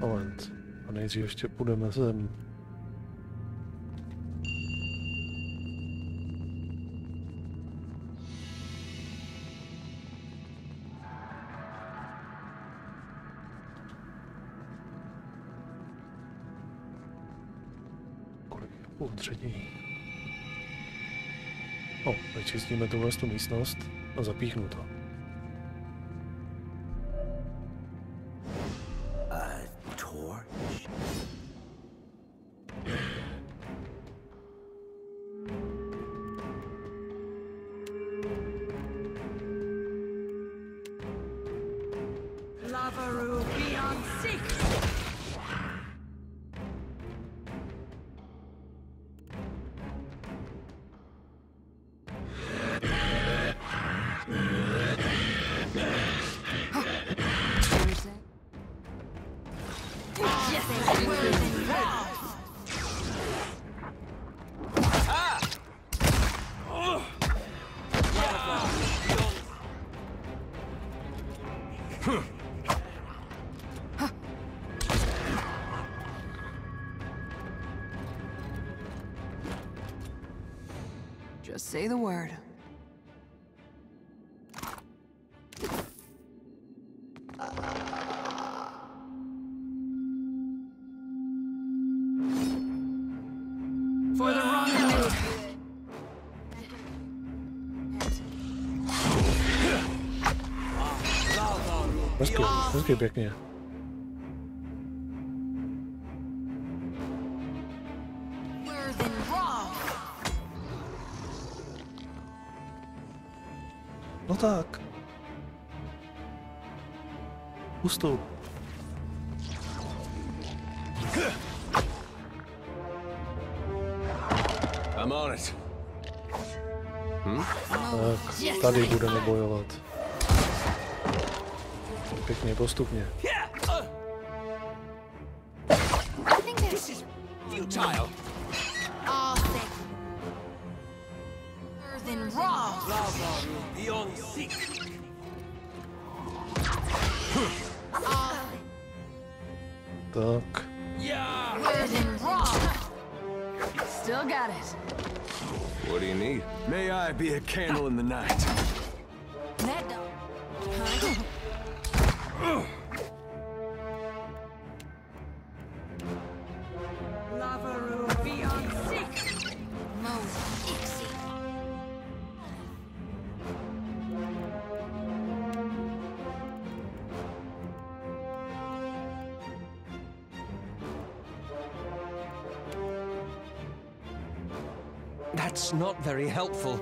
Speaker 1: Moment. A nejdřív ještě půjdeme sem. Kolik je půl třetí? Vyčistíme tuhle místnost a zapíchnu to.
Speaker 16: Just say the word.
Speaker 17: For the rendezvous.
Speaker 1: Hezky pěkně. No tak. Pustu.
Speaker 3: I'm on it.
Speaker 1: Tak, tady budeme bojovat. Pěkně, postupně.
Speaker 18: This is futile.
Speaker 4: Than raw.
Speaker 18: Lava will be on sick.
Speaker 1: Tak.
Speaker 17: Still got it.
Speaker 3: What do you need? May I be a candle in the night?
Speaker 4: That don't.
Speaker 18: Lava will be on sick.
Speaker 15: That's not very helpful.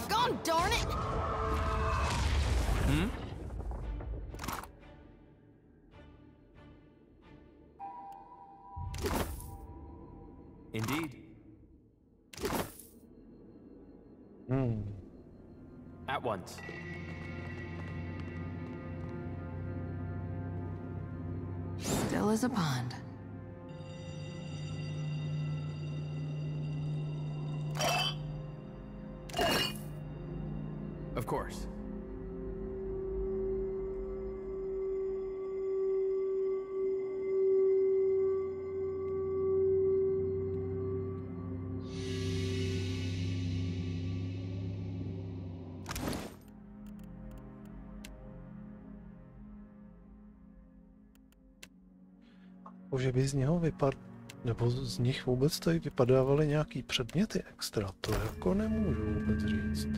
Speaker 4: Gone, darn it!
Speaker 15: Indeed. At once.
Speaker 16: Still as a pond.
Speaker 15: Of course.
Speaker 1: Že by z něho nebo z nich vůbec tady vypadávaly nějaký předměty extra, to jako nemůžu vůbec říct.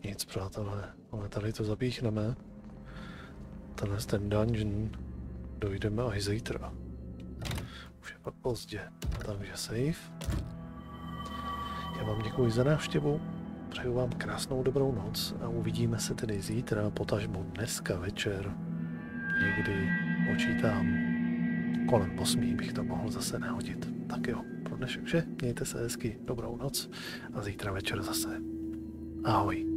Speaker 1: Nic, přátelé, ale tady to zapíchneme. Tenhle ten dungeon dojdeme až zítra. Už je pak pozdě, takže save. Já vám děkuji za návštěvu, přeju vám krásnou dobrou noc a uvidíme se tedy zítra, potažmo dneska večer. Někdy počítám kolem 8 bych to mohl zase nahodit. Tak jo, pro dnešek vše, mějte se hezky, dobrou noc a zítra večer zase. Ahoj.